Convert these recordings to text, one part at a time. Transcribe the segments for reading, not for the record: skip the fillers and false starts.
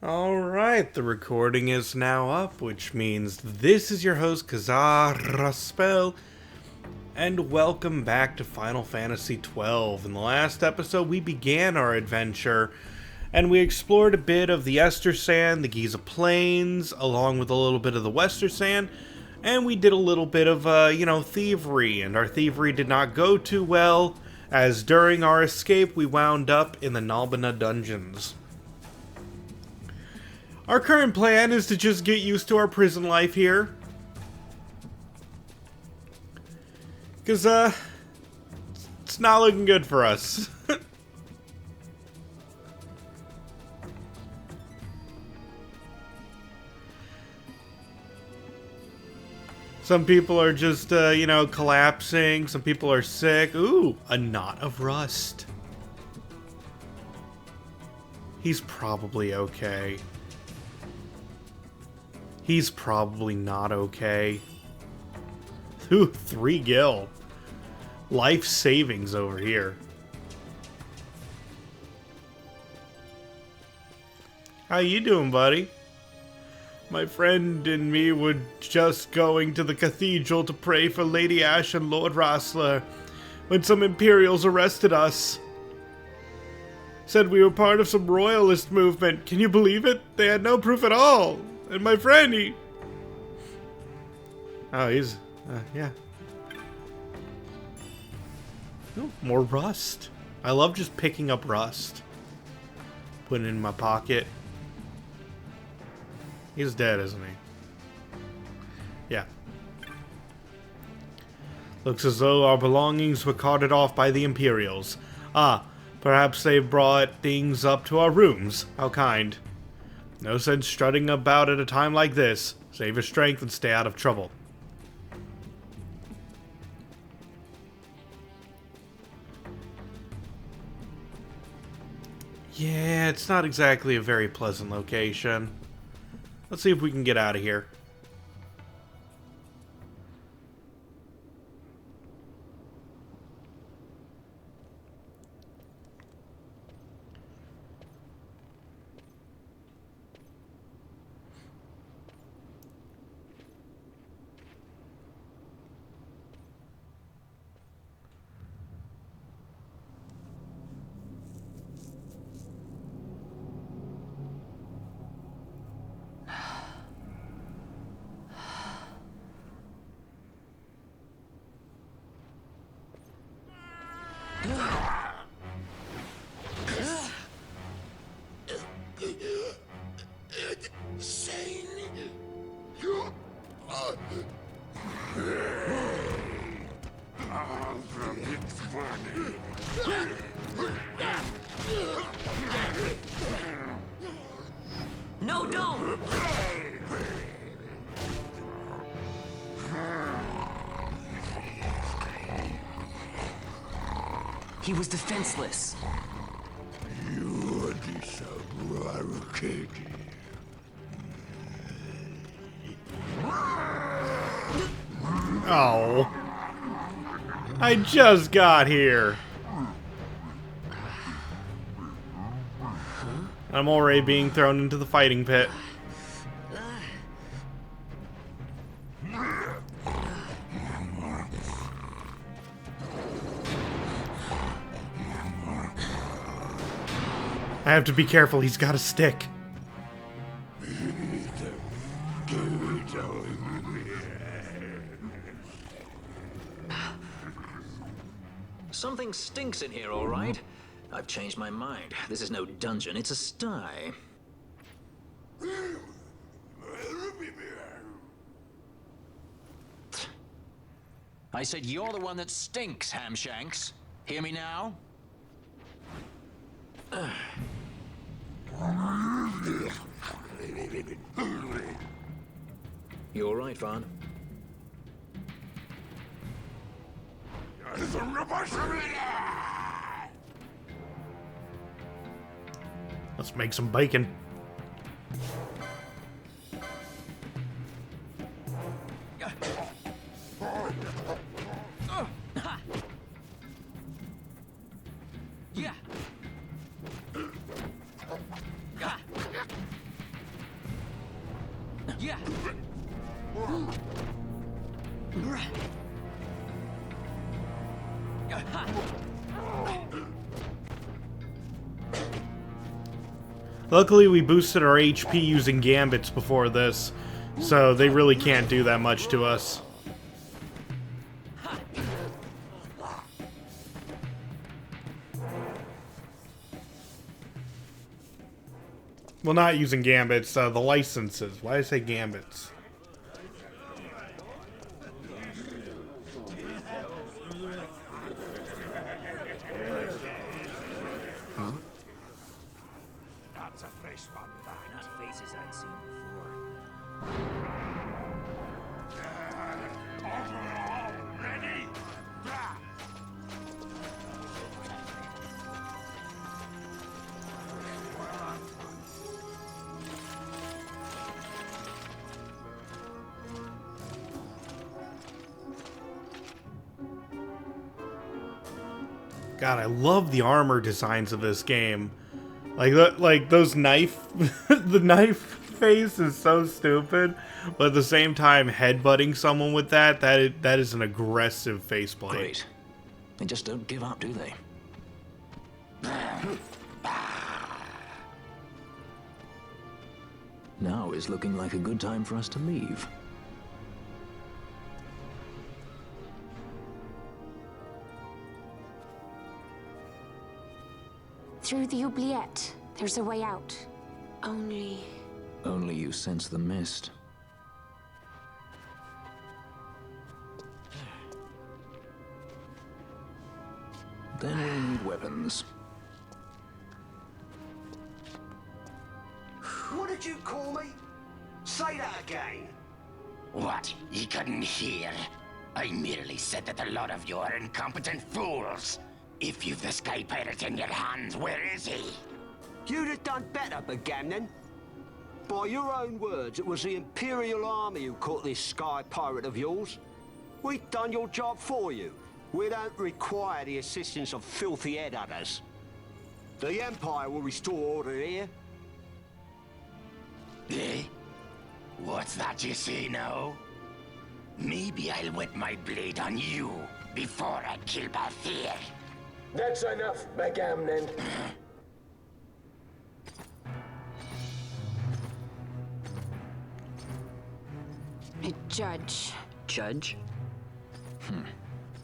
Alright, the recording is now up, which means this is your host, Kazaraspel, and welcome back to Final Fantasy XII. In the last episode, we began our adventure, and we explored a bit of the Estersand, the Giza Plains, along with a little bit of the Westersand, and we did a little bit of, thievery, and our thievery did not go too well, as during our escape, we wound up in the Nalbina dungeons. Our current plan is to just get used to our prison life here. Because, it's not looking good for us. Some people are just, collapsing. Some people are sick. Ooh, a knot of rust. He's probably okay. He's probably not okay. Ooh, 3 gil. Life savings over here. How you doing, buddy? My friend and me were just going to the cathedral to pray for Lady Ash and Lord Rossler when some Imperials arrested us. Said we were part of some royalist movement. Can you believe it? They had no proof at all. And my friend, he... Oh, he's... yeah. Ooh, more rust. I love just picking up rust. Putting it in my pocket. He's dead, isn't he? Yeah. Looks as though our belongings were carted off by the Imperials. Ah, perhaps they brought things up to our rooms. How kind. No sense strutting about at a time like this. Save your strength and stay out of trouble. Yeah, it's not exactly a very pleasant location. Let's see if we can get out of here. No, don't! He was defenseless. Oh. I just got here. I'm already being thrown into the fighting pit. I have to be careful, he's got a stick. Something stinks in here, all right? I've changed my mind. This is no dungeon, it's a sty. I said you're the one that stinks, Hamshanks. Hear me now? You all right, Vaughn? Let's make some bacon. Yeah. Luckily, we boosted our HP using gambits before this, so they really can't do that much to us. Well, not using gambits, the licenses. Why did I say gambits? Huh? That's a fresh one, not faces I'd seen before. Ready? God, I love the armor designs of this game. Like those knife, the knife face is so stupid, but at the same time, headbutting someone with that is an aggressive faceplate. Great. They just don't give up, do they? Now is looking like a good time for us to leave. Through the oubliette, there's a way out. Only you sense the mist. Then we'll need weapons. What did you call me? Say that again. What? You couldn't hear? I merely said that a lot of you are incompetent fools. If you've the Sky Pirate in your hands, where is he? You'd have done better, Bagamnon. By your own words, it was the Imperial Army who caught this Sky Pirate of yours. We've done your job for you. We don't require the assistance of filthy headhunters. The Empire will restore order here. Eh? What's that you say now? Maybe I'll wet my blade on you before I kill Bathir. That's enough, Bagamnon. a judge. Judge?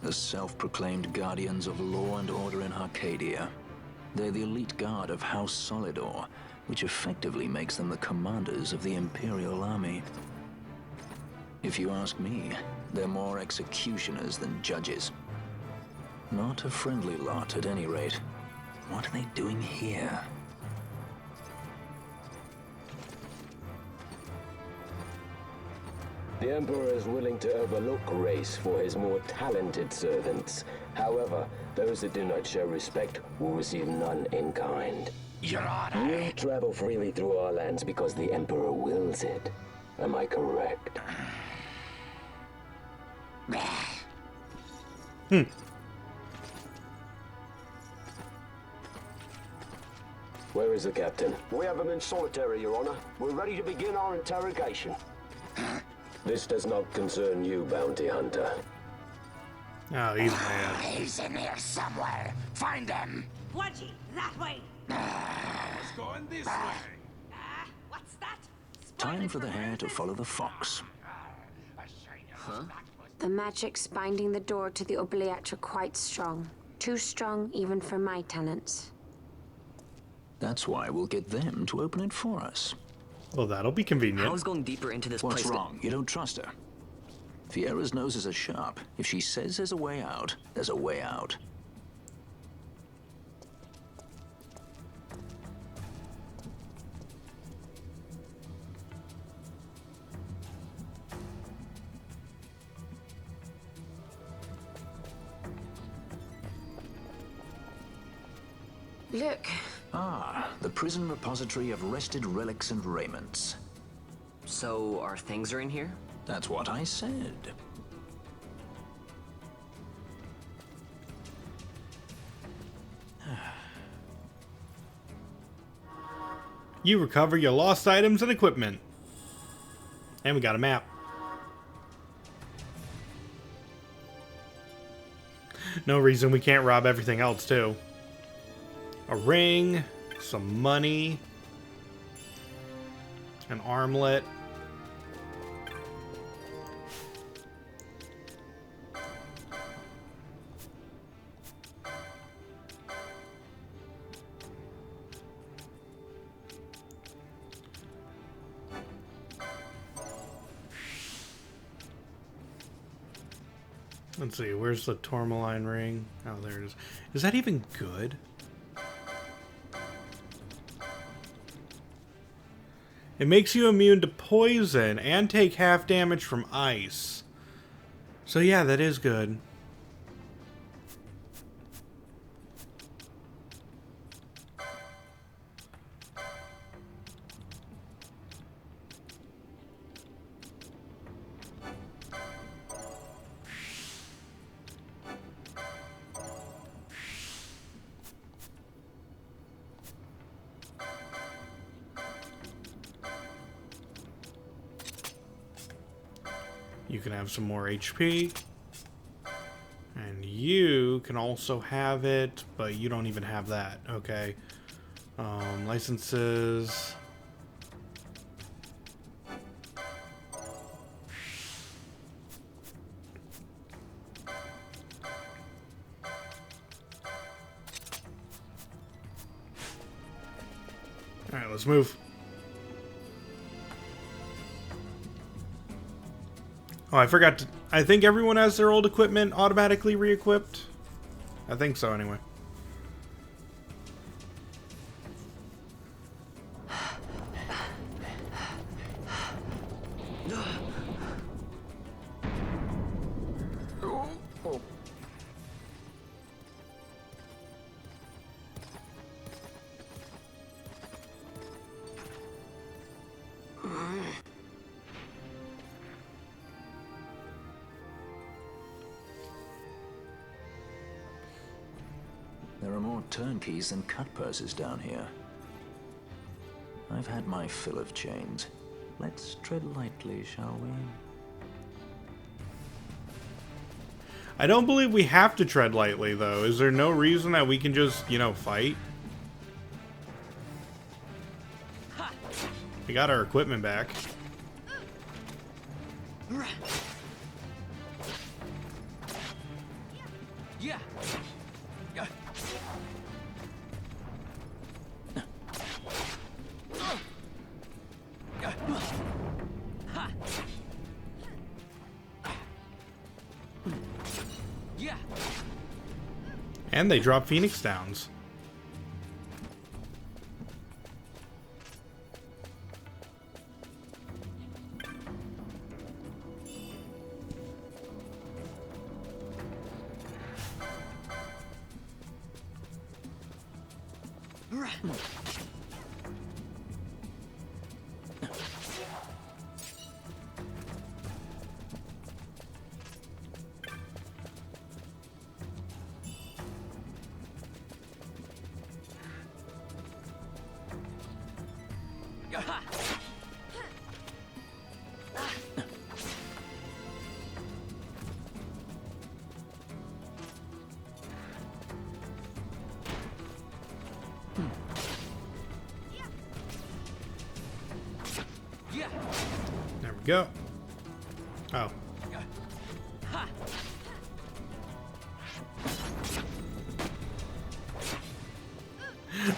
The self-proclaimed guardians of law and order in Arcadia. They're the elite guard of House Solidor, which effectively makes them the commanders of the Imperial Army. If you ask me, they're more executioners than judges. Not a friendly lot, at any rate. What are they doing here? The Emperor is willing to overlook race for his more talented servants. However, those that do not show respect will receive none in kind. Your Honor. You travel freely through our lands because the Emperor wills it. Am I correct? Where is the captain? We have him in solitary, Your Honor. We're ready to begin our interrogation. This does not concern you, bounty hunter. Oh, he's mad. He's in here somewhere. Find him. Pudgy, that way. It's going this way. What's that? Time for the hare to follow the fox. The magics binding the door to the oubliette are quite strong. Too strong even for my talents. That's why we'll get them to open it for us. Well, that'll be convenient. How's going deeper into this What's place? wrong? You don't trust her. Fiera's noses are sharp. If she says there's a way out, there's a way out. Look, Ah, the prison repository of rested relics and raiments. So, our things are in here? That's what I said. You recover your lost items and equipment. And we got a map. No reason we can't rob everything else, too. A ring, some money, an armlet. Let's see, where's the tourmaline ring? Oh, there it is. Is that even good? It makes you immune to poison and take half damage from ice. So yeah, that is good. You can have some more HP. And you can also have it, but you don't even have that. Okay. Licenses. Alright, let's move. Oh, I forgot to... I think everyone has their old equipment automatically re-equipped. I think so, anyway. There are more turnkeys than cut purses down here. I've had my fill of chains. Let's tread lightly, shall we? I don't believe we have to tread lightly, though. Is there no reason that we can just, you know, fight? We got our equipment back. Yeah. And they drop Phoenix Downs. There we go. Oh.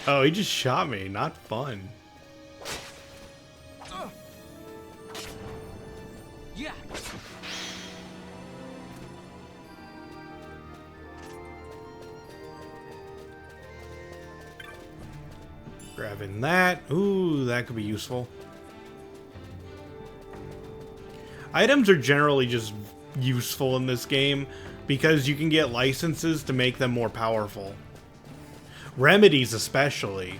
Oh, he just shot me. Not fun. Yeah. Grabbing that. Ooh, that could be useful. Items are generally just useful in this game because you can get licenses to make them more powerful. Remedies especially.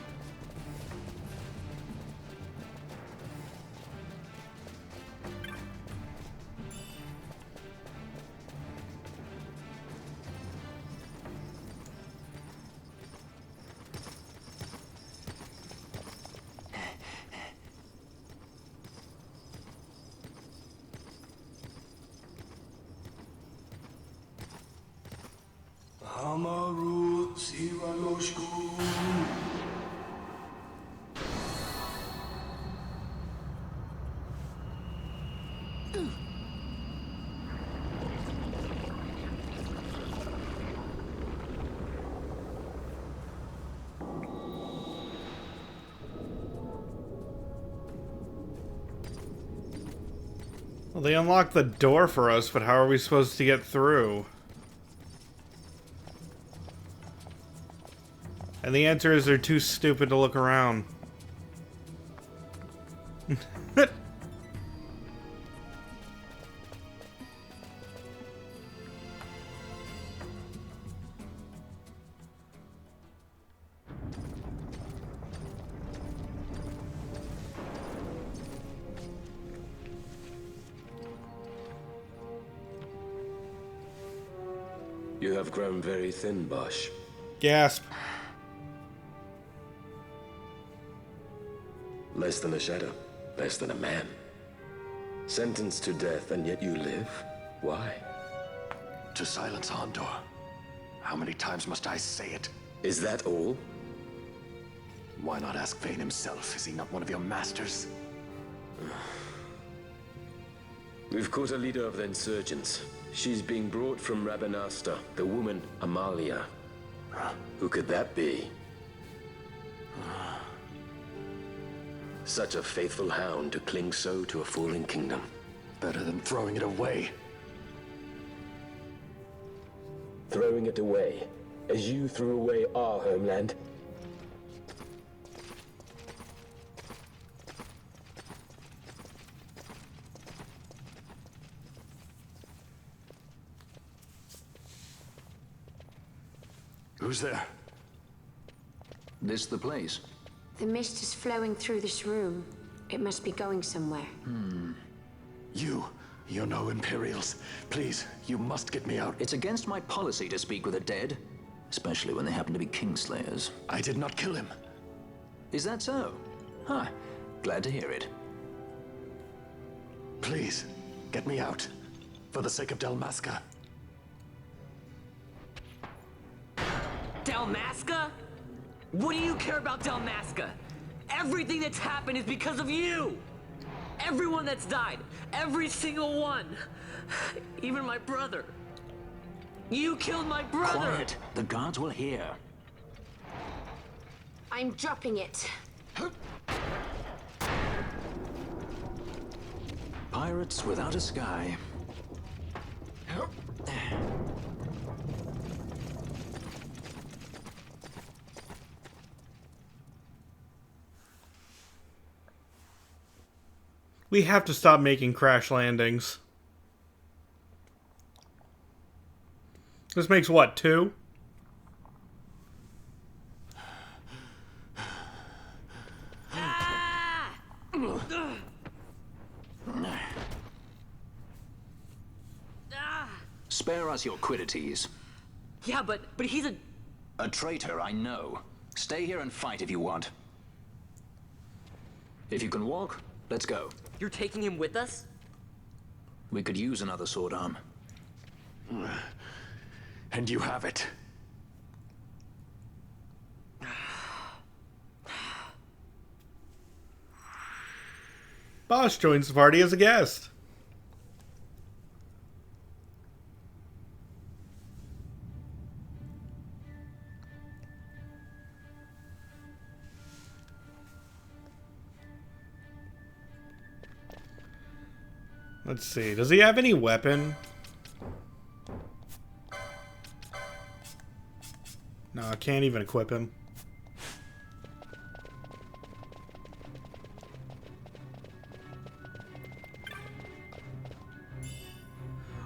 Well, they unlocked the door for us, but how are we supposed to get through? And the answer is they're too stupid to look around. You have grown very thin, Bosch. Gasp. Less than a shadow, less than a man. Sentenced to death, and yet you live? Why? To silence Andor. How many times must I say it? Is that all? Why not ask Vane himself? Is he not one of your masters? We've caught a leader of the insurgents. She's being brought from Rabanasta, the woman Amalia. Who could that be? Such a faithful hound to cling so to a fallen kingdom. Better than throwing it away. Throwing it away, as you threw away our homeland. Who's there? This the place? The mist is flowing through this room. It must be going somewhere. You're no Imperials. Please, you must get me out. It's against my policy to speak with the dead, especially when they happen to be Kingslayers. I did not kill him. Is that so? Huh. Glad to hear it. Please, get me out. For the sake of Dalmasca. Dalmasca? What do you care about Dalmasca? Everything that's happened is because of you! Everyone that's died, every single one. Even my brother. You killed my brother! Quiet! The guards will hear. I'm dropping it. Pirates without a sky. We have to stop making crash landings. This makes what, 2? Spare us your quiddities. Yeah, but he's A traitor, I know. Stay here and fight if you want. If you can walk, let's go. You're taking him with us? We could use another sword arm. And you have it. Bosch joins the party as a guest. Let's see. Does he have any weapon? No, I can't even equip him.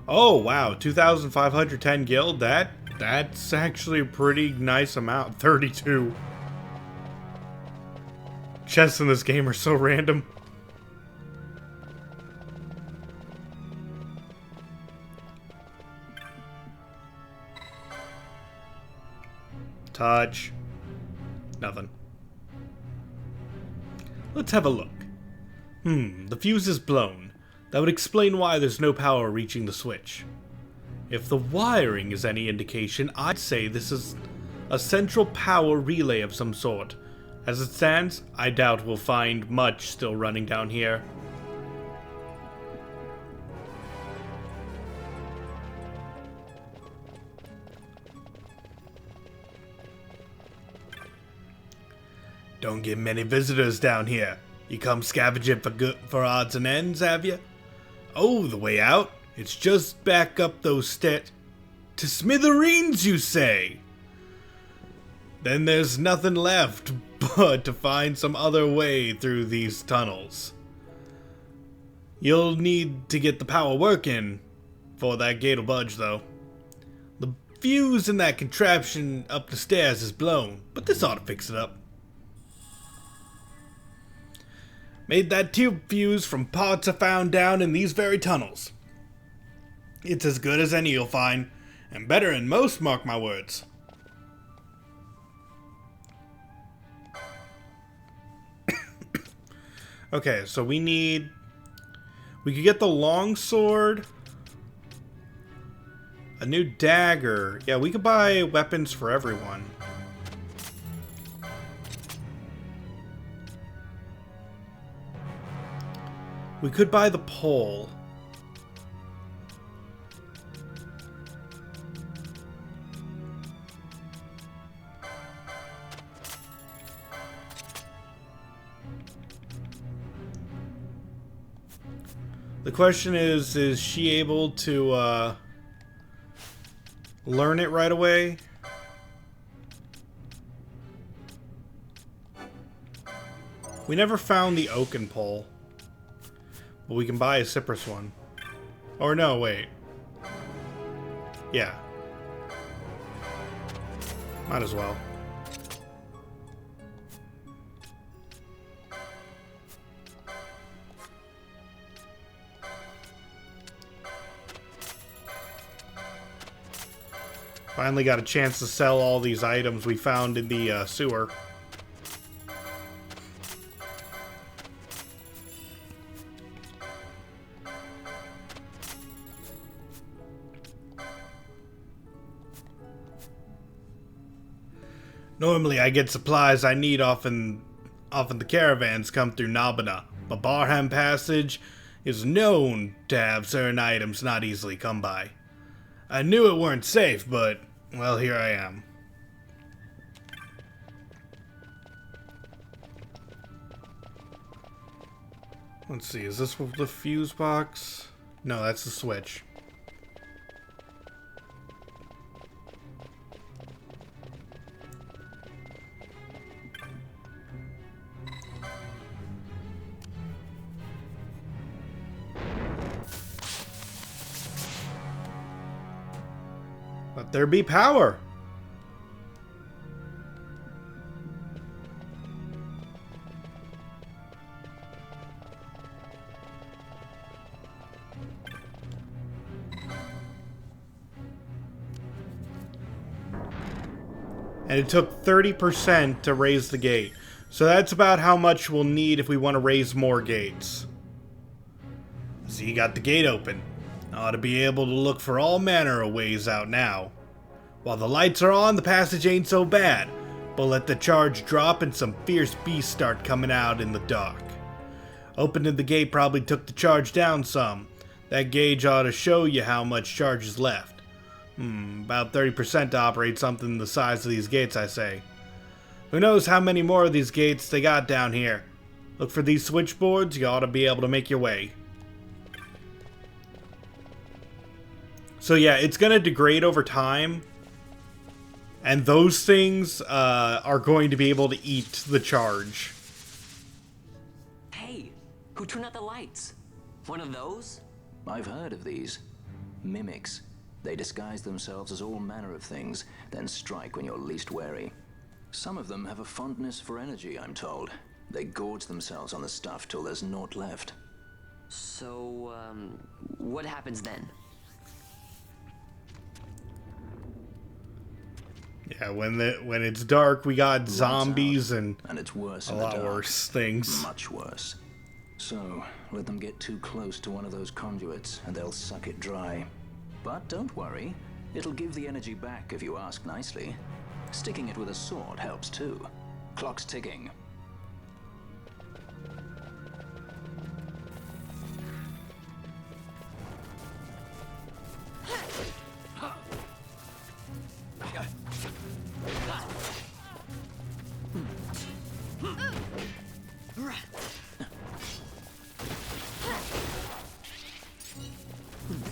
Oh, wow. 2,510 guild. That's actually a pretty nice amount. 32. Chests in this game are so random. Touch. Nothing. Let's have a look. The fuse is blown. That would explain why there's no power reaching the switch. If the wiring is any indication, I'd say this is a central power relay of some sort. As it stands, I doubt we'll find much still running down here. Don't get many visitors down here. You come scavenging for odds and ends, have you? Oh, the way out? It's just back up those steps. To smithereens, you say? Then there's nothing left but to find some other way through these tunnels. You'll need to get the power working for that gate to budge, though. The fuse in that contraption up the stairs is blown, but this ought to fix it up. Made that tube fuse from parts I found down in these very tunnels. It's as good as any you'll find, and better than most, mark my words. Okay, so we could get the longsword, a new dagger. Yeah, we could buy weapons for everyone. We could buy the pole. The question is she able to learn it right away? We never found the oaken pole. But we can buy a cypress one. Or no, wait. Yeah. Might as well. Finally got a chance to sell all these items we found in the sewer. Normally I get supplies I need often the caravans come through Nabana, but Barham Passage is known to have certain items not easily come by. I knew it weren't safe, but, well, here I am. Let's see, is this the fuse box? No, that's the switch. Let there be power. And it took 30% to raise the gate. So that's about how much we'll need if we want to raise more gates. So you got the gate open. Ought to be able to look for all manner of ways out now. While the lights are on, the passage ain't so bad, but let the charge drop and some fierce beasts start coming out in the dark. Opening the gate probably took the charge down some. That gauge ought to show you how much charge is left. About 30% to operate something the size of these gates, I say. Who knows how many more of these gates they got down here. Look for these switchboards, you ought to be able to make your way. So yeah, it's going to degrade over time. And those things are going to be able to eat the charge. Hey, who turned out the lights? One of those? I've heard of these. Mimics. They disguise themselves as all manner of things, then strike when you're least wary. Some of them have a fondness for energy, I'm told. They gorge themselves on the stuff till there's naught left. So, what happens then? Yeah, when it's dark, we got zombies and it's worse a in the lot dark. worse things. Much worse. So, let them get too close to one of those conduits, and they'll suck it dry. But don't worry, it'll give the energy back if you ask nicely. Sticking it with a sword helps too. Clock's ticking.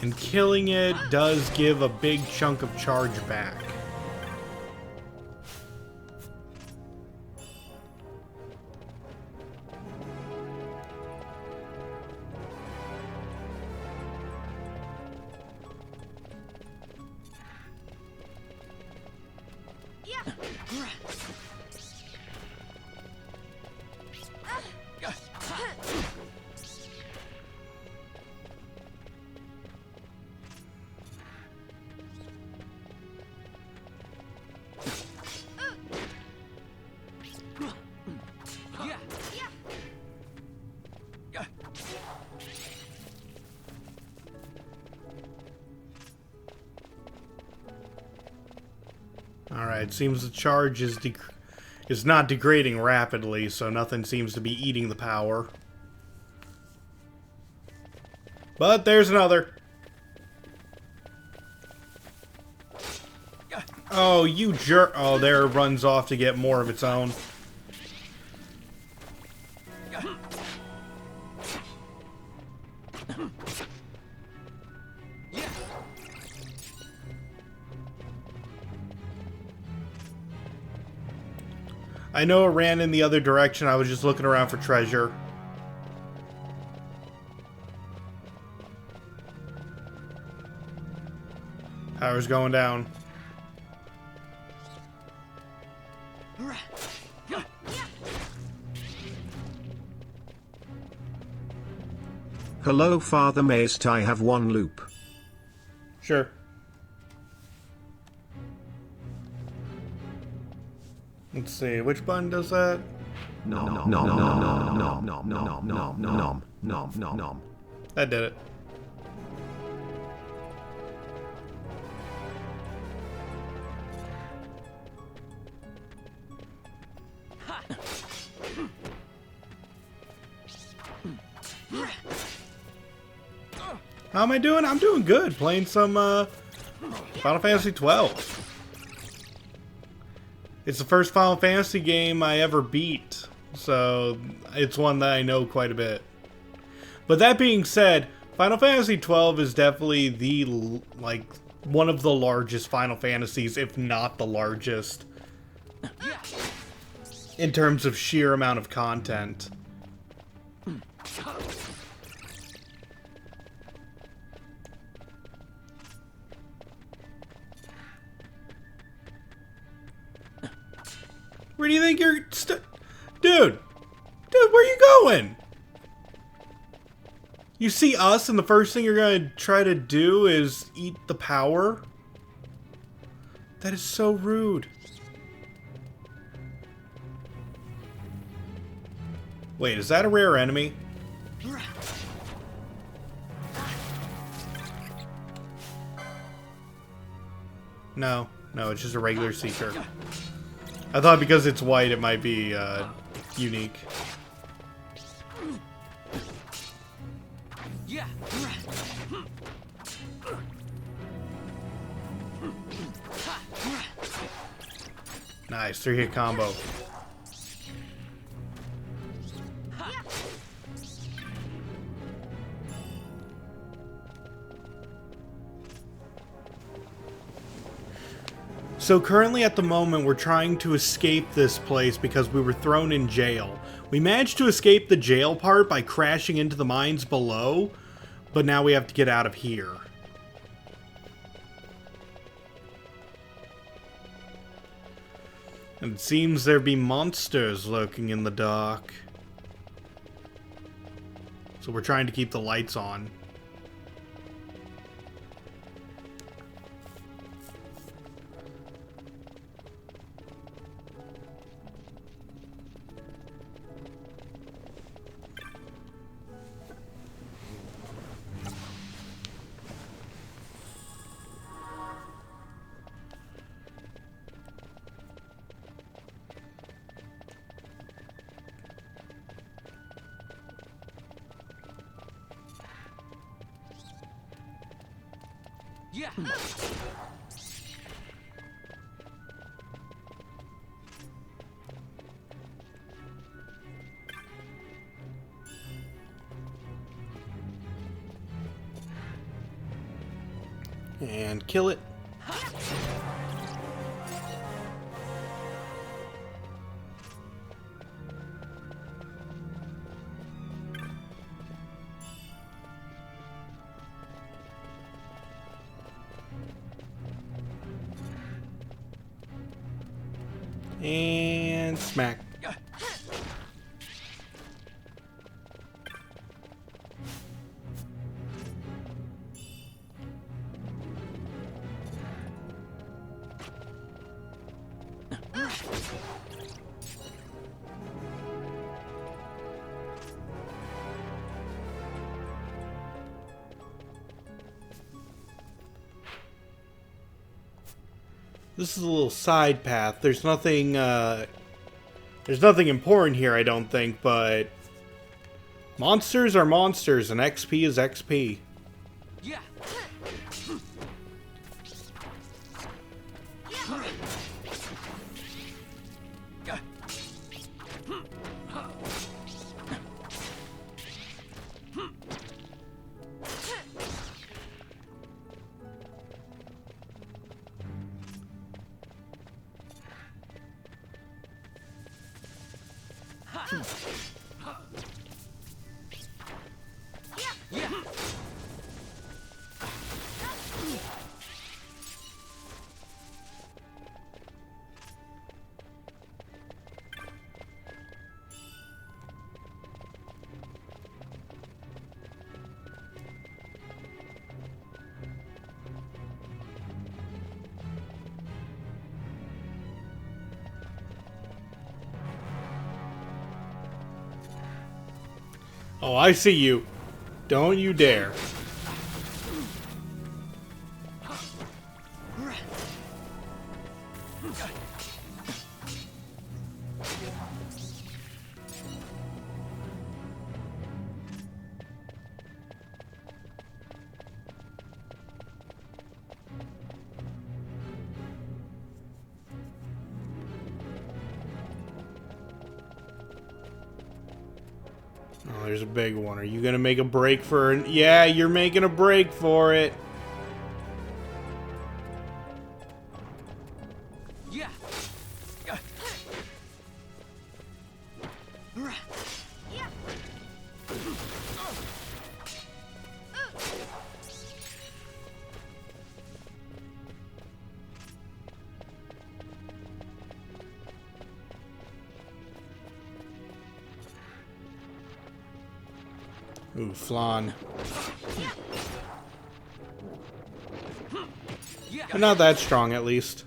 And killing it does give a big chunk of charge back. Alright, seems the charge is not degrading rapidly, so nothing seems to be eating the power. But there's another. Oh, you jerk. Oh, there it runs off to get more of its own. I know it ran in the other direction. I was just looking around for treasure. Power's going down. Hello, Father Maest. I have one loop. Sure. Let's see, which button does that? That did it. How am I doing? I'm doing good. Playing some Final Fantasy XII. It's the first Final Fantasy game I ever beat, so it's one that I know quite a bit. But that being said, Final Fantasy XII is definitely the, like, one of the largest Final Fantasies, if not the largest, in terms of sheer amount of content. Where do you think you're Dude, where are you going? You see us and the first thing you're gonna try to do is eat the power? That is so rude. Wait, is that a rare enemy? No, it's just a regular seeker. I thought because it's white it might be unique. Nice, 3-hit combo. So currently at the moment we're trying to escape this place because we were thrown in jail. We managed to escape the jail part by crashing into the mines below, but now we have to get out of here. And it seems there be monsters lurking in the dark. So we're trying to keep the lights on. And kill it. And smack. This is a little side path. There's nothing important here, I don't think, but monsters are monsters and XP is XP. Yeah. Oh, I see you. Don't you dare. Oh, there's a big one. Are you gonna make a break for it? Yeah, you're making a break for it. Yeah. Ooh, flan. But not that strong, at least.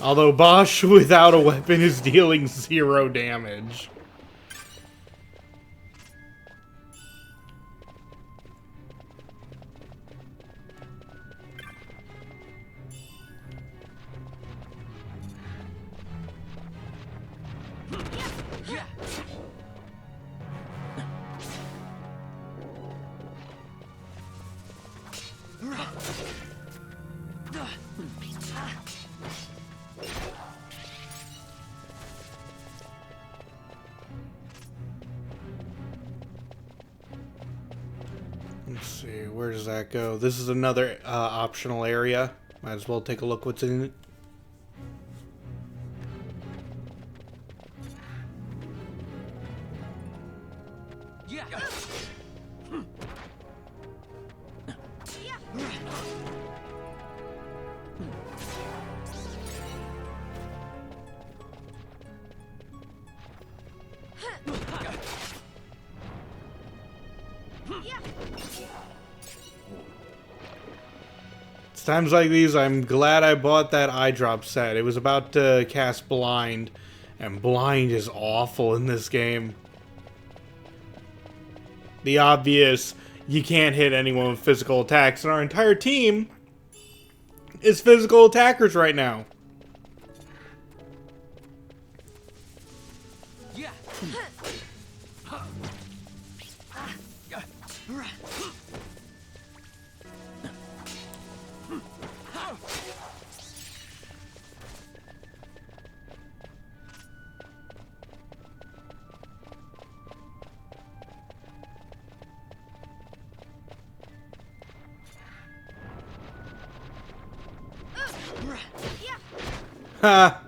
Although Bosch without a weapon is dealing 0 damage. Let's see, where does that go? This is another optional area. Might as well take a look what's in it. It's times like these I'm glad I bought that eye drop set. It was about to cast blind, and blind is awful in this game. The obvious, you can't hit anyone with physical attacks, and our entire team is physical attackers right now. Ha!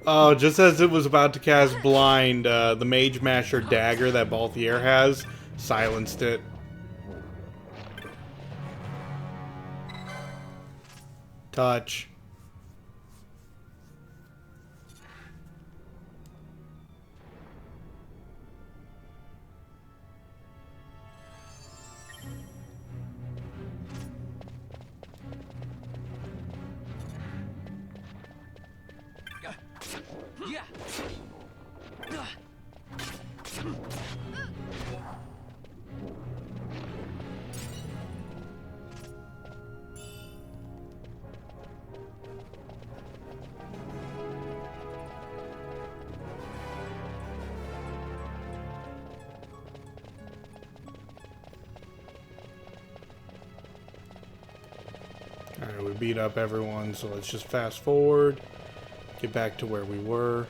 Oh, just as it was about to cast Blind, the Mage Masher dagger that Balthier has silenced it. Touch. Alright, we beat up everyone, so let's just fast forward. Get back to where we were.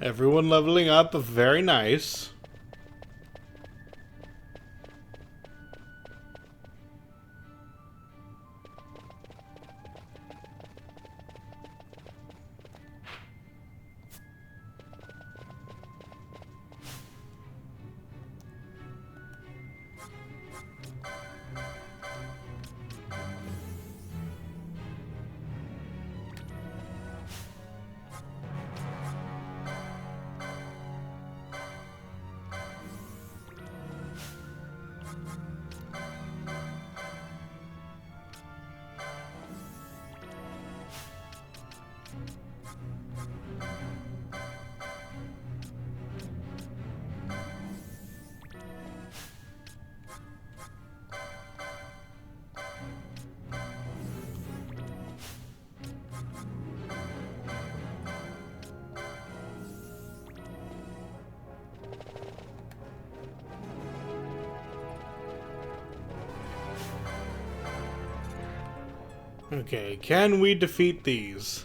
Everyone leveling up, very nice. Okay, can we defeat these?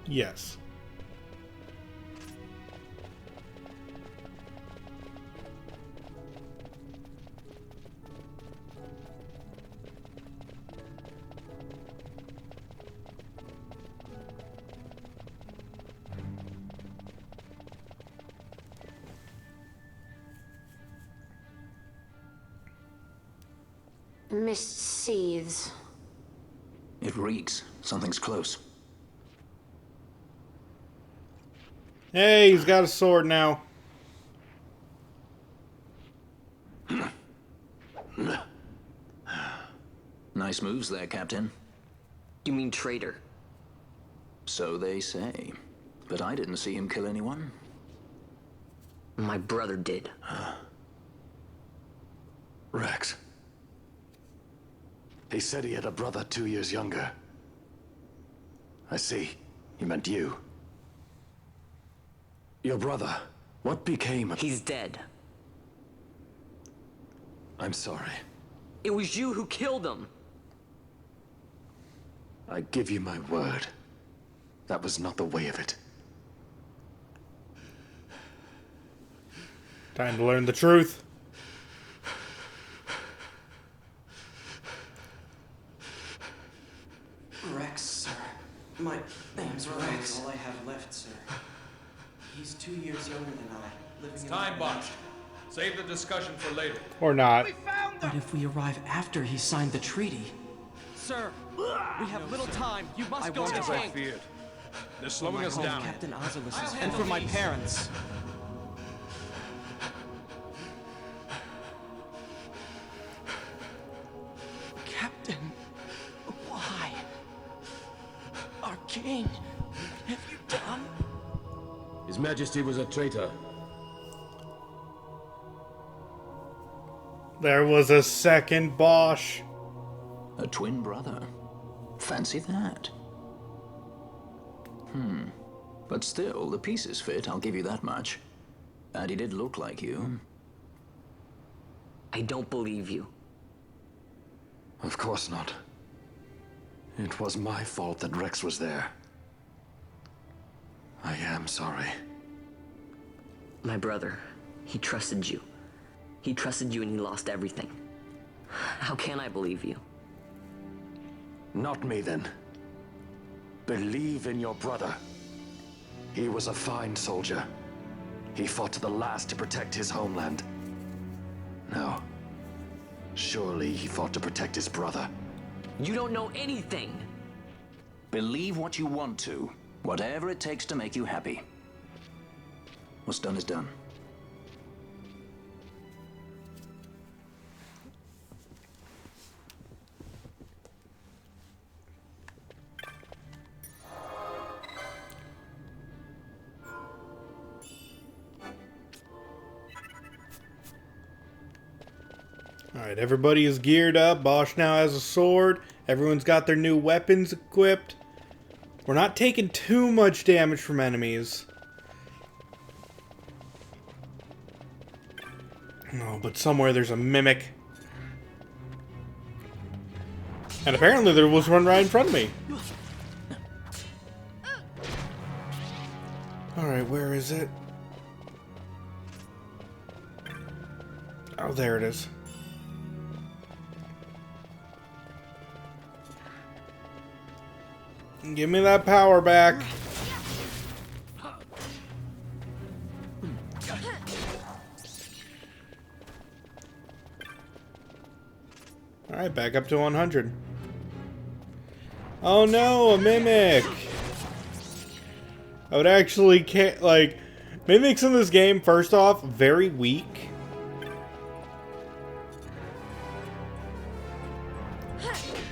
Yes. Mist seethes. It reeks. Something's close. Hey, he's got a sword now. Nice moves there, Captain. You mean traitor? So they say. But I didn't see him kill anyone. My brother did. Rex. He said he had a brother 2 years younger. I see. He meant you. Your brother. What became of... He's dead. I'm sorry. It was you who killed him. I give you my word. That was not the way of it. Time to learn the truth. Rex, sir. My name's Rex. All I have left, sir. He's 2 years younger than I. Living in Time botched. Save the discussion for later. Or not. But if we arrive after he signed the treaty... Sir, we have little time. You must go to the As I tank. feared. They're slowing us home, down. Captain Ozilus's, and for my parents. Captain, why? Our king, what have you done? His Majesty was a traitor. There was a second Bosch. A twin brother. Fancy that. But still, the pieces fit, I'll give you that much. And he did look like you. I don't believe you. Of course not. It was my fault that Rex was there. I am sorry. My brother, he trusted you. He trusted you and he lost everything. How can I believe you? Not me, then. Believe in your brother. He was a fine soldier. He fought to the last to protect his homeland. Now, surely he fought to protect his brother. You don't know anything! Believe what you want to. Whatever it takes to make you happy. What's done is done. Alright, everybody is geared up. Bosch now has a sword. Everyone's got their new weapons equipped. We're not taking too much damage from enemies. Oh, but somewhere there's a mimic. And apparently there was one right in front of me. Alright, where is it? Oh, there it is. Give me that power back. Alright, back up to 100. Oh no, a mimic! I would actually can't, like, mimics in this game, first off, very weak.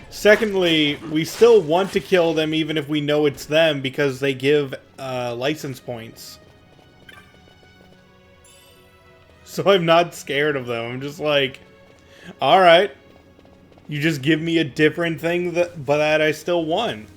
Secondly, we still want to kill them even if we know it's them because they give license points. So I'm not scared of them. I'm just like, alright. You just give me a different thing but that I still won.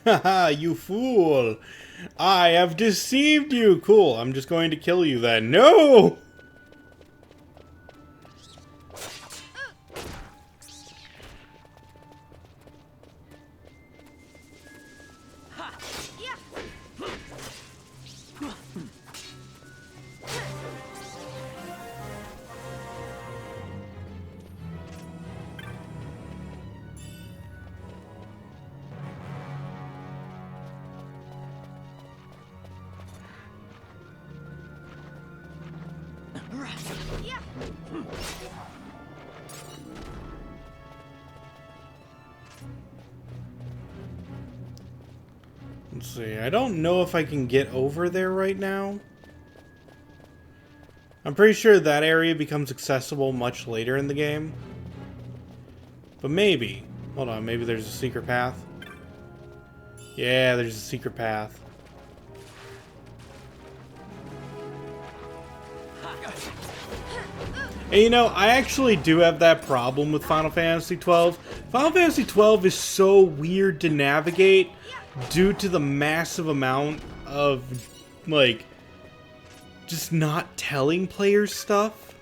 Haha, you fool! I have deceived you! Cool, I'm just going to kill you then. No! Let's see, I don't know if I can get over there right now. I'm pretty sure that area becomes accessible much later in the game. But maybe. Hold on, maybe there's a secret path. Yeah, there's a secret path. And you know, I actually do have that problem with Final Fantasy XII. Final Fantasy XII is so weird to navigate due to the massive amount of, like, just not telling players stuff.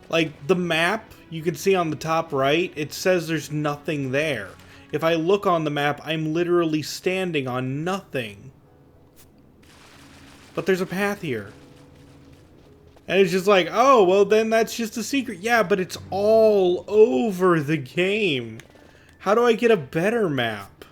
Like, the map, you can see on the top right, it says there's nothing there. If I look on the map, I'm literally standing on nothing. But there's a path here. And it's just like, oh, well then that's just a secret. Yeah, but it's all over the game. How do I get a better map?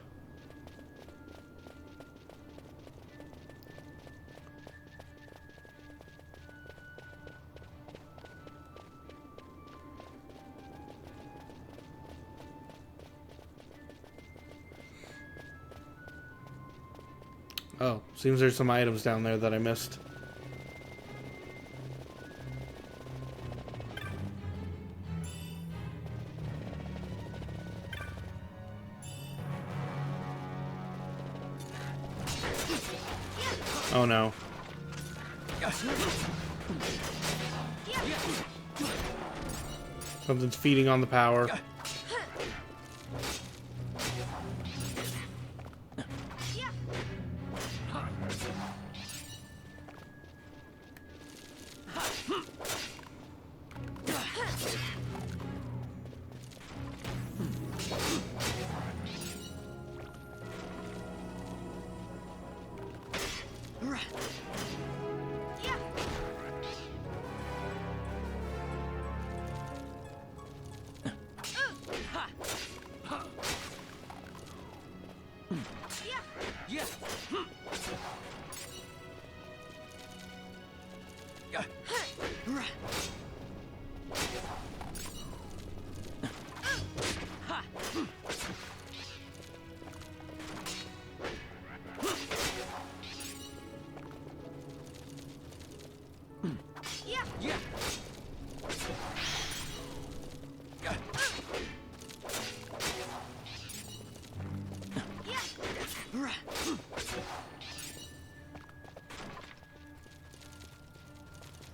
Oh, seems there's some items down there that I missed. Oh no. Something's feeding on the power.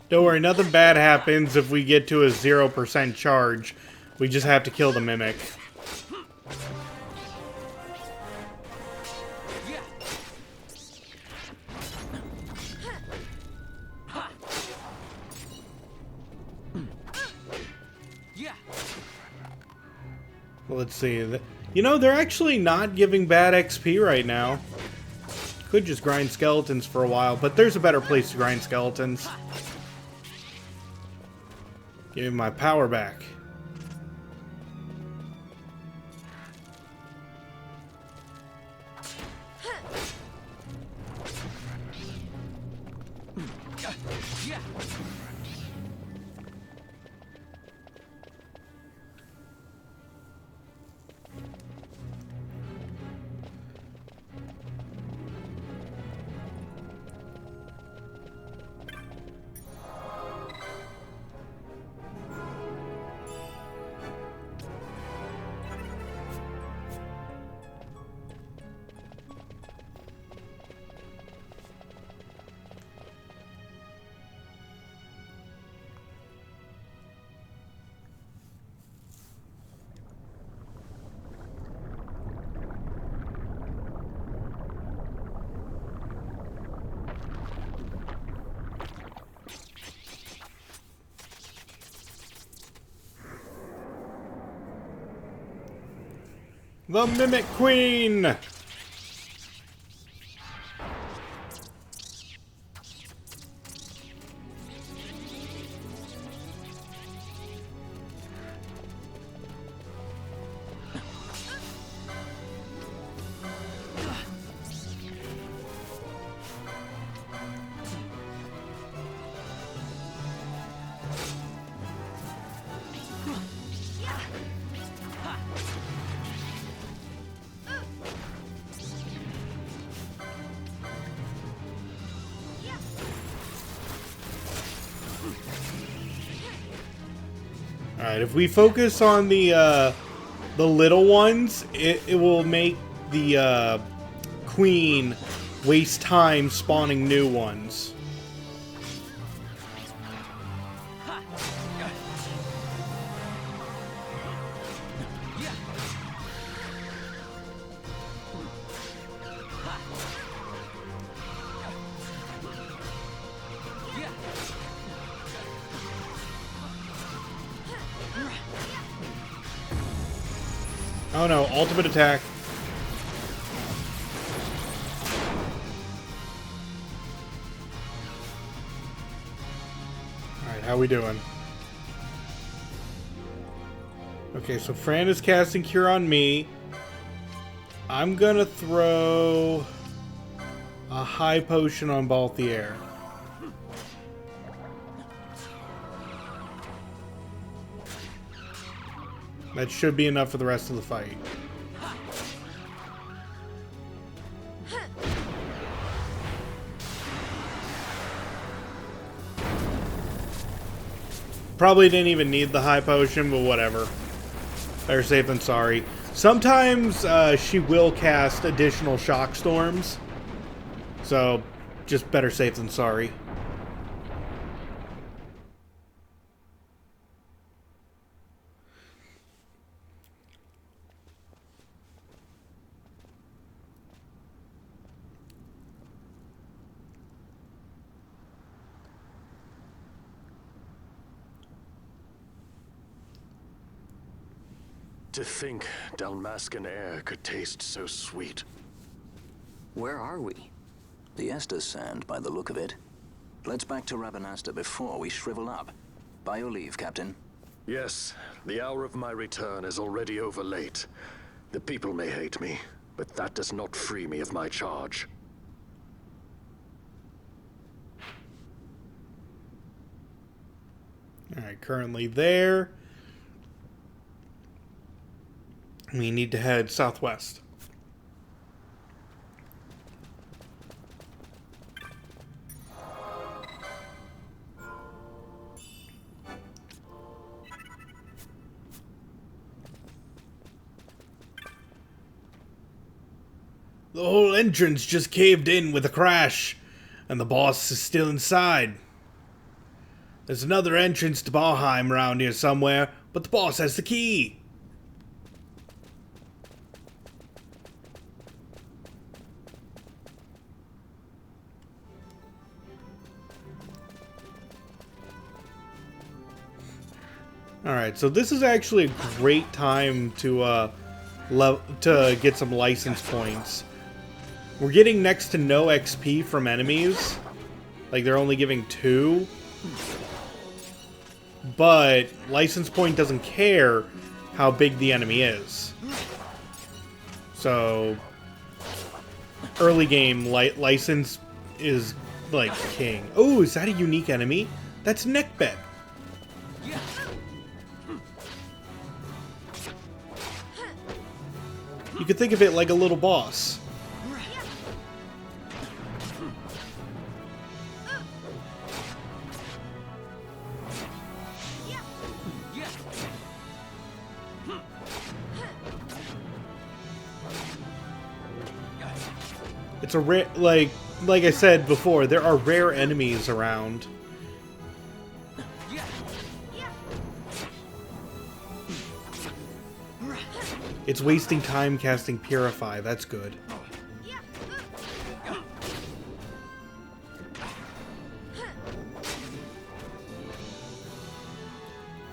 Don't worry, nothing bad happens if we get to a 0% charge. We just have to kill the mimic. Let's see. You know, they're actually not giving bad XP right now. Could just grind skeletons for a while, but there's a better place to grind skeletons. Give me my power back. The Mimic Queen! Alright, if we focus on the little ones, it will make the queen waste time spawning new ones. Oh no, ultimate attack. Alright, how we doing? Okay, so Fran is casting Cure on me. I'm gonna throw a high potion on Balthier. That should be enough for the rest of the fight. Probably didn't even need the high potion, but whatever. Better safe than sorry. Sometimes she will cast additional shock storms. So, just better safe than sorry. To think Dalmascan air could taste so sweet. Where are we? The Estes Sand, by the look of it. Let's back to Rabanasta before we shrivel up. By your leave, Captain. Yes, the hour of my return is already over late. The people may hate me, but that does not free me of my charge. Alright, currently there. We need to head southwest. The whole entrance just caved in with a crash, and the boss is still inside. There's another entrance to Valheim around here somewhere, but the boss has the key. Alright, so this is actually a great time to get some license points. We're getting next to no XP from enemies. Like, they're only giving 2. But license point doesn't care how big the enemy is. So, early game license is, like, king. Oh, is that a unique enemy? That's Neckbet. You could think of it like a little boss. It's a rare, like I said before, there are rare enemies around. It's wasting time casting Purify. That's good.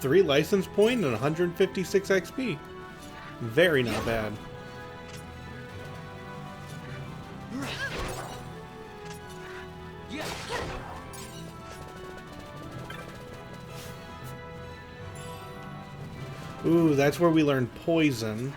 Three license point and 156 XP. Very not bad. Ooh, that's where we learn poison.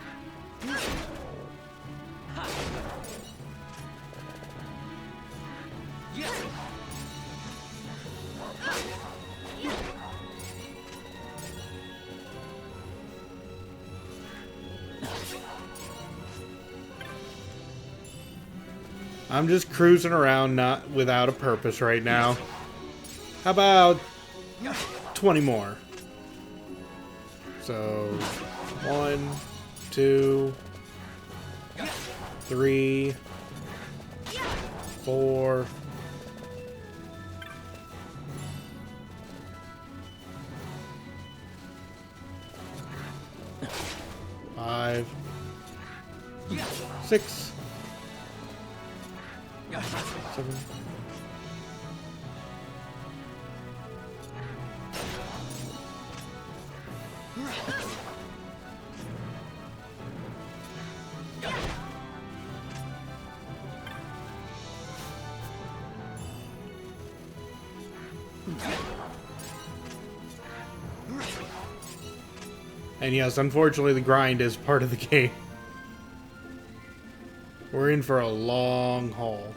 I'm just cruising around, not without a purpose right now. How about 20 more? So, 1, 2, 3, 4. 5, 6, 7. And yes, unfortunately, the grind is part of the game. We're in for a long haul.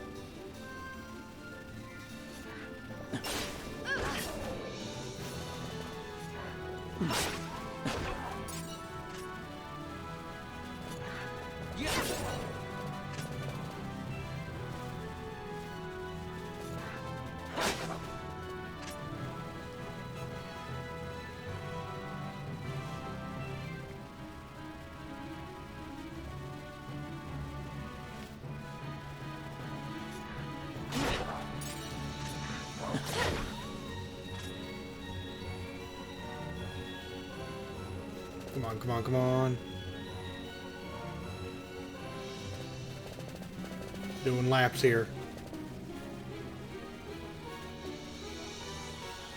on, come on, come on. Doing laps here.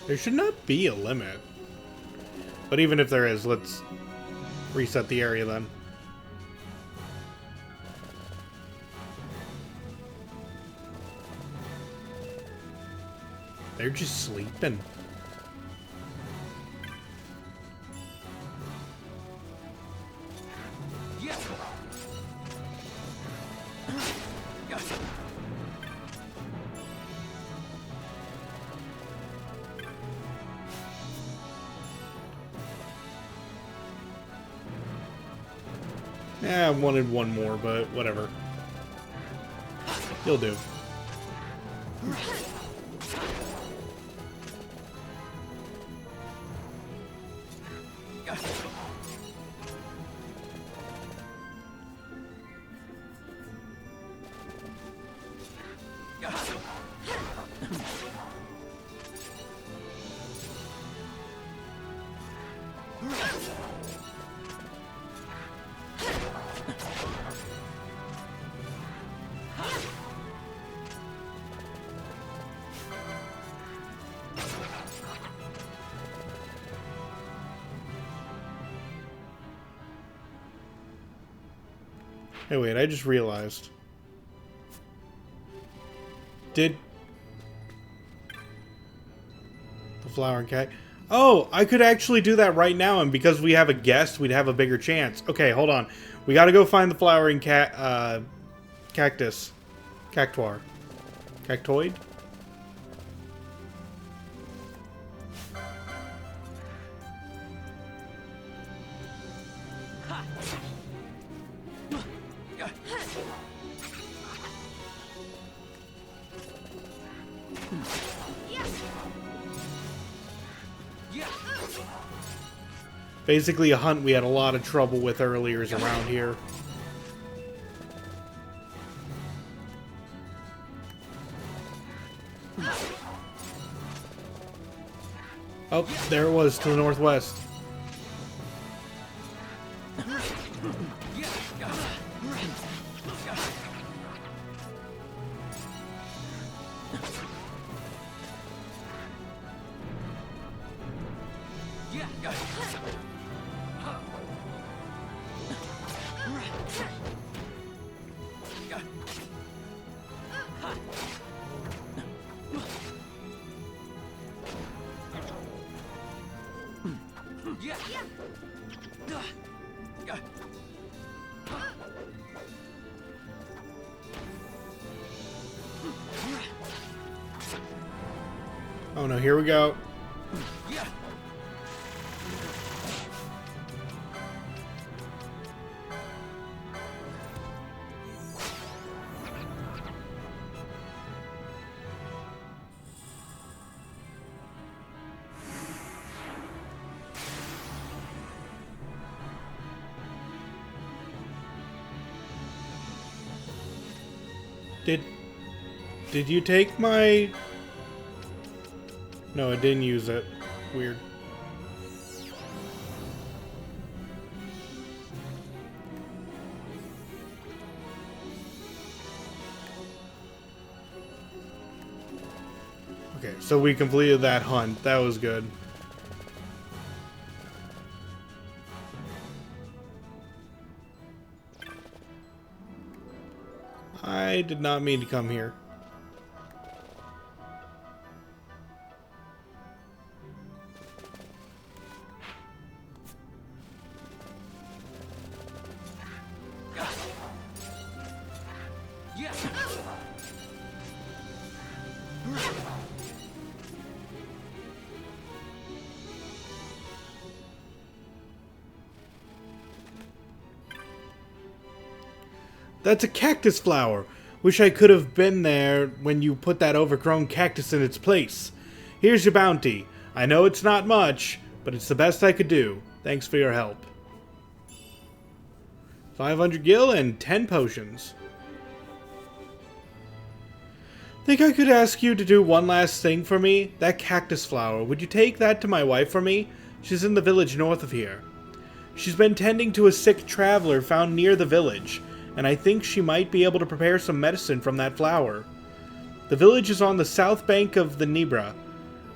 There should not be a limit. But even if there is, let's reset the area then. They're just sleeping. Yeah, I wanted one more, but whatever. You'll do. Hey, wait, I just realized. Did the flower and cat... Oh, I could actually do that right now, and because we have a guest, we'd have a bigger chance. Okay, hold on. We gotta go find the flowering cactus. Cactuar. Cactoid? Basically a hunt we had a lot of trouble with earlier is around here. Oh, there it was to the northwest. Oh no, here we go. Did you take my... No, I didn't use it. Weird. Okay, so we completed that hunt. That was good. I did not mean to come here. That's a cactus flower. Wish I could have been there when you put that overgrown cactus in its place. Here's your bounty. I know it's not much, but it's the best I could do. Thanks for your help. 500 gil and 10 potions. Think I could ask you to do one last thing for me? That cactus flower. Would you take that to my wife for me? She's in the village north of here. She's been tending to a sick traveler found near the village, and I think she might be able to prepare some medicine from that flower. The village is on the south bank of the Nibra.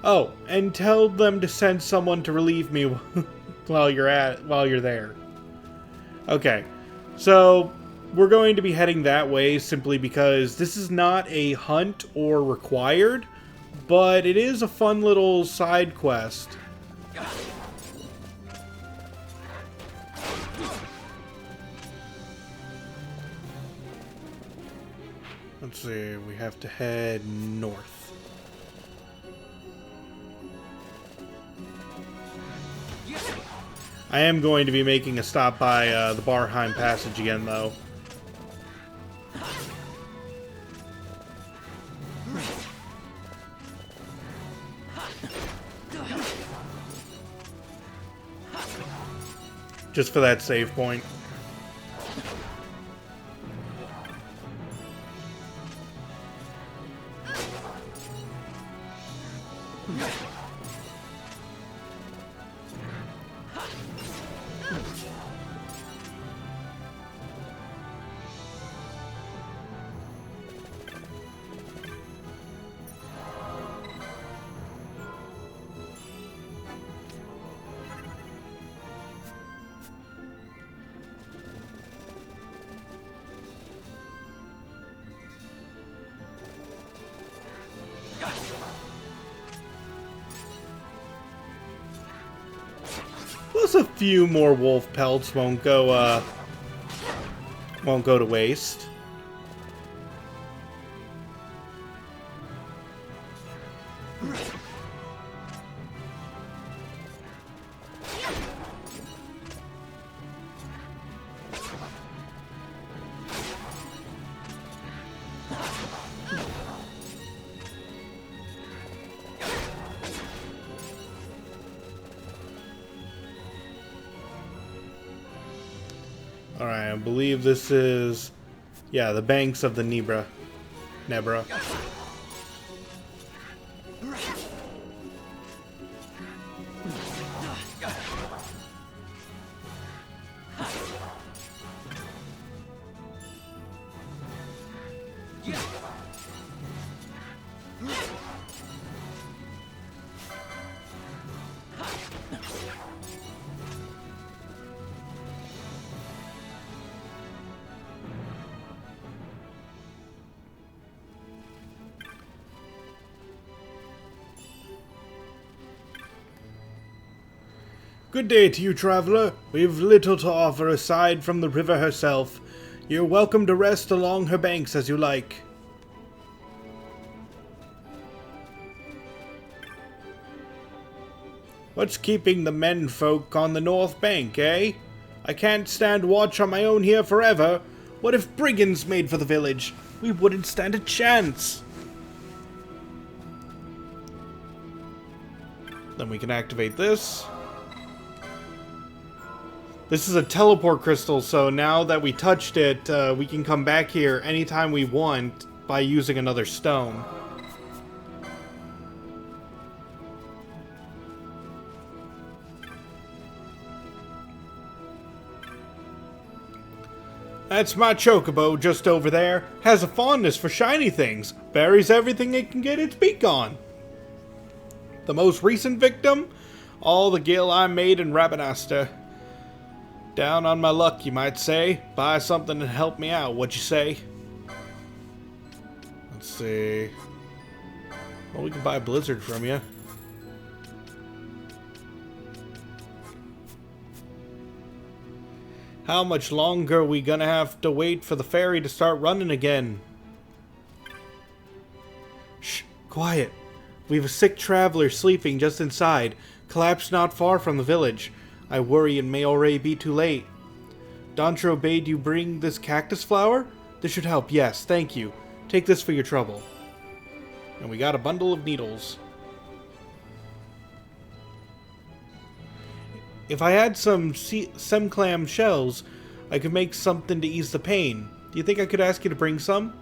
Oh, and tell them to send someone to relieve me while you're there. Okay, so we're going to be heading that way simply because this is not a hunt or required, but it is a fun little side quest. Let's see, we have to head north. I am going to be making a stop by the Barheim Passage again, though. Just for that save point. Plus a few more wolf pelts won't go to waste. Alright, I believe this is, yeah, the banks of the Nebra. Good day to you, traveler. We've little to offer aside from the river herself. You're welcome to rest along her banks as you like. What's keeping the menfolk on the north bank, eh? I can't stand watch on my own here forever. What if brigands made for the village? We wouldn't stand a chance. Then we can activate this. This is a teleport crystal, so now that we touched it, we can come back here anytime we want by using another stone. That's my chocobo just over there. Has a fondness for shiny things. Buries everything it can get its beak on. The most recent victim? All the gil I made in Rabanasta. Down on my luck, you might say. Buy something and help me out, what you say? Let's see. Well, we can buy Blizzard from you. How much longer are we gonna have to wait for the ferry to start running again? Shh, quiet. We have a sick traveler sleeping just inside. Collapsed not far from the village. I worry it may already be too late. Dantro bade you bring this cactus flower? This should help, yes, thank you. Take this for your trouble. And we got a bundle of needles. If I had some semclam shells, I could make something to ease the pain. Do you think I could ask you to bring some?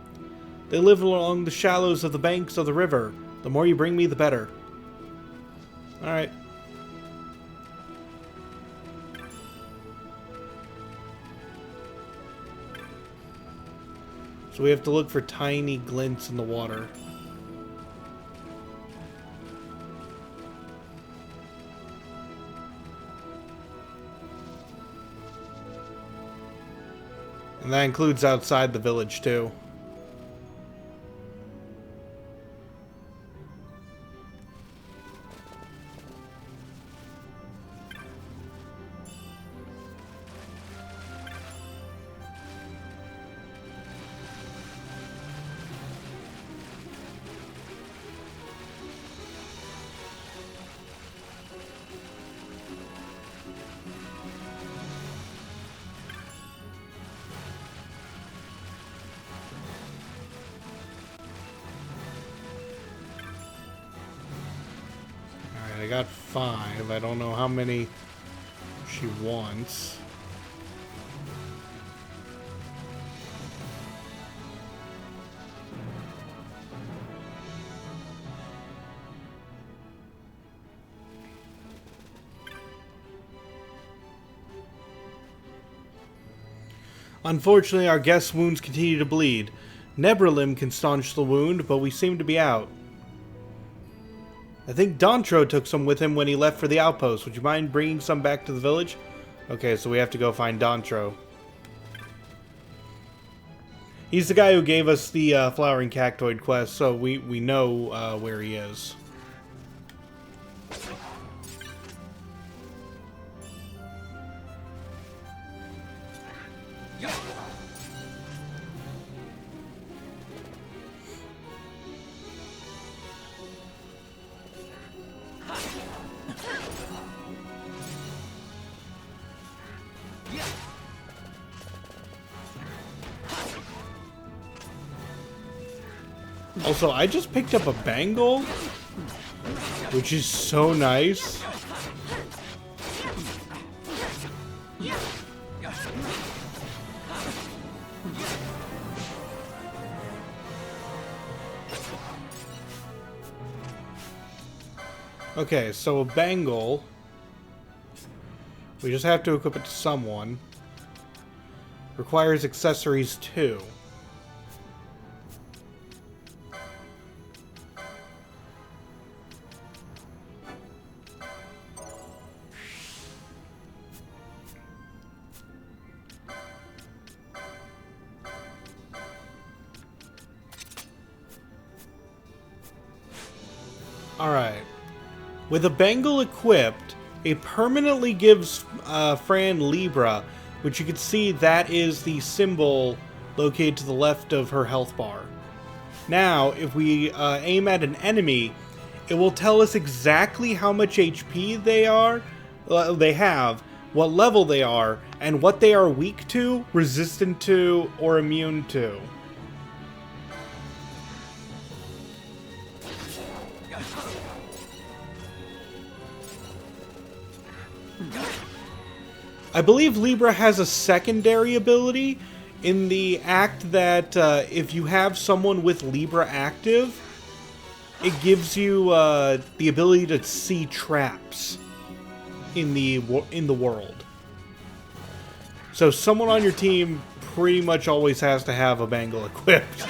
They live along the shallows of the banks of the river. The more you bring me, the better. Alright. So we have to look for tiny glints in the water. And that includes outside the village, too. I got 5. I don't know how many she wants. Unfortunately, our guest's wounds continue to bleed. Nebralim can staunch the wound, but we seem to be out. I think Dontro took some with him when he left for the outpost. Would you mind bringing some back to the village? Okay, so we have to go find Dontro. He's the guy who gave us the Flowering Cactoid quest, so we know where he is. Also, I just picked up a bangle, which is so nice. Okay, so a bangle. We just have to equip it to someone. Requires accessories too. Alright. With a bangle equipped, it permanently gives Fran Libra, which you can see that is the symbol located to the left of her health bar. Now, if we aim at an enemy, it will tell us exactly how much HP they have, what level they are, and what they are weak to, resistant to, or immune to. I believe Libra has a secondary ability in the act that if you have someone with Libra active, it gives you the ability to see traps in the world. So someone on your team pretty much always has to have a bangle equipped.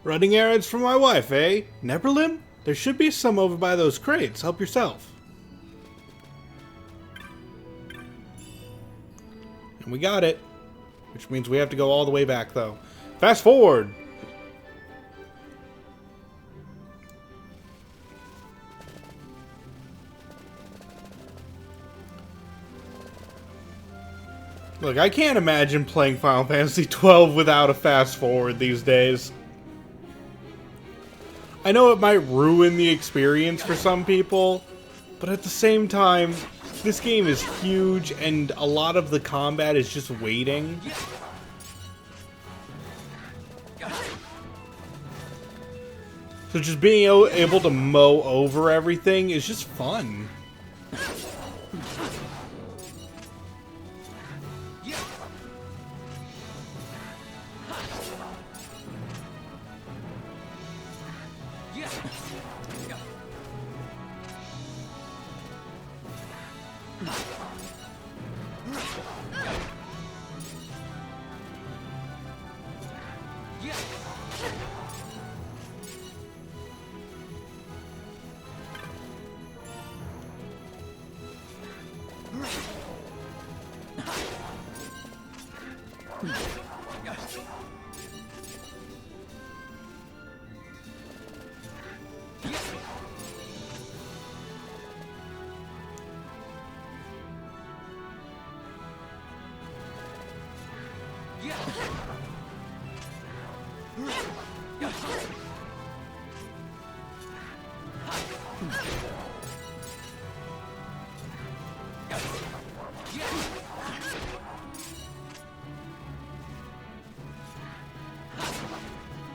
Running errands for my wife, eh? Nebralim? There should be some over by those crates. Help yourself. And we got it. Which means we have to go all the way back, though. Fast forward! Look, I can't imagine playing Final Fantasy XII without a fast forward these days. I know it might ruin the experience for some people, but at the same time, this game is huge and a lot of the combat is just waiting. So just being able to mow over everything is just fun.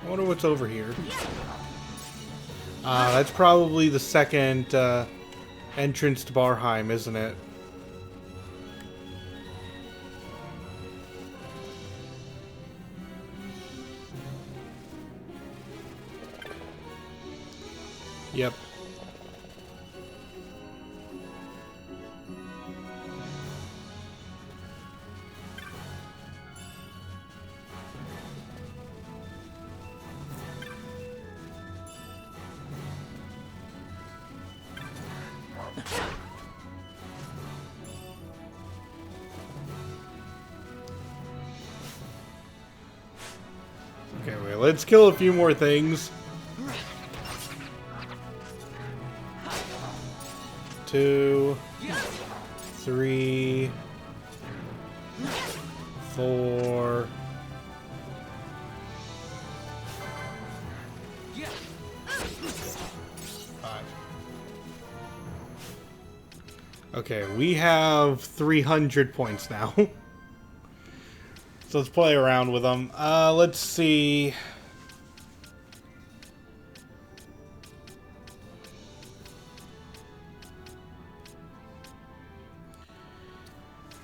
I wonder what's over here. That's probably the second entrance to Barheim, isn't it? Yep. Okay, wait, let's kill a few more things. 2, 3, 4. Okay, we have 300 points now. So let's play around with them. Let's see.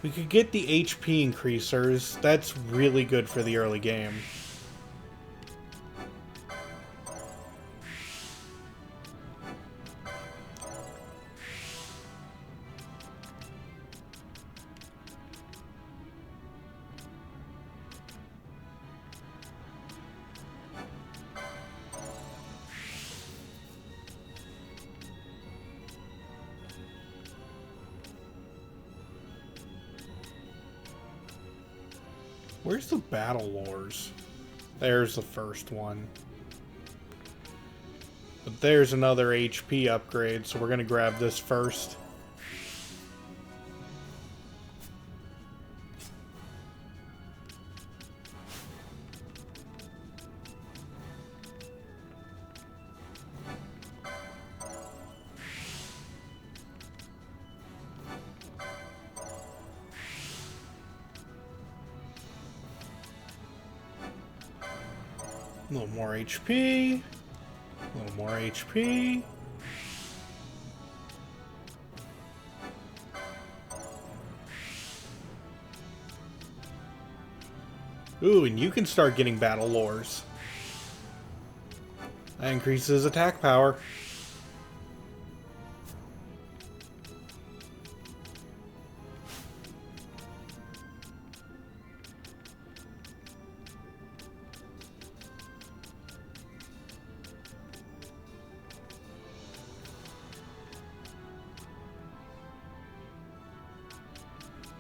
We could get the HP increasers. That's really good for the early game. Where's the battle lores? There's the first one. But there's another HP upgrade, so we're gonna grab this first. A little more HP. A little more HP. Ooh, and you can start getting battle lores. That increases attack power.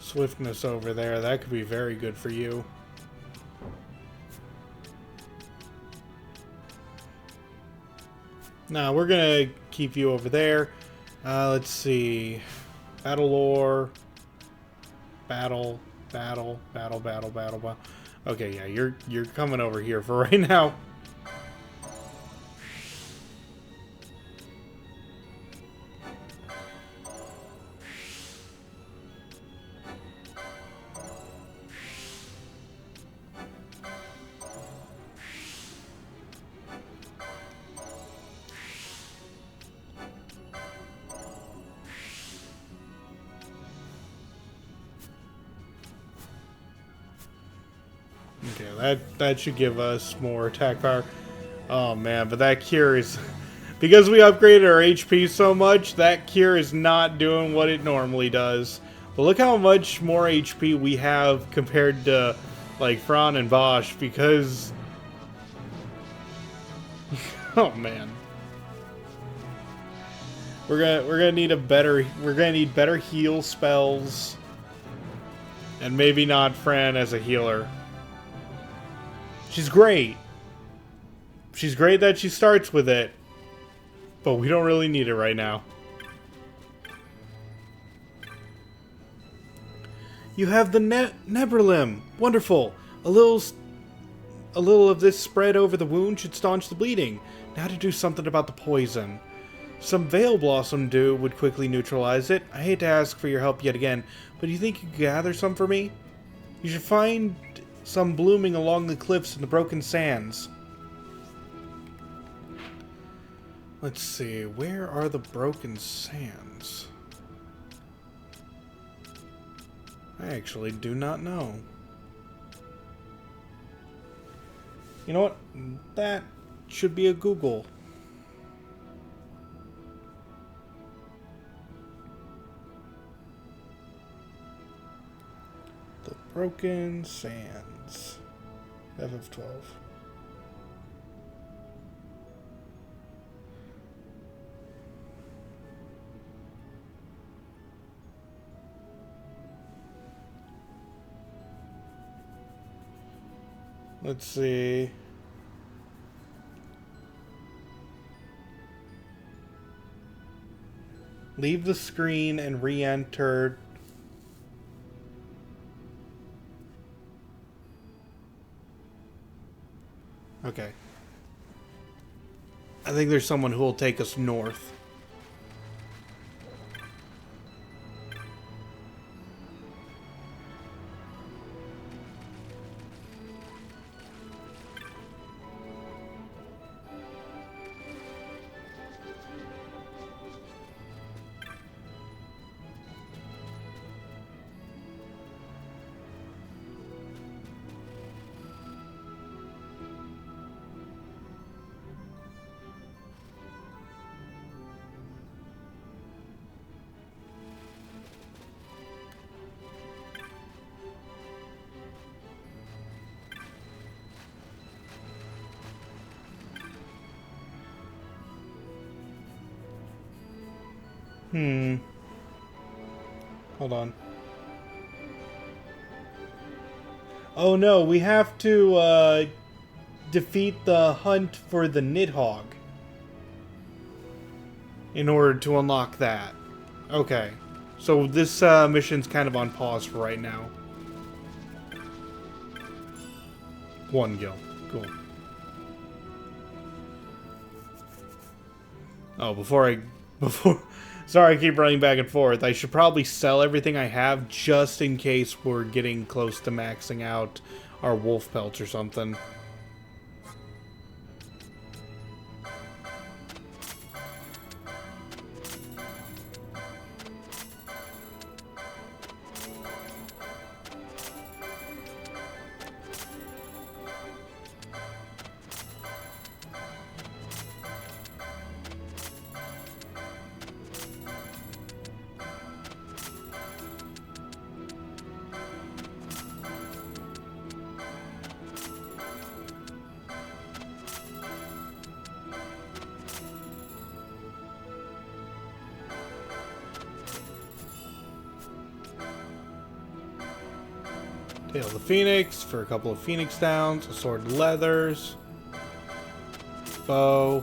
Swiftness over there, that could be very good for you. Now we're gonna keep you over there. Let's see. Battle lore. Battle. Battle. Okay, yeah, you're coming over here for right now. Okay, that should give us more attack power. Oh man, but that cure is... Because we upgraded our HP so much, that cure is not doing what it normally does. But look how much more HP we have compared to, like, Fran and Bosch, because... oh man. We're gonna need better heal spells. And maybe not Fran as a healer. She's great. She's great that she starts with it. But we don't really need it right now. You have the Neberlim. Wonderful. A little of this spread over the wound should staunch the bleeding. Now to do something about the poison. Some Veil Blossom Dew would quickly neutralize it. I hate to ask for your help yet again, but do you think you could gather some for me? You should find some blooming along the cliffs and the broken sands. Let's see, where are the broken sands? I actually do not know. You know what? That should be a Google. The broken sands. FF12. Let's see. Leave the screen and re-enter. Okay. I think there's someone who will take us north. Hold on. Oh no, we have to defeat the hunt for the Nidhogg in order to unlock that. Okay. So this mission's kind of on pause for right now. 1 gil. Cool. Oh, sorry, I keep running back and forth. I should probably sell everything I have just in case we're getting close to maxing out our wolf pelts or something. Tail of the Phoenix for a couple of Phoenix downs, assorted leathers, bow.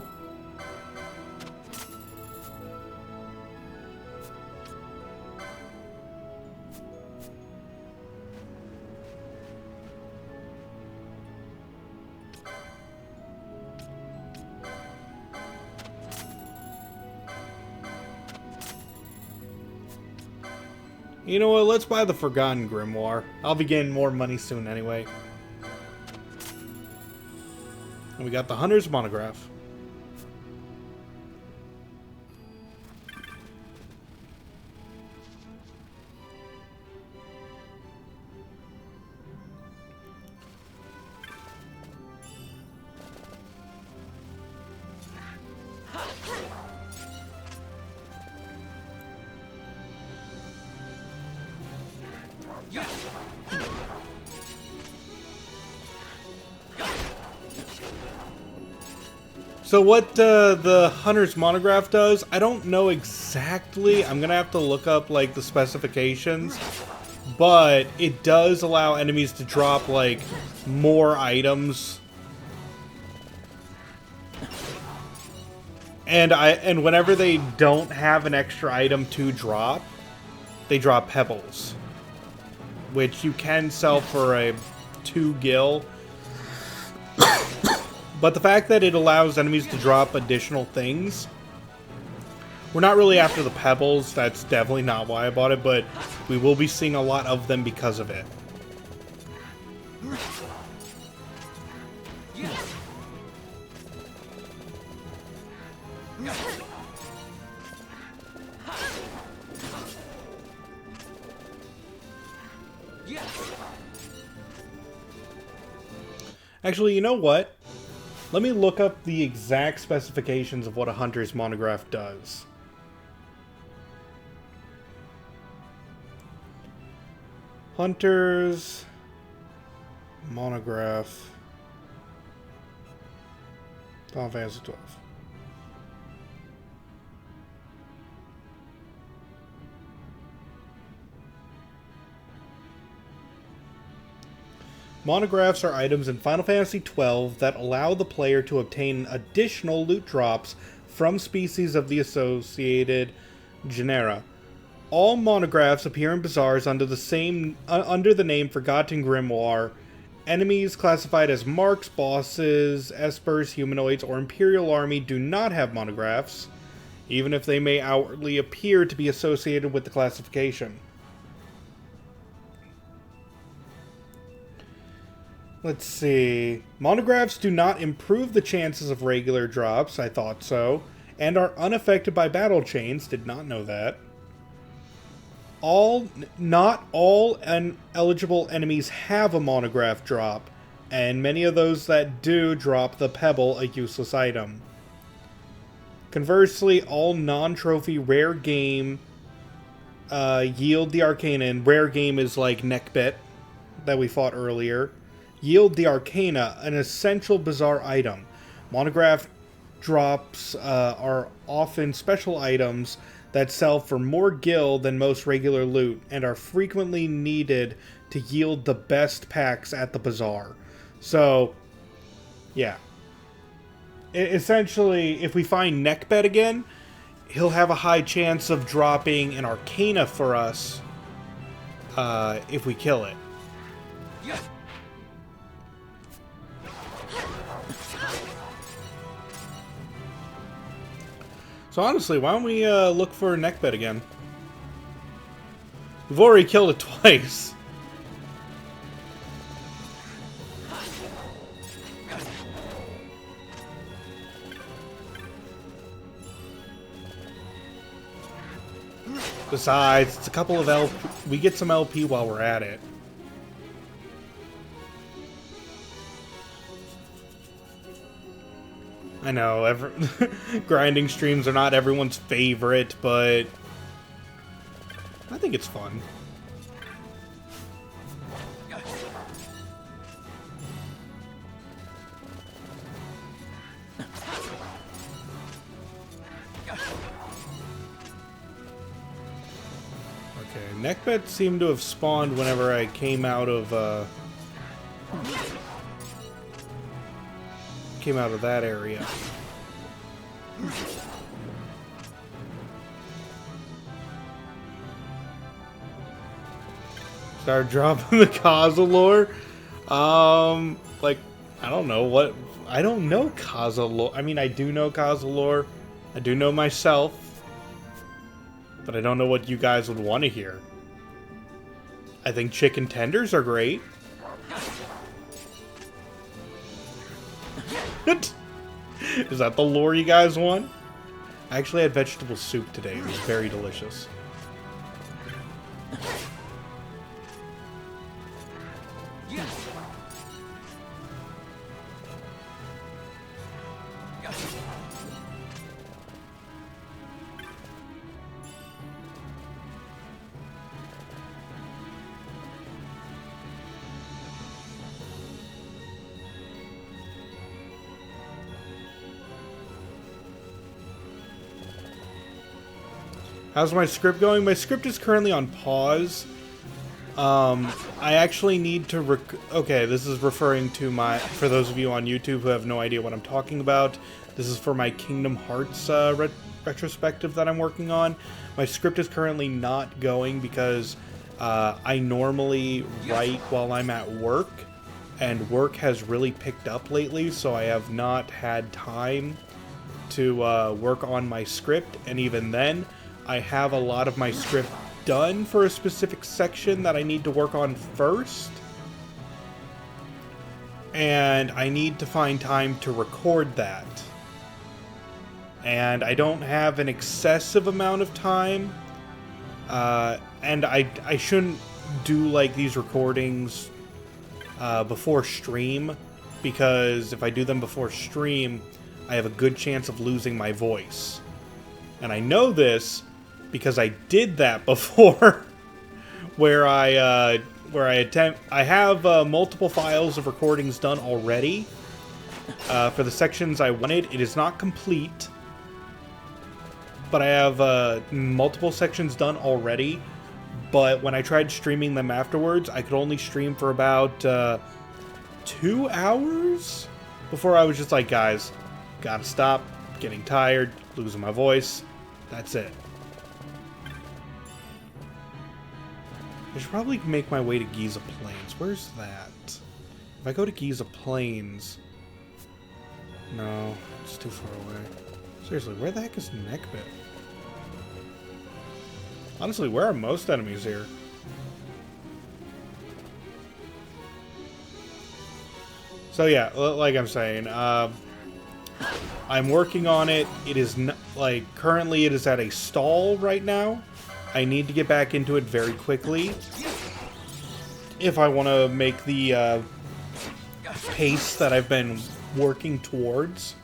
You know what? Let's buy the Forgotten Grimoire. I'll be getting more money soon anyway. And we got the Hunter's Monograph. So what the Hunter's Monograph does, I don't know exactly. I'm gonna have to look up like the specifications, but it does allow enemies to drop like more items. And whenever they don't have an extra item to drop, they drop pebbles, which you can sell for a 2 gil. But the fact that it allows enemies to drop additional things, we're not really after the pebbles. That's definitely not why I bought it, but we will be seeing a lot of them because of it. Actually, you know what? Let me look up the exact specifications of what a Hunter's Monograph does. Hunter's Monograph. Final Fantasy 12. Monographs are items in Final Fantasy XII that allow the player to obtain additional loot drops from species of the associated genera. All monographs appear in bazaars under the name Forgotten Grimoire. Enemies classified as marks, bosses, espers, humanoids, or Imperial Army do not have monographs, even if they may outwardly appear to be associated with the classification. Let's see. Monographs do not improve the chances of regular drops, I thought so, and are unaffected by battle chains, did not know that. Not all eligible enemies have a monograph drop, and many of those that do drop the pebble, a useless item. Conversely, all non-trophy rare game yield the Arcana, and rare game is like Neckbit that we fought earlier. Yield the Arcana, an essential bazaar item. Monograph drops are often special items that sell for more gil than most regular loot, and are frequently needed to yield the best packs at the bazaar. So, yeah. Essentially, if we find Neckbed again, he'll have a high chance of dropping an Arcana for us if we kill it. So honestly, why don't we look for Neckbed again? We've already killed it twice. Besides, it's a couple of LP. We get some LP while we're at it. I know, grinding streams are not everyone's favorite, but I think it's fun. Okay, Neckbed seemed to have spawned whenever I came out of that area. Start dropping the Kaza lore. Like, I don't know what. I don't know Kaza lore. I mean, I do know Kaza lore. I do know myself. But I don't know what you guys would want to hear. I think chicken tenders are great. Is that the lore you guys want? I actually had vegetable soup today. It was very delicious. How's my script going? My script is currently on pause. I actually need to okay, this is referring to my... For those of you on YouTube who have no idea what I'm talking about, this is for my Kingdom Hearts retrospective that I'm working on. My script is currently not going because I normally write while I'm at work, and work has really picked up lately, so I have not had time to work on my script, and even then, I have a lot of my script done for a specific section that I need to work on first. And I need to find time to record that. And I don't have an excessive amount of time. And I shouldn't do like these recordings before stream, because if I do them before stream, I have a good chance of losing my voice. And I know this because I did that before, where I have multiple files of recordings done already for the sections I wanted. It is not complete, but I have multiple sections done already. But when I tried streaming them afterwards, I could only stream for about 2 hours before I was just like, guys, gotta stop, getting tired, losing my voice. That's it. I should probably make my way to Giza Plains. Where's that? If I go to Giza Plains... No, it's too far away. Seriously, where the heck is Neckbit? Honestly, where are most enemies here? So yeah, like I'm saying, I'm working on it. It is currently it is at a stall right now. I need to get back into it very quickly if I want to make the pace that I've been working towards.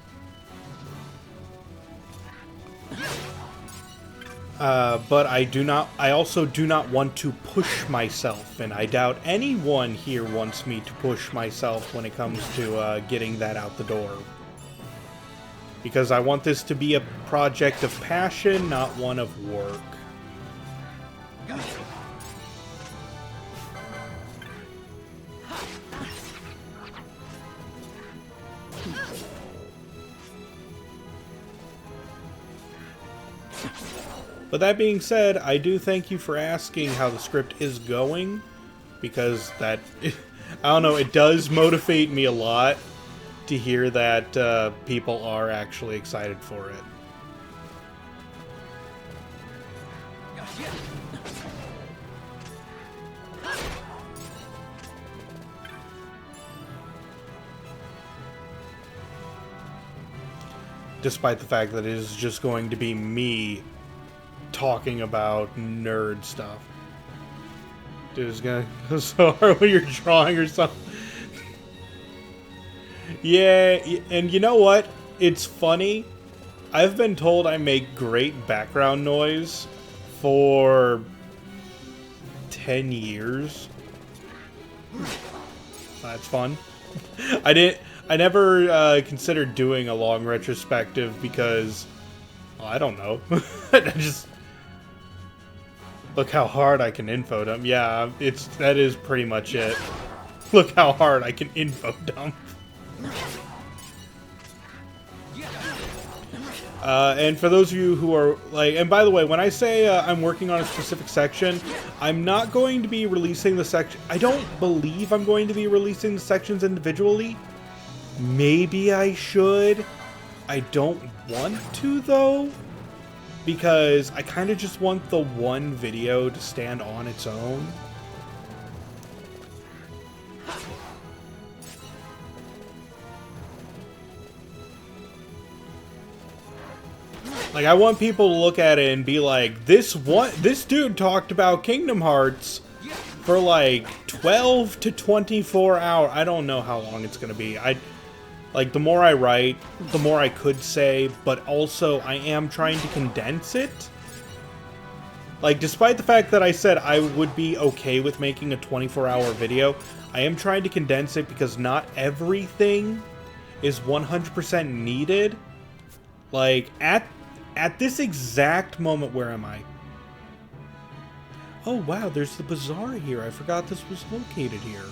But I also do not want to push myself, and I doubt anyone here wants me to push myself when it comes to getting that out the door. Because I want this to be a project of passion, not one of work. But that being said, I do thank you for asking how the script is going, because that, I don't know, it does motivate me a lot to hear that people are actually excited for it. Despite the fact that it is just going to be me talking about nerd stuff. Dude is gonna go so hard when you're drawing or something. Yeah, and you know what? It's funny. I've been told I make great background noise for 10 years. That's fun. I never considered doing a long retrospective because, well, I don't know. I just look how hard I can info dump. Yeah, that is pretty much it. Look how hard I can info dump. And for those of you who are like, and by the way, when I say I'm working on a specific section, I'm not going to be releasing the section. I don't believe I'm going to be releasing the sections individually. Maybe I should. I don't want to, though, because I kind of just want the one video to stand on its own. Like, I want people to look at it and be like, this dude talked about Kingdom Hearts for like 12 to 24 hours. I don't know how long it's gonna be. Like, the more I write, the more I could say, but also I am trying to condense it. Like, despite the fact that I said I would be okay with making a 24-hour video, I am trying to condense it because not everything is 100% needed. Like, at this exact moment, where am I? Oh, wow, there's the bazaar here. I forgot this was located here.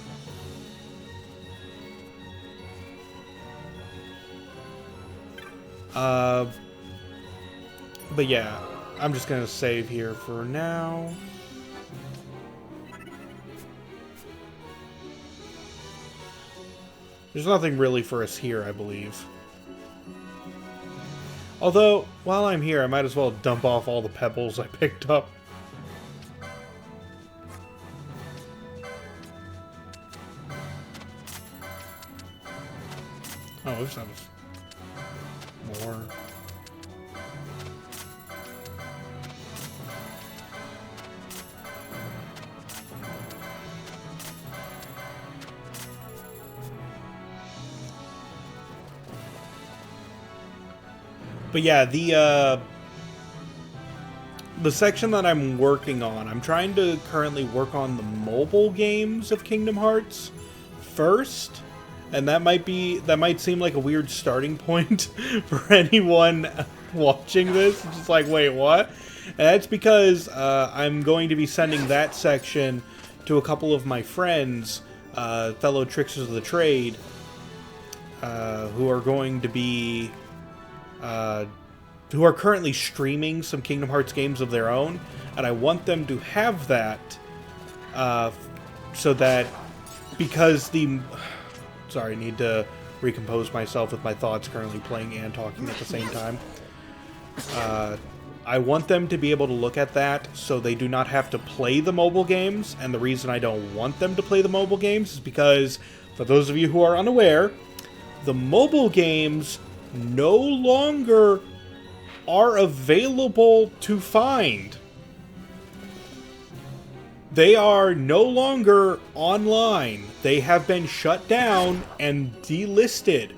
But yeah, I'm just gonna save here for now. There's nothing really for us here, I believe. Although, while I'm here, I might as well dump off all the pebbles I picked up. Oh, this sounds more. But yeah, the section that I'm working on, I'm trying to currently work on the mobile games of Kingdom Hearts first, and that might seem like a weird starting point for anyone watching this. It's just like, wait, what? And that's because I'm going to be sending that section to a couple of my friends, fellow tricksters of the trade, who are going to be who are currently streaming some Kingdom Hearts games of their own, and I want them to have that, so that, because sorry, I need to recompose myself with my thoughts currently playing and talking at the same time. I want them to be able to look at that so they do not have to play the mobile games, and the reason I don't want them to play the mobile games is because, for those of you who are unaware, the mobile games no longer are available to find. They are no longer online. They have been shut down and delisted.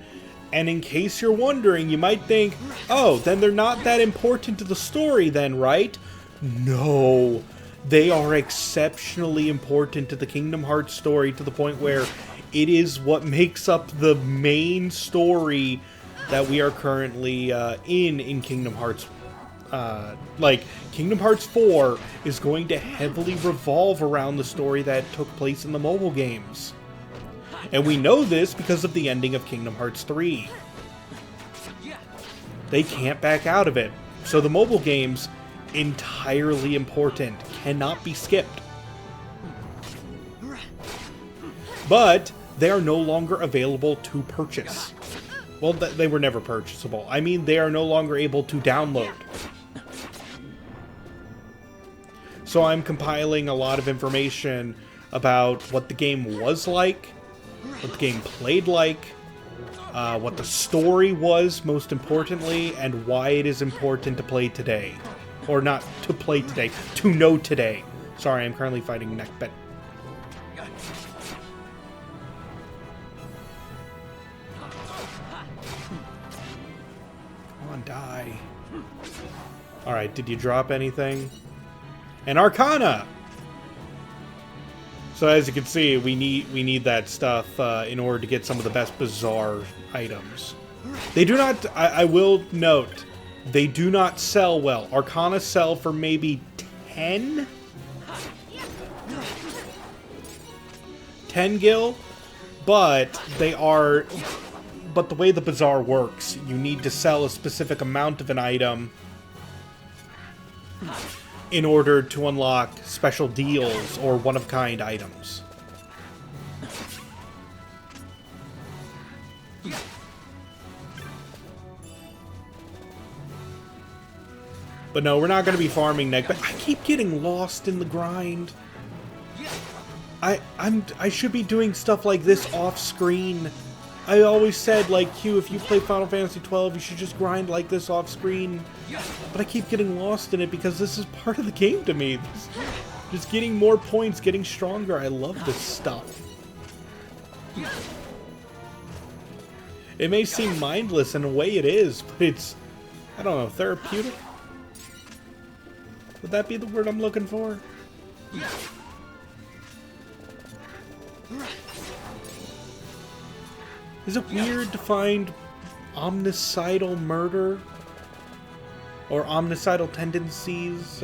And in case you're wondering, you might think, oh, then they're not that important to the story then, right? No. They are exceptionally important to the Kingdom Hearts story, to the point where it is what makes up the main story that we are currently in Kingdom Hearts. Like, Kingdom Hearts 4 is going to heavily revolve around the story that took place in the mobile games. And we know this because of the ending of Kingdom Hearts 3. They can't back out of it. So the mobile games, entirely important, cannot be skipped. But they are no longer available to purchase. Well, they were never purchasable. I mean, they are no longer able to download. So I'm compiling a lot of information about what the game was like, what the game played like, what the story was, most importantly, and why it is important to play today. Or not to play today, to know today. Sorry, I'm currently fighting Neckbit. Die. Alright, did you drop anything? An Arcana! So as you can see, we need that stuff in order to get some of the best bizarre items. They do not, I will note, they do not sell well. Arcana sell for maybe 10 gil, but they are... But the way the bazaar works, you need to sell a specific amount of an item in order to unlock special deals or one-of-kind items. But no, we're not going to be farming Neck, but I keep getting lost in the grind. I should be doing stuff like this off-screen. I always said, like, Q, if you play Final Fantasy XII, you should just grind like this off screen. But I keep getting lost in it because this is part of the game to me. Just getting more points, getting stronger. I love this stuff. It may seem mindless in a way it is, but it's, I don't know, therapeutic? Would that be the word I'm looking for? Is it weird to find omnicidal murder or omnicidal tendencies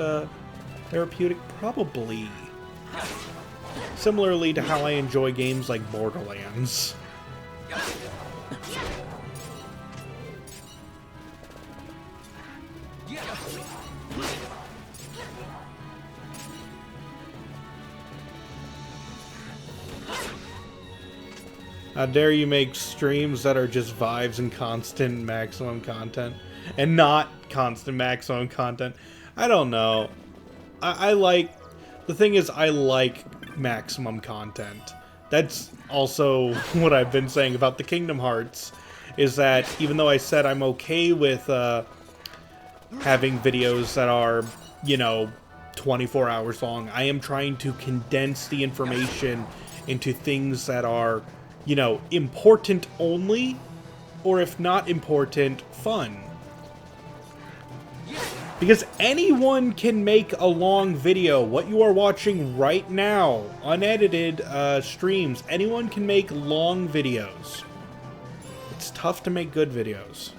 therapeutic? Probably. Similarly to how I enjoy games like Borderlands. How dare you make streams that are just vibes and constant maximum content and not constant maximum content. I don't know. I like, the thing is, I like maximum content. That's also what I've been saying about the Kingdom Hearts, is that even though I said I'm okay with having videos that are, you know, 24 hours long, I am trying to condense the information into things that are, you know, important only, or if not important, fun. Because anyone can make a long video. What you are watching right now, unedited streams, anyone can make long videos. It's tough to make good videos.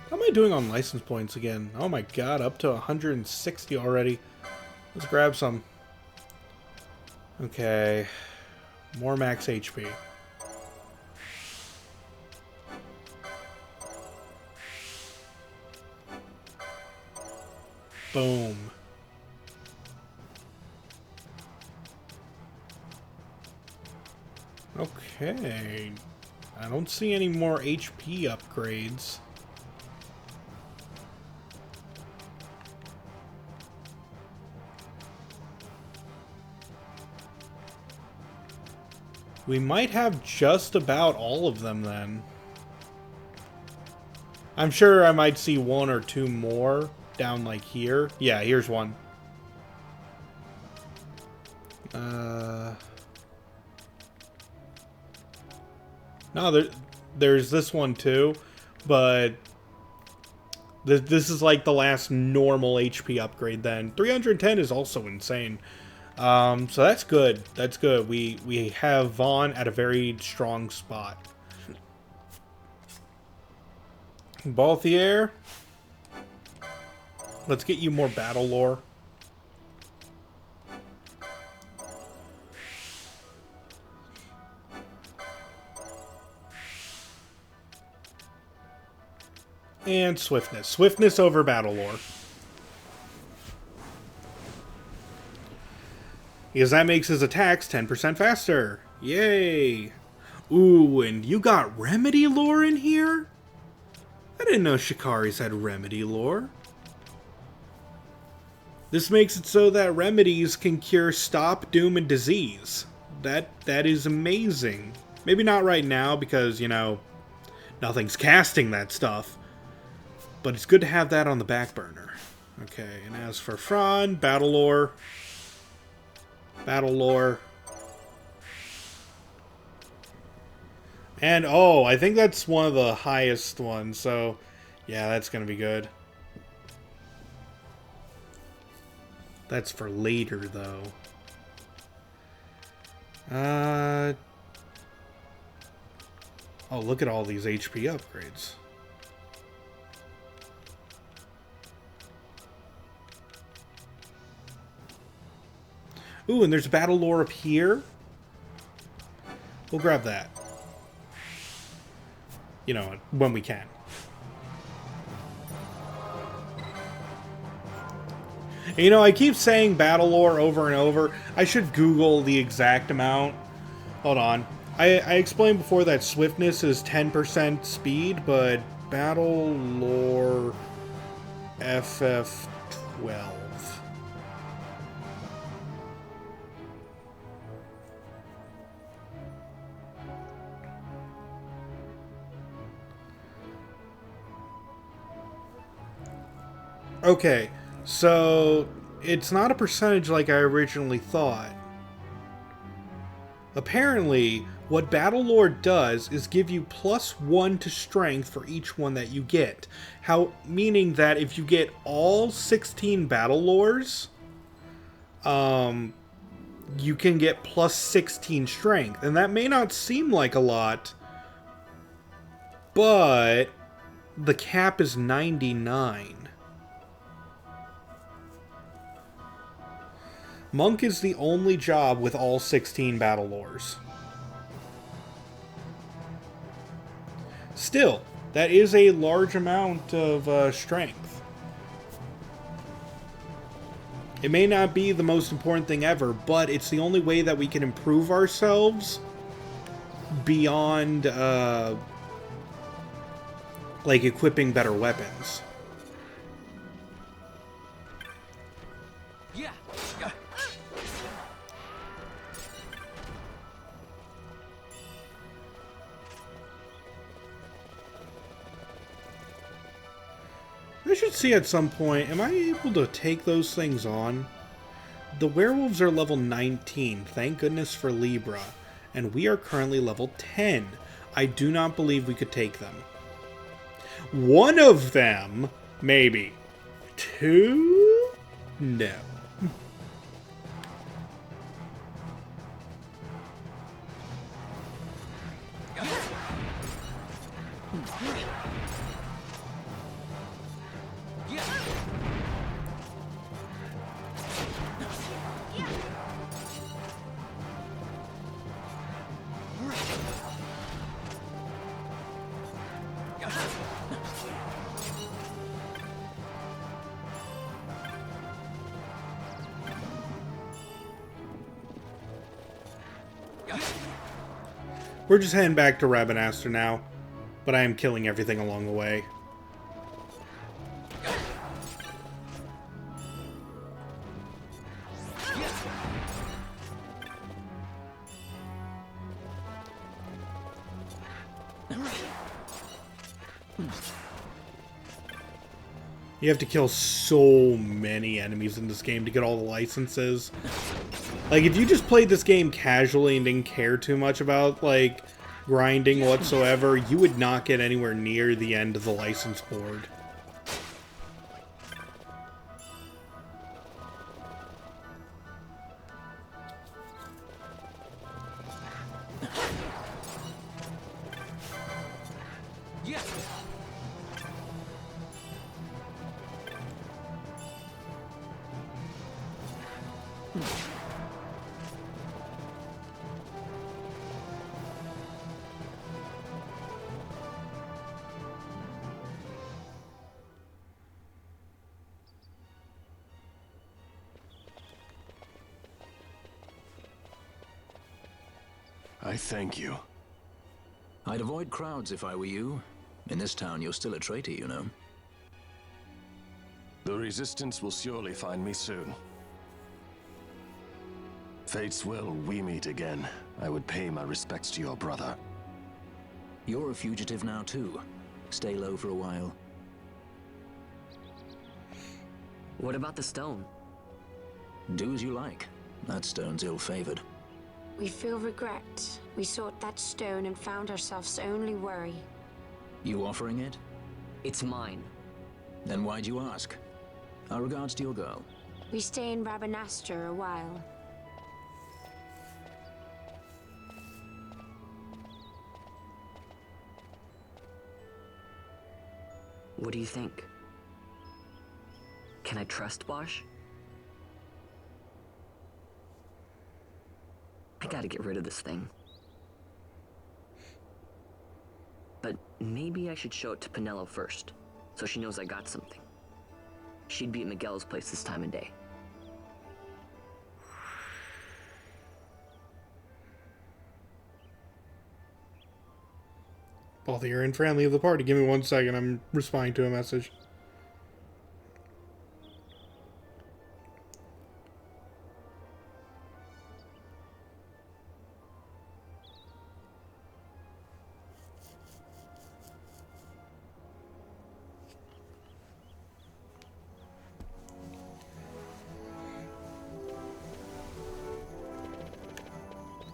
How am I doing on license points again? Oh my god, up to 160 already. Let's grab some. Okay. More max HP. Boom. Okay. I don't see any more HP upgrades. We might have just about all of them then. I'm sure I might see one or two more down like here. Yeah, here's one. No, there's this one too, but this is like the last normal HP upgrade then. 310 is also insane. So that's good. That's good. We have Vaughn at a very strong spot. Balthier. Let's get you more battle lore. And swiftness. Swiftness over battle lore. Because that makes his attacks 10% faster. Yay! Ooh, and you got remedy lore in here? I didn't know Shikari's had remedy lore. This makes it so that remedies can cure stop, doom, and disease. That is amazing. Maybe not right now because, you know, nothing's casting that stuff. But it's good to have that on the back burner. Okay, and as for Fran, battle lore. Battle lore. And, oh, I think that's one of the highest ones, so yeah, that's gonna be good. That's for later, though. Oh, look at all these HP upgrades. Ooh, and there's battle lore up here. We'll grab that. You know, when we can. You know, I keep saying battle lore over and over. I should Google the exact amount. Hold on. I explained before that swiftness is 10% speed, but Battle Lore FF12. Okay, so it's not a percentage like I originally thought. Apparently, what Battle Lord does is give you +1 to strength for each one that you get. Meaning that if you get all 16 Battle Lores, you can get +16 strength. And that may not seem like a lot, but the cap is 99. Monk is the only job with all 16 Battle Lores. Still, that is a large amount of strength. It may not be the most important thing ever, but it's the only way that we can improve ourselves beyond, like, equipping better weapons. Yeah. I should see at some point, am I able to take those things on? The werewolves are level 19, thank goodness for Libra, and we are currently level 10. I do not believe we could take them. One of them, maybe. Two? No. We're just heading back to Rabanastre now, but I am killing everything along the way. You have to kill so many enemies in this game to get all the licenses. Like, if you just played this game casually and didn't care too much about, like, grinding whatsoever, you would not get anywhere near the end of the license board. I thank you. I'd avoid crowds if I were you. In this town, you're still a traitor, you know. The Resistance will surely find me soon. Fate's will, we meet again. I would pay my respects to your brother. You're a fugitive now, too. Stay low for a while. What about the stone? Do as you like. That stone's ill-favored. We feel regret. We sought that stone and found ourselves only worry. You offering it? It's mine. Then why'd you ask? Our regards to your girl. We stay in Rabanastre a while. What do you think? Can I trust Bosch? I gotta get rid of this thing. But maybe I should show it to Pinello first, so she knows I got something. She'd be at Miguel's place this time of day. Both of you are in friendly of the party. Give me 1 second. I'm responding to a message.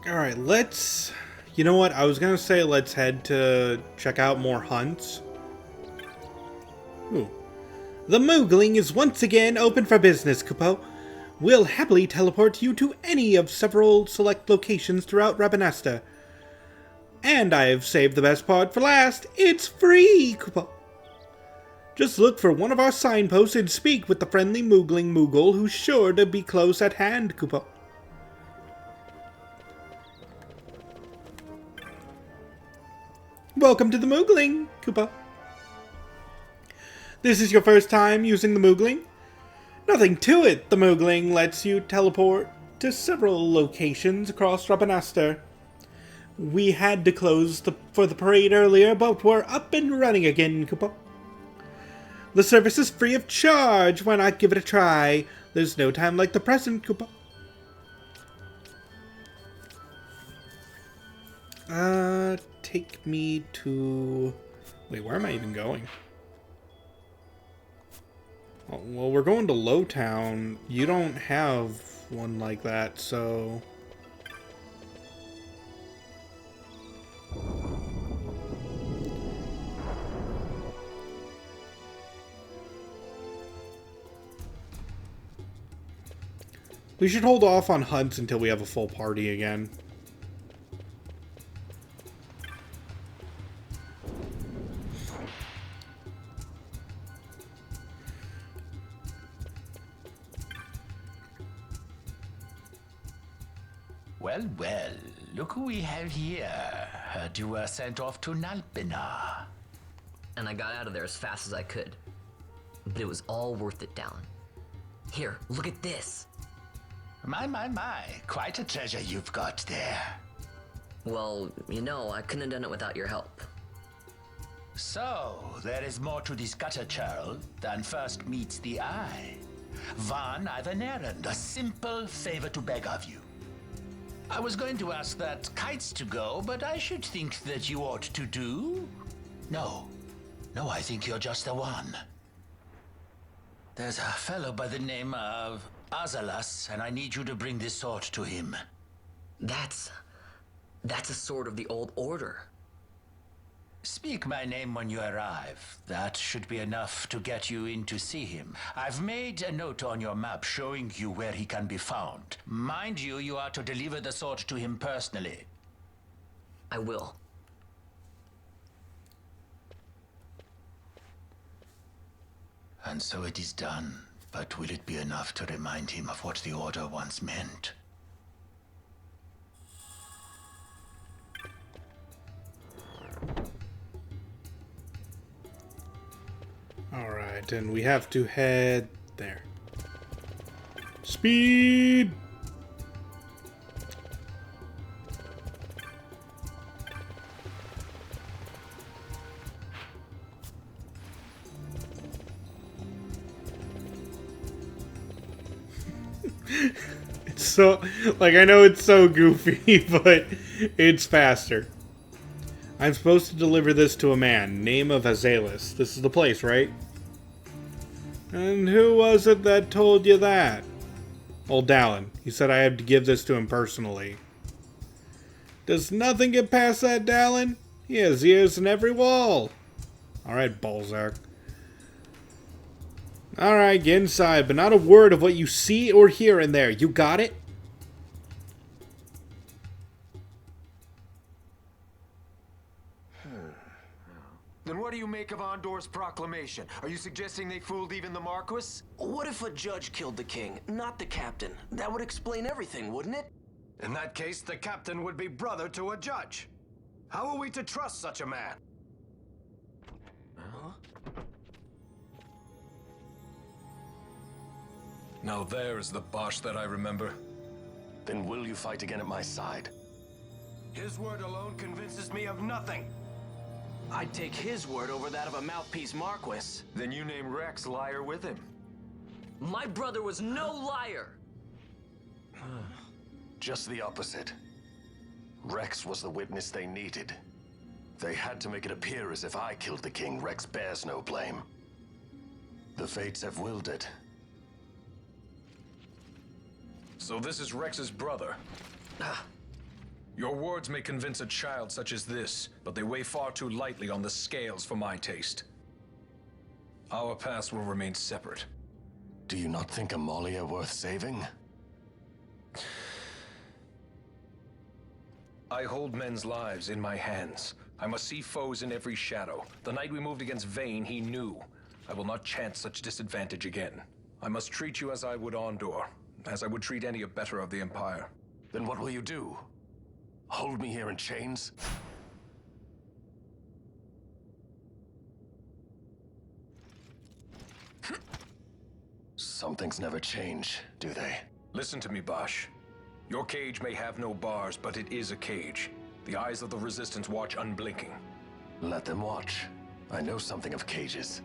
Alright, let's... You know what? I was gonna say let's head to check out more hunts. Ooh. The Moogling is once again open for business, Kupo. We'll happily teleport you to any of several select locations throughout Rabanasta. And I've saved the best part for last. It's free, Kupo. Just look for one of our signposts and speak with the friendly Moogling Moogle who's sure to be close at hand, Kupo. Welcome to the Moogling, Koopa. This is your first time using the Moogling? Nothing to it. The Moogling lets you teleport to several locations across Rabanasta. We had to close for the parade earlier, but we're up and running again, Koopa. The service is free of charge. Why not give it a try? There's no time like the present, Koopa. Take me to... Wait, where am I even going? Oh, well, we're going to Lowtown. You don't have one like that, so... We should hold off on hunts until we have a full party again. Well, look who we have here. Heard you were sent off to Nalpina. And I got out of there as fast as I could. But it was all worth it, Dallin. Here, look at this. My. Quite a treasure you've got there. Well, you know, I couldn't have done it without your help. So, there is more to this gutter churl than first meets the eye. Van, I've an errand, a simple favor to beg of you. I was going to ask that Kites to go, but I should think that you ought to do. No, I think you're just the one. There's a fellow by the name of Azalas, and I need you to bring this sword to him. That's a sword of the old order. Speak my name when you arrive. That should be enough to get you in to see him. I've made a note on your map showing you where he can be found. Mind you, you are to deliver the sword to him personally. I will. And so it is done. But will it be enough to remind him of what the Order once meant? Alright, and we have to head there. Speed! It's so, like, I know it's so goofy, but it's faster. I'm supposed to deliver this to a man, name of Azalis. This is the place, right? And who was it that told you that? Old Dallin. He said I had to give this to him personally. Does nothing get past that, Dallin? He has ears in every wall. Alright, Balzac. Alright, get inside, but not a word of what you see or hear in there. You got it? Then what do you make of Andor's proclamation? Are you suggesting they fooled even the Marquis? What if a judge killed the king, not the captain? That would explain everything, wouldn't it? In that case, the captain would be brother to a judge. How are we to trust such a man? Huh? Now there is the Bosch that I remember. Then will you fight again at my side? His word alone convinces me of nothing. I'd take his word over that of a mouthpiece Marquis. Then you name Rex liar with him. My brother was no liar! Just the opposite. Rex was the witness they needed. They had to make it appear as if I killed the king. Rex bears no blame. The fates have willed it. So this is Rex's brother. Your words may convince a child such as this, but they weigh far too lightly on the scales for my taste. Our paths will remain separate. Do you not think Amalia worth saving? I hold men's lives in my hands. I must see foes in every shadow. The night we moved against Vayne, he knew. I will not chance such disadvantage again. I must treat you as I would Ondor, as I would treat any abettor of the Empire. Then what will you do? Hold me here in chains? Some things never change, do they? Listen to me, Bosch. Your cage may have no bars, but it is a cage. The eyes of the Resistance watch unblinking. Let them watch. I know something of cages.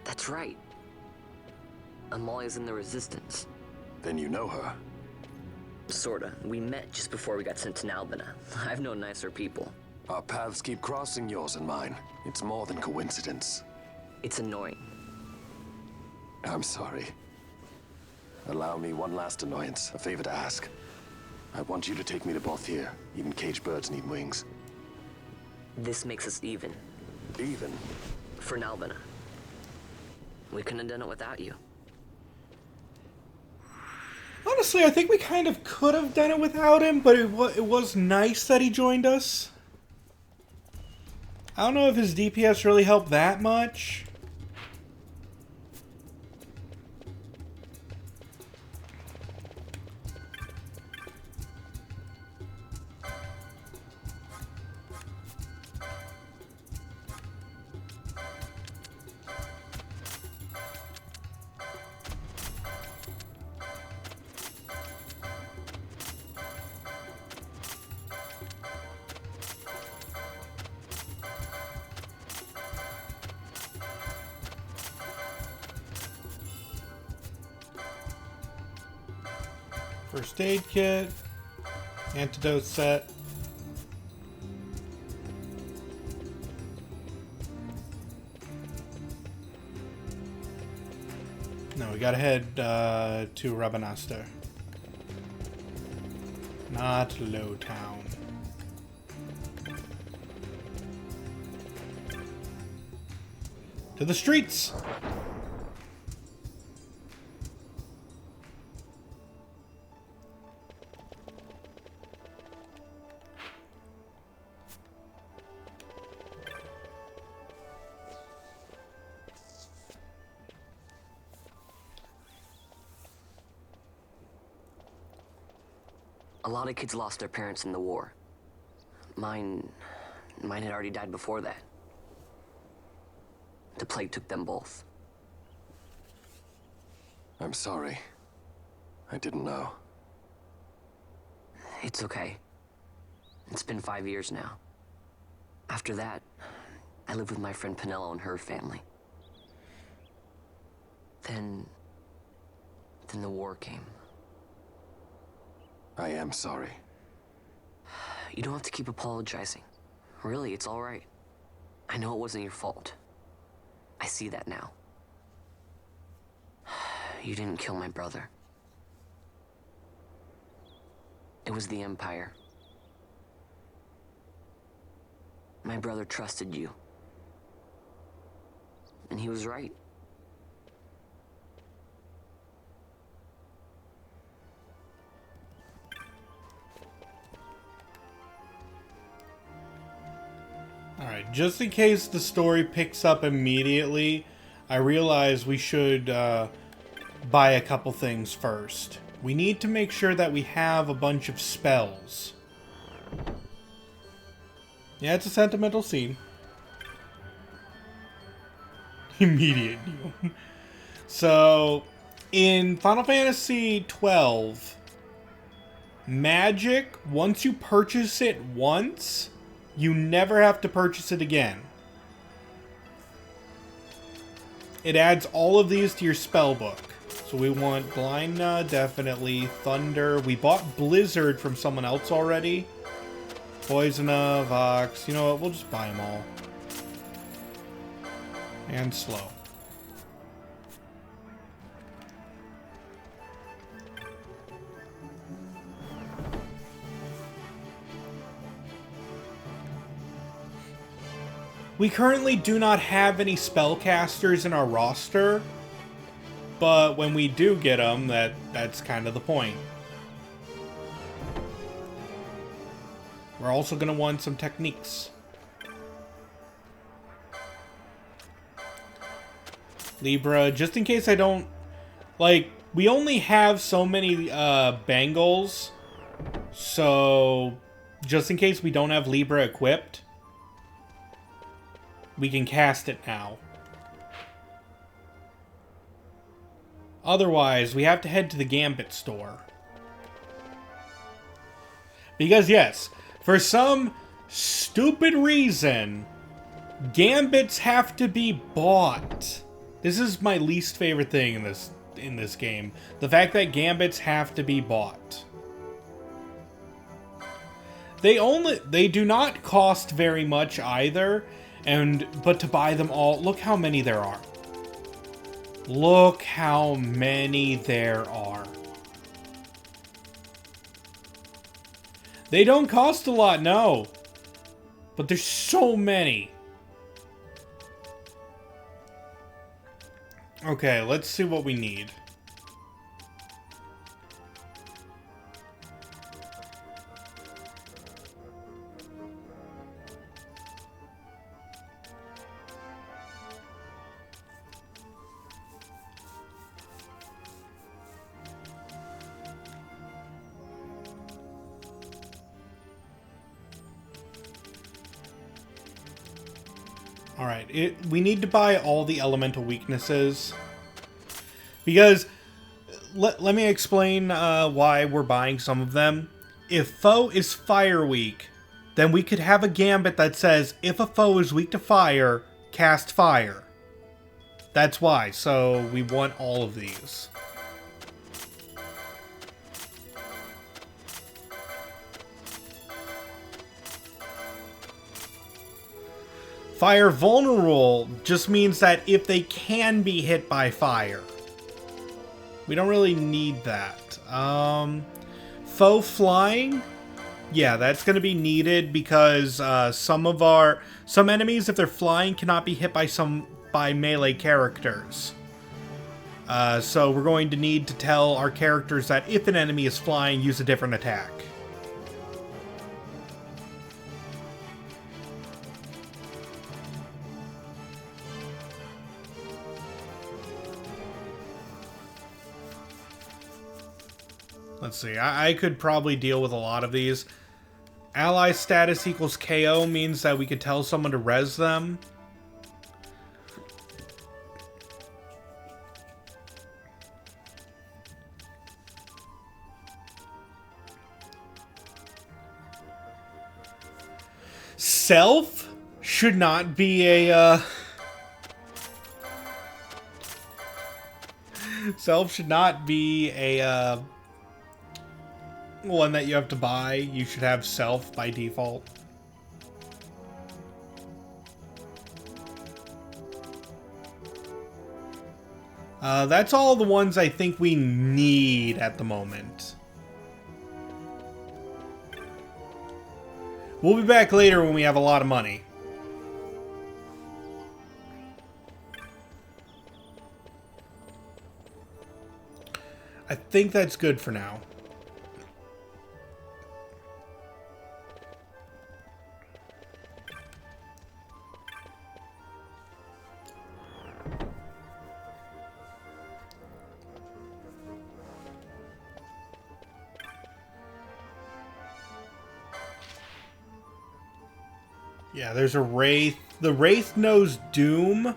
That's right. Amalia's in the Resistance. Then you know her. Sorta. We met just before we got sent to Nalbina. I've known nicer people. Our paths keep crossing, yours and mine. It's more than coincidence. It's annoying. I'm sorry. Allow me one last annoyance, a favor to ask. I want you to take me to Balthier. Even caged birds need wings. This makes us even. Even? For Nalbina. We couldn't have done it without you. Honestly, I think we kind of could have done it without him, but it was nice that he joined us. I don't know if his DPS really helped that much. First aid kit, antidote set. No, we gotta head to Rabanastar. Not Lowtown. To the streets! A lot of kids lost their parents in the war. Mine had already died before that. The plague took them both. I'm sorry. I didn't know. It's okay. It's been 5 years now. After that, I lived with my friend Pinello and her family. Then the war came. I am sorry. You don't have to keep apologizing. Really, it's all right. I know it wasn't your fault. I see that now. You didn't kill my brother. It was the Empire. My brother trusted you. And he was right. Alright, just in case the story picks up immediately, I realize we should buy a couple things first. We need to make sure that we have a bunch of spells. Yeah, it's a sentimental scene. Immediate deal. So, in Final Fantasy XII, magic, once you purchase it once, you never have to purchase it again. It adds all of these to your spell book. So we want Glyna, definitely. Thunder. We bought Blizzard from someone else already. Poisona, Vox. You know what? We'll just buy them all. And slow. We currently do not have any spellcasters in our roster, but when we do get them, that's kind of the point. We're also going to want some techniques. Libra, just in case I don't... Like, we only have so many bangles, so just in case we don't have Libra equipped, we can cast it now. Otherwise, we have to head to the Gambit store. Because yes, for some stupid reason, Gambits have to be bought. This is my least favorite thing in this game. The fact that Gambits have to be bought. They do not cost very much either, but to buy them all, look how many there are. Look how many there are. They don't cost a lot, no. But there's so many. Okay, let's see what we need. Alright, we need to buy all the elemental weaknesses. Because, let me explain why we're buying some of them. If foe is fire weak, then we could have a gambit that says, if a foe is weak to fire, cast fire. That's why, so we want all of these. Fire vulnerable just means that if they can be hit by fire. We don't really need that. Foe flying? Yeah, that's going to be needed because some enemies, if they're flying, cannot be hit by melee characters. So we're going to need to tell our characters that if an enemy is flying, use a different attack. Let's see, I could probably deal with a lot of these. Ally status equals KO means that we could tell someone to res them. Self should not be a, Self should not be a, one that you have to buy. You should have self by default. That's all the ones I think we need at the moment. We'll be back later when we have a lot of money. I think that's good for now. Yeah, there's a Wraith. The Wraith knows Doom.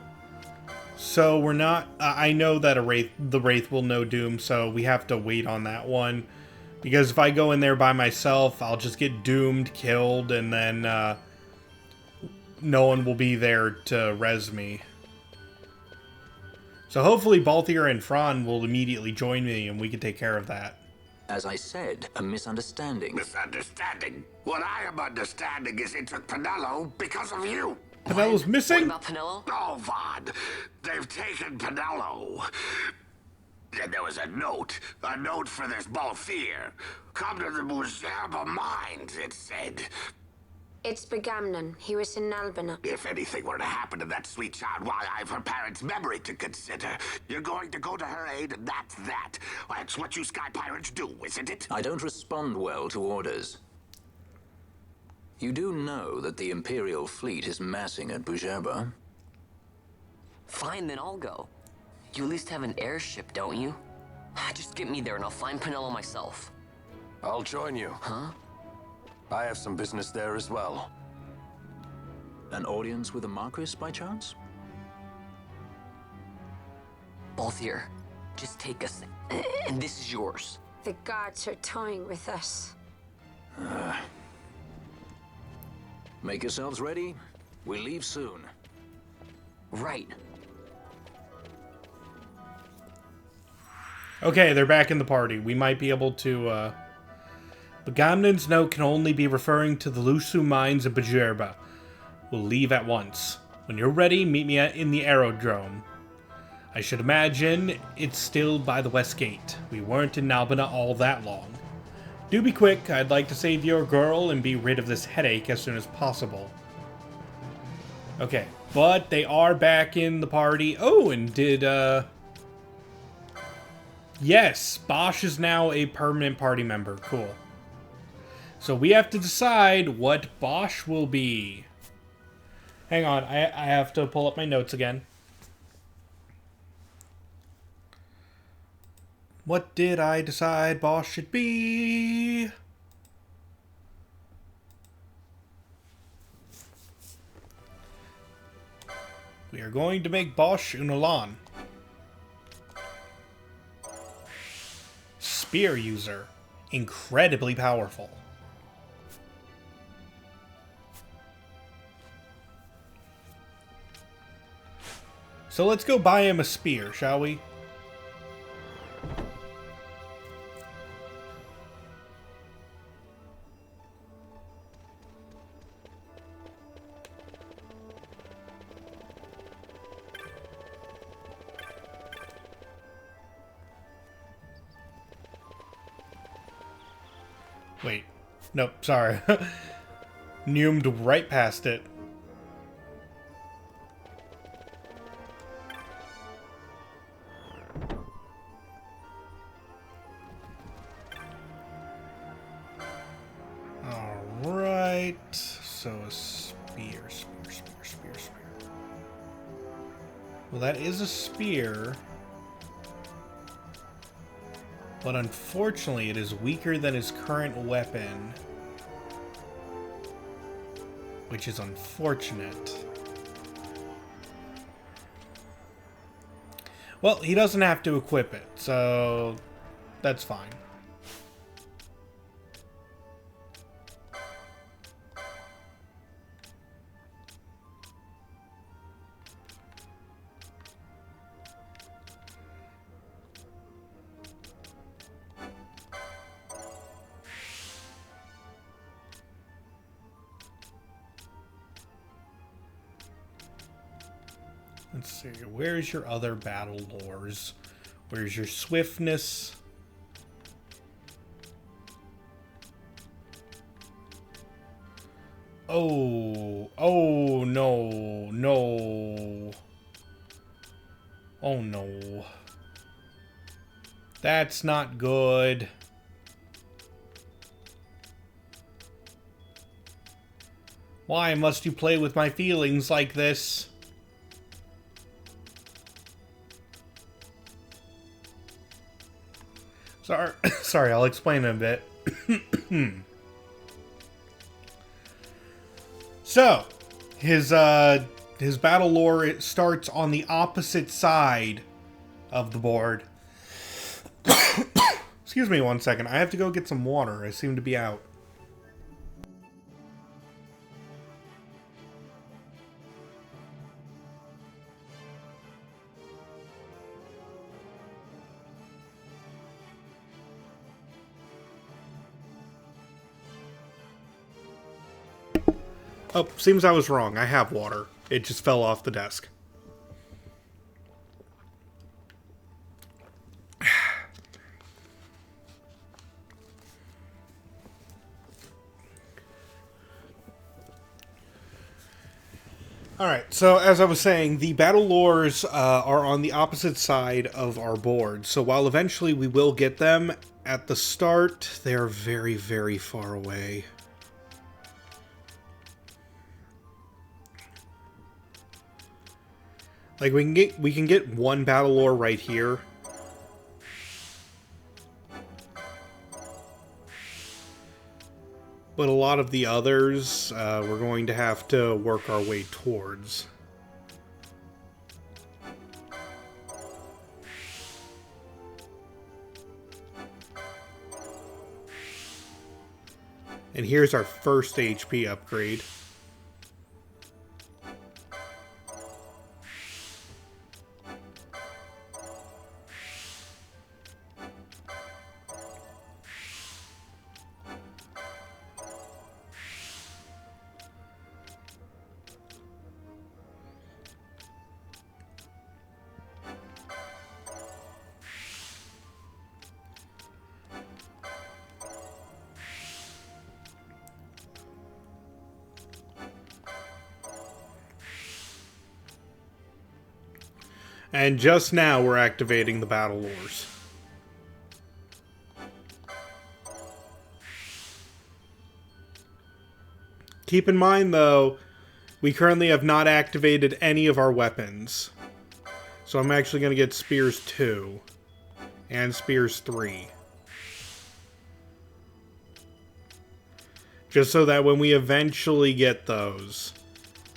so we're not... I know that the Wraith will know Doom, so we have to wait on that one. Because if I go in there by myself, I'll just get doomed, killed, and then no one will be there to res me. So hopefully Balthier and Fran will immediately join me, and we can take care of that. As I said, a misunderstanding. Misunderstanding? What I am understanding is it took Pinello because of you. Pinello's missing? What about Pinello? Oh, Vaughn. They've taken Pinello. And there was a note for this Balthier. Come to the Muserba Mines, it said. It's Begamnon. He was in Albina. If anything were to happen to that sweet child, why, I've her parents' memory to consider. You're going to go to her aid, and that's that. That's what you Sky Pirates do, isn't it? I don't respond well to orders. You do know that the Imperial fleet is massing at Bujerba? Fine, then I'll go. You at least have an airship, don't you? Just get me there and I'll find Pinello myself. I'll join you. Huh? I have some business there as well. An audience with the Marquis, by chance? Balthier, just take us, and this is yours. The guards are toying with us. Make yourselves ready. We leave soon. Right. Okay, they're back in the party. We might be able to, Begamnon's note can only be referring to the Lusu mines of Bujerba. We'll leave at once. When you're ready, meet me in the aerodrome. I should imagine it's still by the west gate. We weren't in Albina all that long. Do be quick. I'd like to save your girl and be rid of this headache as soon as possible. Okay, but they are back in the party. Oh, and did, yes, Bosch is now a permanent party member. Cool. So we have to decide what Bosch will be. Hang on, I have to pull up my notes again. What did I decide Bosch should be? We are going to make Bosch an Ulan. Spear user. Incredibly powerful. So let's go buy him a spear, shall we? Wait. Nope, sorry. Neumed right past it. Alright. So a spear. Well, that is a spear. But unfortunately, it is weaker than his current weapon. Which is unfortunate. Well, he doesn't have to equip it, so that's fine. Let's see, where's your other battle lores? Where's your swiftness? Oh, no. Oh no. That's not good. Why must you play with my feelings like this? Sorry, I'll explain in a bit. So, his his battle lore, it starts on the opposite side of the board. Excuse me 1 second. I have to go get some water. I seem to be out. Oh, seems I was wrong. I have water. It just fell off the desk. Alright, so as I was saying, the battle lores are on the opposite side of our board. So while eventually we will get them, at the start, they are very, very far away. Like, we can get one battle lore right here. But a lot of the others, we're going to have to work our way towards. And here's our first HP upgrade. And just now we're activating the battle lores. Keep in mind though, we currently have not activated any of our weapons. So I'm actually going to get Spears 2 and Spears 3. Just so that when we eventually get those,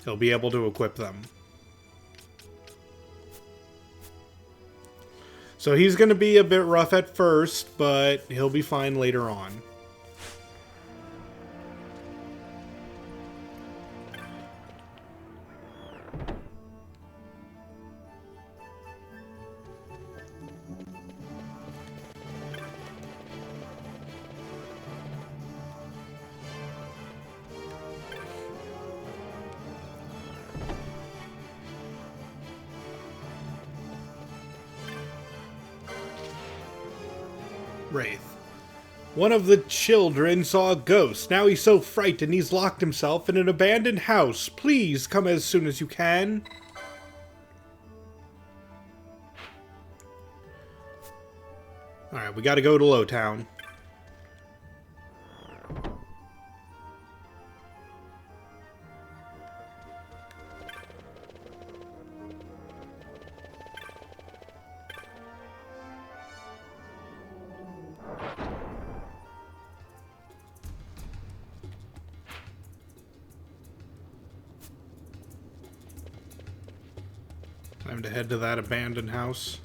he'll be able to equip them. So he's going to be a bit rough at first, but he'll be fine later on. Wraith. One of the children saw a ghost. Now he's so frightened he's locked himself in an abandoned house. Please come as soon as you can. Alright, we gotta go to Lowtown. Time to head to that abandoned house.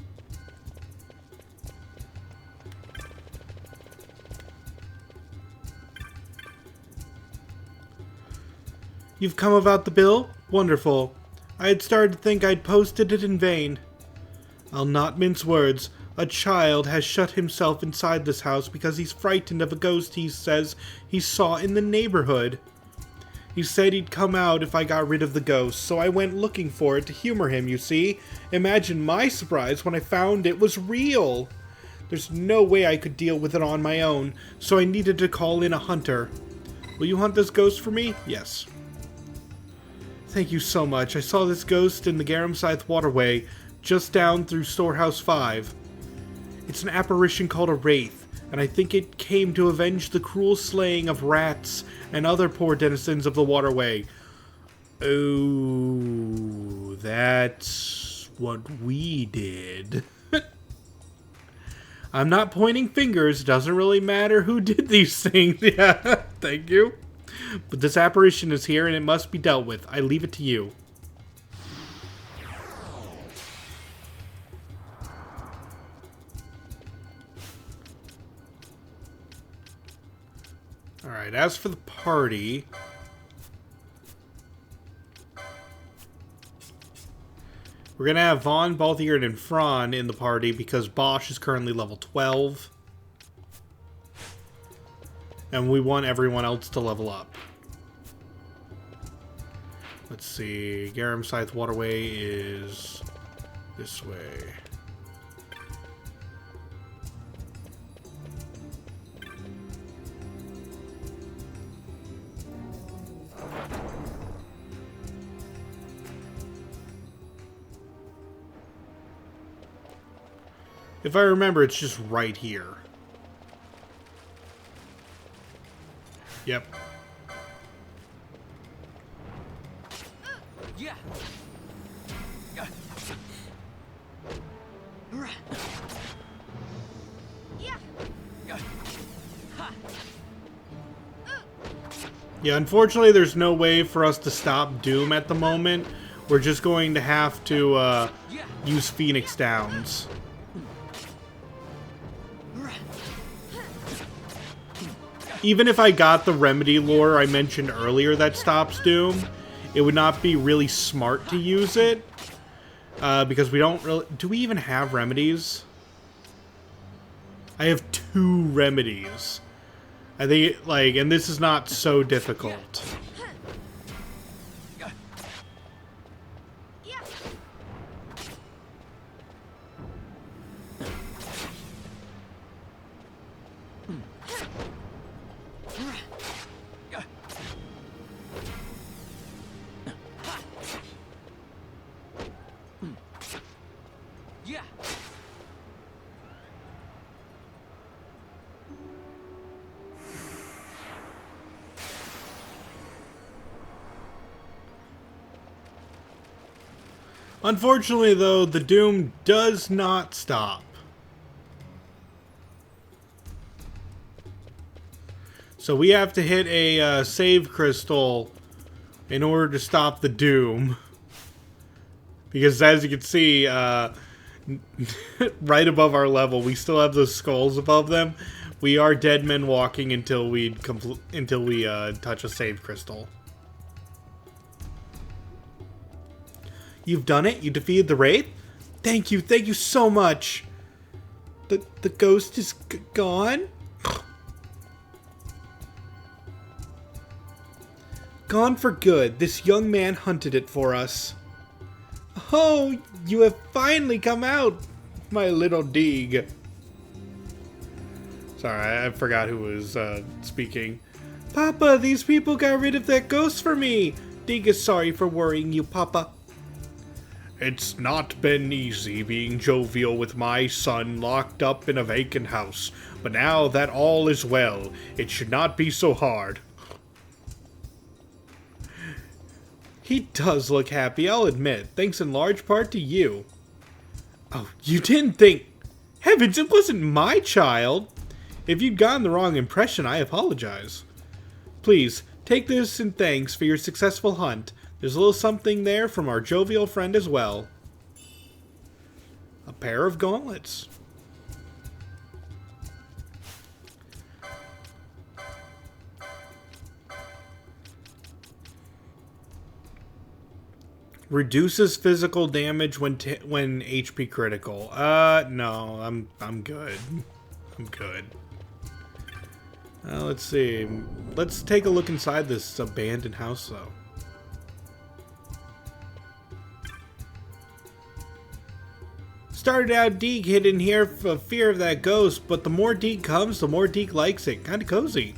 You've come about the bill? Wonderful. I had started to think I'd posted it in vain. I'll not mince words. A child has shut himself inside this house because he's frightened of a ghost he says he saw in the neighborhood. He said he'd come out if I got rid of the ghost, so I went looking for it to humor him, you see. Imagine my surprise when I found it was real. There's no way I could deal with it on my own, so I needed to call in a hunter. Will you hunt this ghost for me? Yes. Thank you so much. I saw this ghost in the Garamscythe waterway, just down through Storehouse 5. It's an apparition called a wraith, and I think it came to avenge the cruel slaying of rats and other poor denizens of the waterway. Oh, that's what we did. I'm not pointing fingers. Doesn't really matter who did these things. Yeah, thank you. But this apparition is here and it must be dealt with. I leave it to you. Alright, as for the party... we're going to have Vaughn, Balthier, and Fran in the party because Bosch is currently level 12. And we want everyone else to level up. Let's see. Garum Scythe Waterway is this way. If I remember, it's just right here. Yep. Yeah. Yeah, unfortunately, there's no way for us to stop Doom at the moment. We're just going to have to use Phoenix Downs. Even if I got the remedy lore I mentioned earlier that stops Doom, it would not be really smart to use it. Because we don't really... do we even have remedies? I have 2 remedies. I think, like, and this is not so difficult. Unfortunately, though, the Doom does not stop. So we have to hit a save crystal in order to stop the Doom. Because as you can see, right above our level, we still have those skulls above them. We are dead men walking until we touch a save crystal. You've done it? You defeated the Wraith? Thank you so much. The ghost is gone? Gone for good. This young man hunted it for us. Oh, you have finally come out, my little Deeg. Sorry, I forgot who was speaking. Papa, these people got rid of that ghost for me. Deeg is sorry for worrying you, Papa. It's not been easy being jovial with my son locked up in a vacant house, but now that all is well, it should not be so hard. He does look happy, I'll admit, thanks in large part to you. Oh, you didn't think... Heavens, it wasn't my child! If you'd gotten the wrong impression, I apologize. Please, take this in thanks for your successful hunt. There's a little something there from our jovial friend as well. A pair of gauntlets. Reduces physical damage when HP critical. No, I'm good. I'm good. Let's see. Let's take a look inside this abandoned house, though. Started out Deke hidden here for fear of that ghost, but the more Deke comes, the more Deke likes it. Kinda cozy.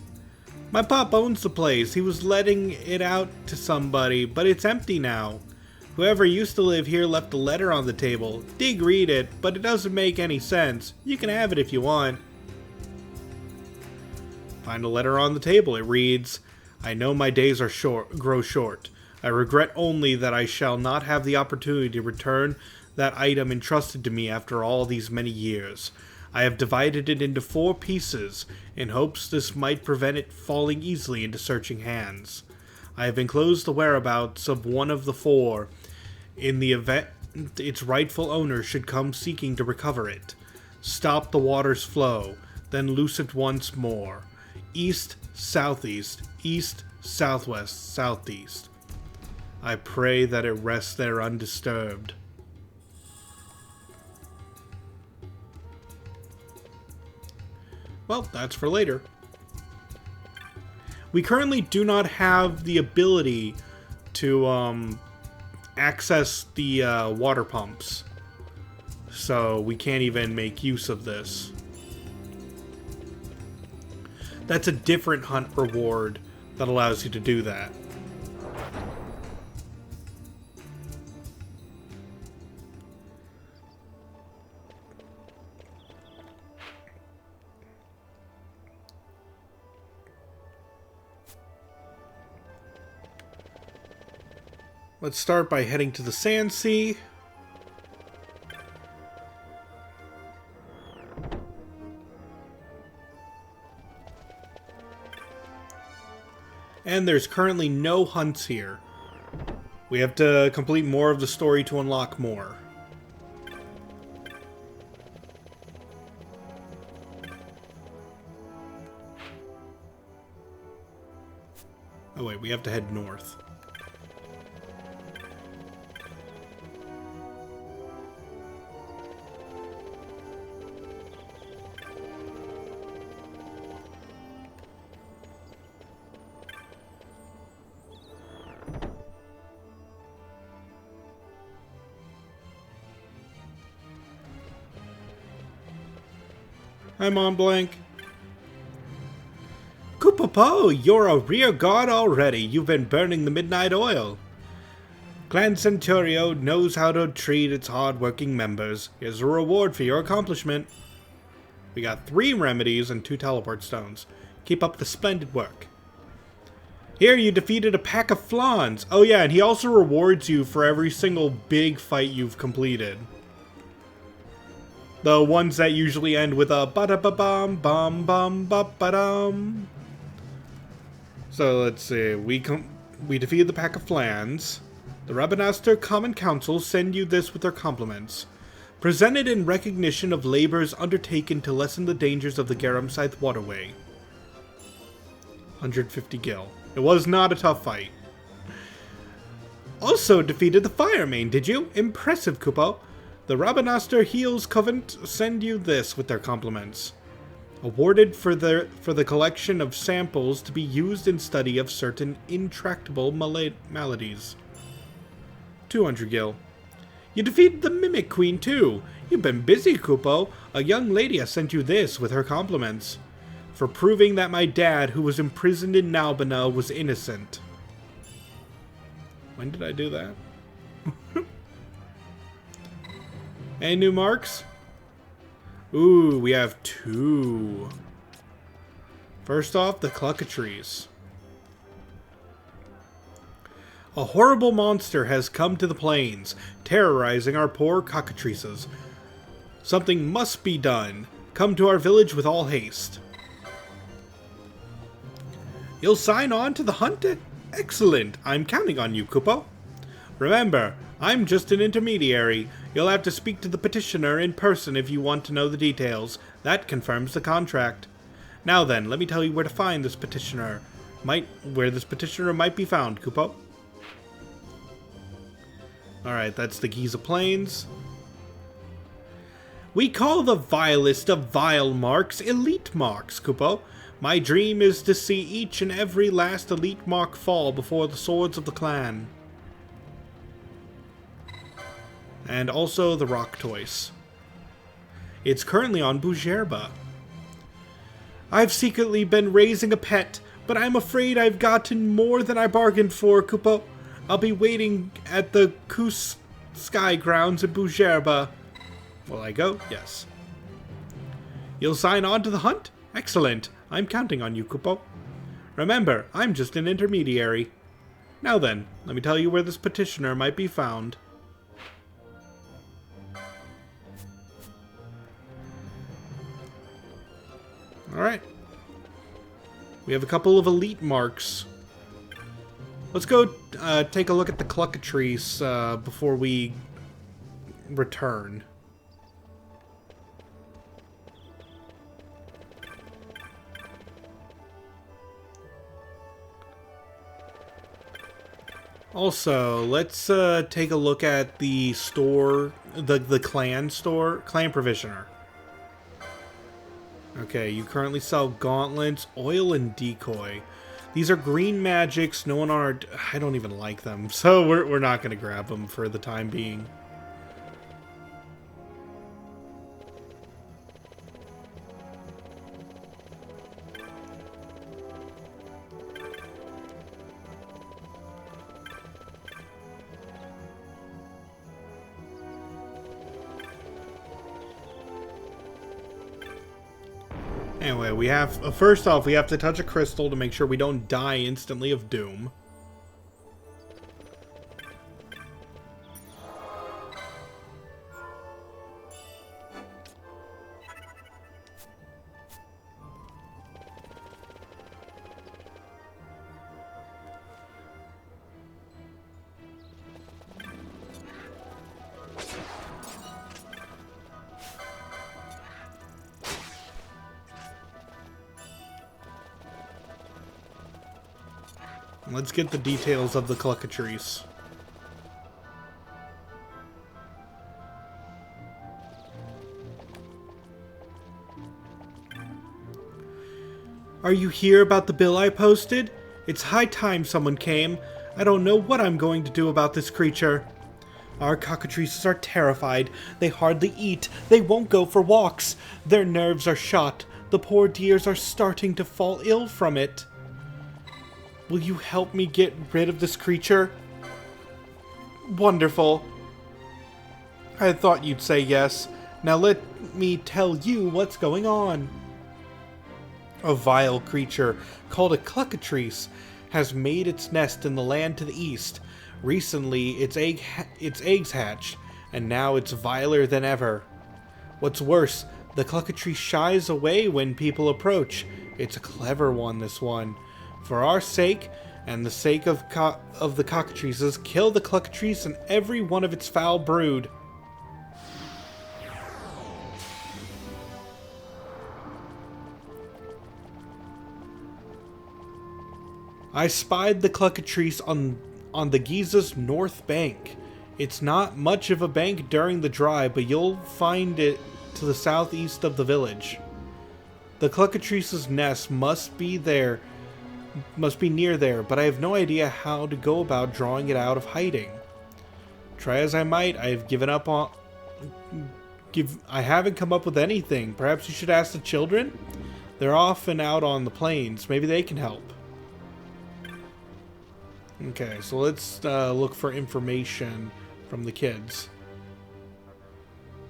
My pop owns the place. He was letting it out to somebody, but it's empty now. Whoever used to live here left a letter on the table. Deke read it, but it doesn't make any sense. You can have it if you want. Find a letter on the table. It reads, I know my days are grow short. I regret only that I shall not have the opportunity to return that item entrusted to me after all these many years. I have divided it into 4 pieces, in hopes this might prevent it falling easily into searching hands. I have enclosed the whereabouts of one of the 4, in the event its rightful owner should come seeking to recover it. Stop the water's flow, then loose it once more. east, southeast, east, southwest, southeast. I pray that it rests there undisturbed. Well, that's for later. We currently do not have the ability to access the water pumps, so we can't even make use of this. That's a different hunt reward that allows you to do that. Let's start by heading to the Sand Sea. And there's currently no hunts here. We have to complete more of the story to unlock more. Oh wait, we have to head north. Hi, Mont Blanc. Kupopo, you're a rear guard already. You've been burning the midnight oil. Clan Centurio knows how to treat its hard-working members. Here's a reward for your accomplishment. We got 3 remedies and 2 teleport stones. Keep up the splendid work. Here, you defeated a pack of flans. Oh yeah, and he also rewards you for every single big fight you've completed. The ones that usually end with a ba-da-ba-bum, bum-bum-ba-ba-dum. So let's see, we defeated the pack of flans. The Rabanastor Common Council send you this with their compliments. Presented in recognition of labors undertaken to lessen the dangers of the Garum Scythe waterway. 150 gil. It was not a tough fight. Also defeated the Fire Main, did you? Impressive, Kupo. The Rabanastor Heels Covenant send you this with their compliments. Awarded for the collection of samples to be used in study of certain intractable maladies. 200 gil. You defeated the Mimic Queen too. You've been busy, Kupo. A young lady has sent you this with her compliments. For proving that my dad, who was imprisoned in Nalbina, was innocent. When did I do that? Any new marks? Ooh, we have 2. First off, the Cluckatrice. A horrible monster has come to the plains, terrorizing our poor cockatrices. Something must be done. Come to our village with all haste. You'll sign on to the hunt? Excellent. I'm counting on you, Kupo. Remember, I'm just an intermediary. You'll have to speak to the petitioner in person if you want to know the details. That confirms the contract. Now then, let me tell you where to find this petitioner. Where this petitioner might be found, Kupo. Alright, that's the Giza Plains. We call the vilest of vile marks elite marks, Kupo. My dream is to see each and every last elite mark fall before the swords of the clan. And also the Rock Toys. It's currently on Bujerba. I've secretly been raising a pet, but I'm afraid I've gotten more than I bargained for, Kupo. I'll be waiting at the Kus Sky Grounds in Bujerba. Will I go? Yes. You'll sign on to the hunt? Excellent. I'm counting on you, Kupo. Remember, I'm just an intermediary. Now then, let me tell you where this petitioner might be found. Alright. We have a couple of elite marks. Let's go take a look at the Cluckatrice before we return. Also, let's take a look at the store, the clan store, clan provisioner. Okay, you currently sell gauntlets, oil, and decoy. These are green magics. No one are. I don't even like them, so we're not going to grab them for the time being. Anyway, we have, first off, we have to touch a crystal to make sure we don't die instantly of doom. Let's get the details of the Cluckatrice. Are you here about the bill I posted? It's high time someone came. I don't know what I'm going to do about this creature. Our cockatrices are terrified. They hardly eat. They won't go for walks. Their nerves are shot. The poor dears are starting to fall ill from it. Will you help me get rid of this creature? Wonderful. I thought you'd say yes. Now let me tell you what's going on. A vile creature called a cluckatrice has made its nest in the land to the east. Recently, its eggs hatched, and now it's viler than ever. What's worse, the cluckatrice shies away when people approach. It's a clever one, this one. For our sake, and the sake of the cockatrices, kill the cluckatrice and every one of its foul brood. I spied the cluckatrice on the Giza's north bank. It's not much of a bank during the dry, but you'll find it to the southeast of the village. The cluckatrice's nest must be near there, but I have no idea how to go about drawing it out of hiding. Try as I might, I have given up on... I haven't come up with anything. Perhaps you should ask the children? They're often out on the plains. Maybe they can help. Okay, so let's look for information from the kids.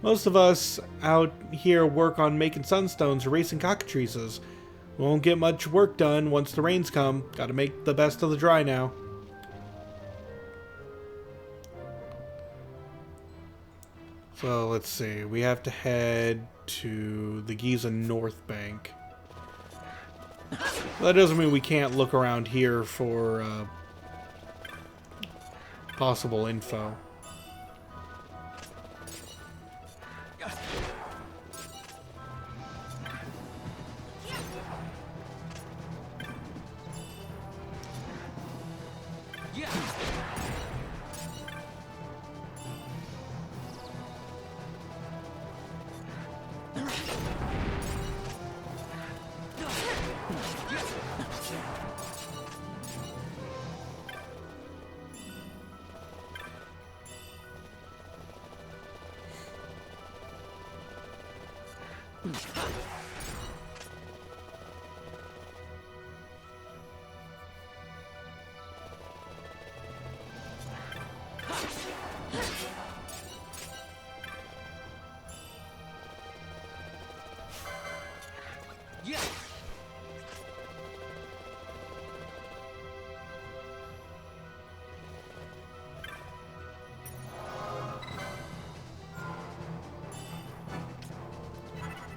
Most of us out here work on making sunstones or racing cockatrices. We won't get much work done once the rains come. Gotta make the best of the dry now. So let's see. We have to head to the Giza North Bank. That doesn't mean we can't look around here for possible info.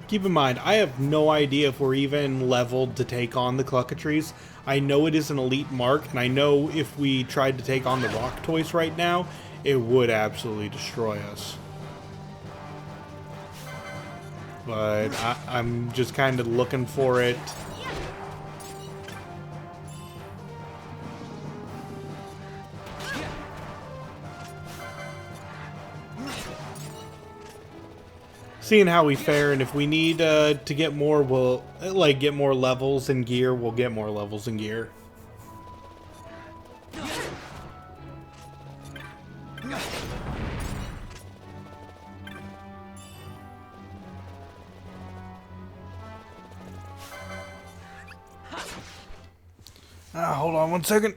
Keep in mind, I have no idea if we're even leveled to take on the Cluckatrice. I know it is an elite mark, and I know if we tried to take on the Rock Toys right now, it would absolutely destroy us. But I'm just kind of looking for it. seeing how we fare, and if we need to get more, we'll get more levels in gear. We'll get more levels in gear. Hold on one second.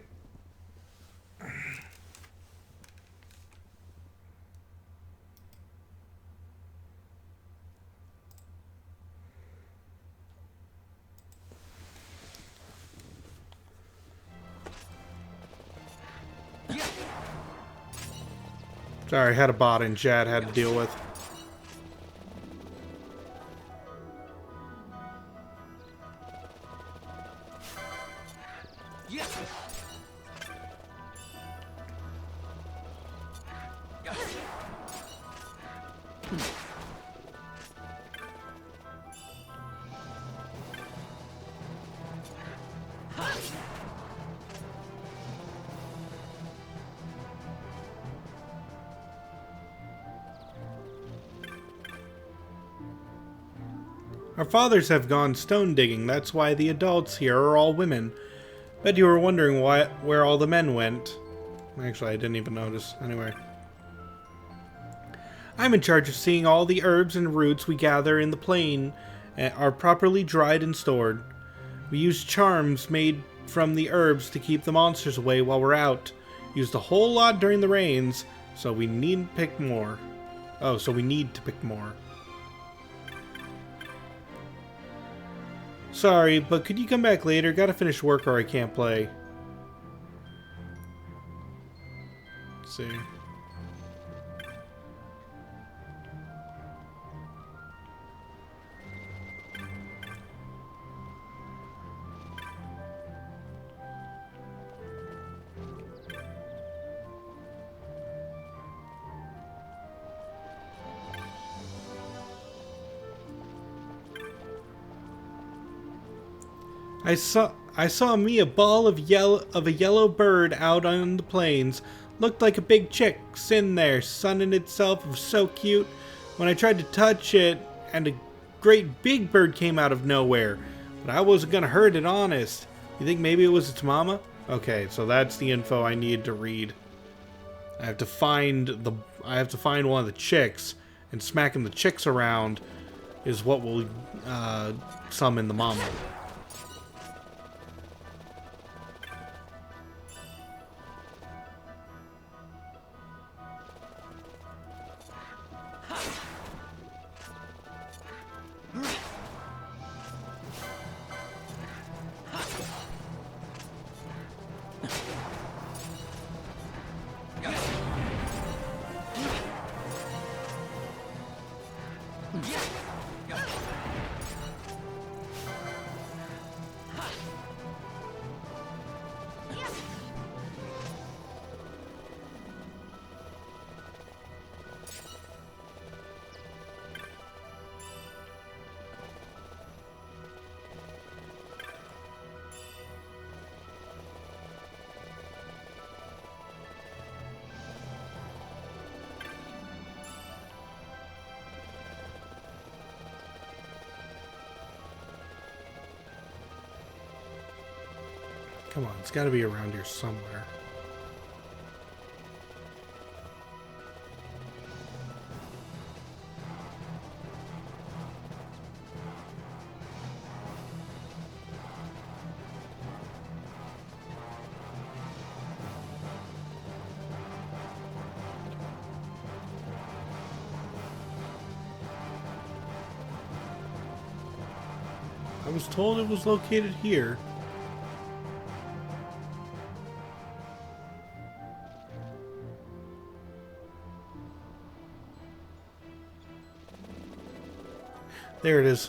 Sorry, I had a bot in chat I had to deal with. Our fathers have gone stone digging, that's why the adults here are all women. Bet you were wondering where all the men went. Actually, I didn't even notice. Anyway. I'm in charge of seeing all the herbs and roots we gather in the plain are properly dried and stored. We use charms made from the herbs to keep the monsters away while we're out. Used a whole lot during the rains, so we need to pick more. Oh, so we need to pick more. Sorry, but could you come back later? Gotta finish work or I can't play. Let's see. I saw me a ball of a yellow bird out on the plains. Looked like a big chick sitting there, sunning itself. It was so cute. When I tried to touch it, and a great big bird came out of nowhere. But I wasn't gonna hurt it, honest. You think maybe it was its mama? Okay, so that's the info I need to read. I have to find one of the chicks, and smacking the chicks around is what will summon the mama. Come on, it's got to be around here somewhere. I was told it was located here. There it is.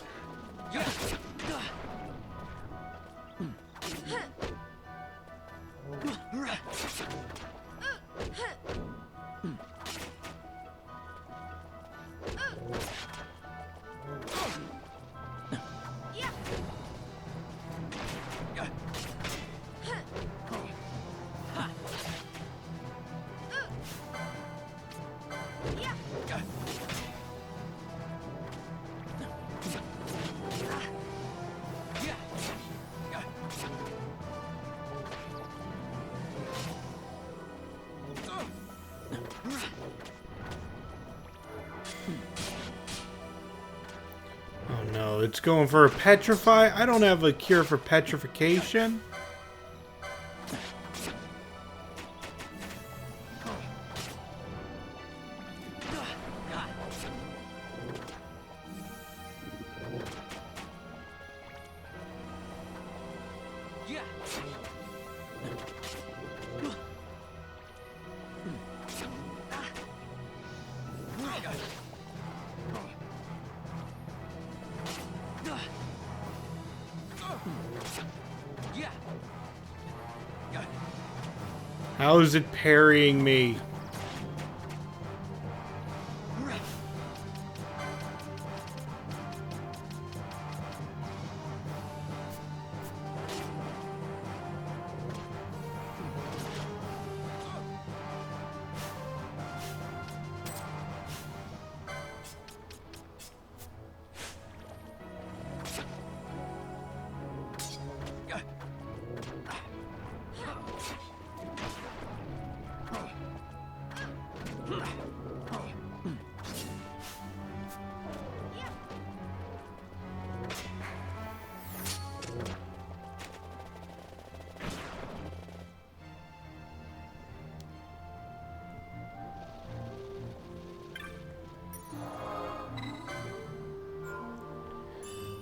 it's going for a petrify. I don't have a cure for petrification. How is it parrying me?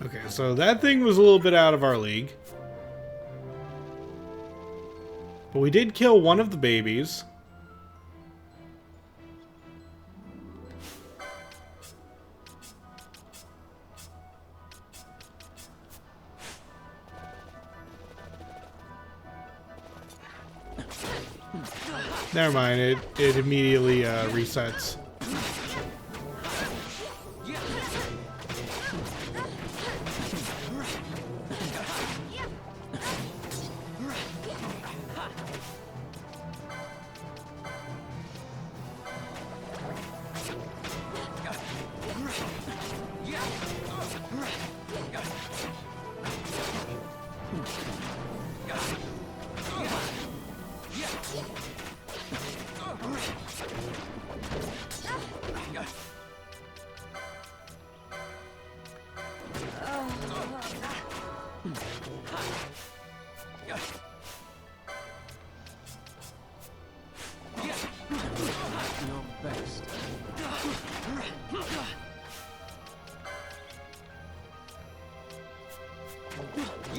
Okay, so that thing was a little bit out of our league. But we did kill one of the babies. Never mind, it immediately resets.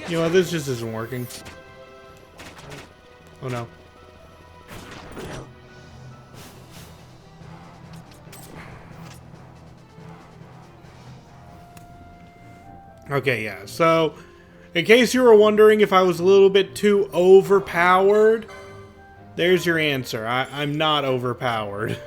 You know what, this just isn't working. Oh no. Okay, yeah, so in case you were wondering if I was a little bit too overpowered, there's your answer. I'm not overpowered.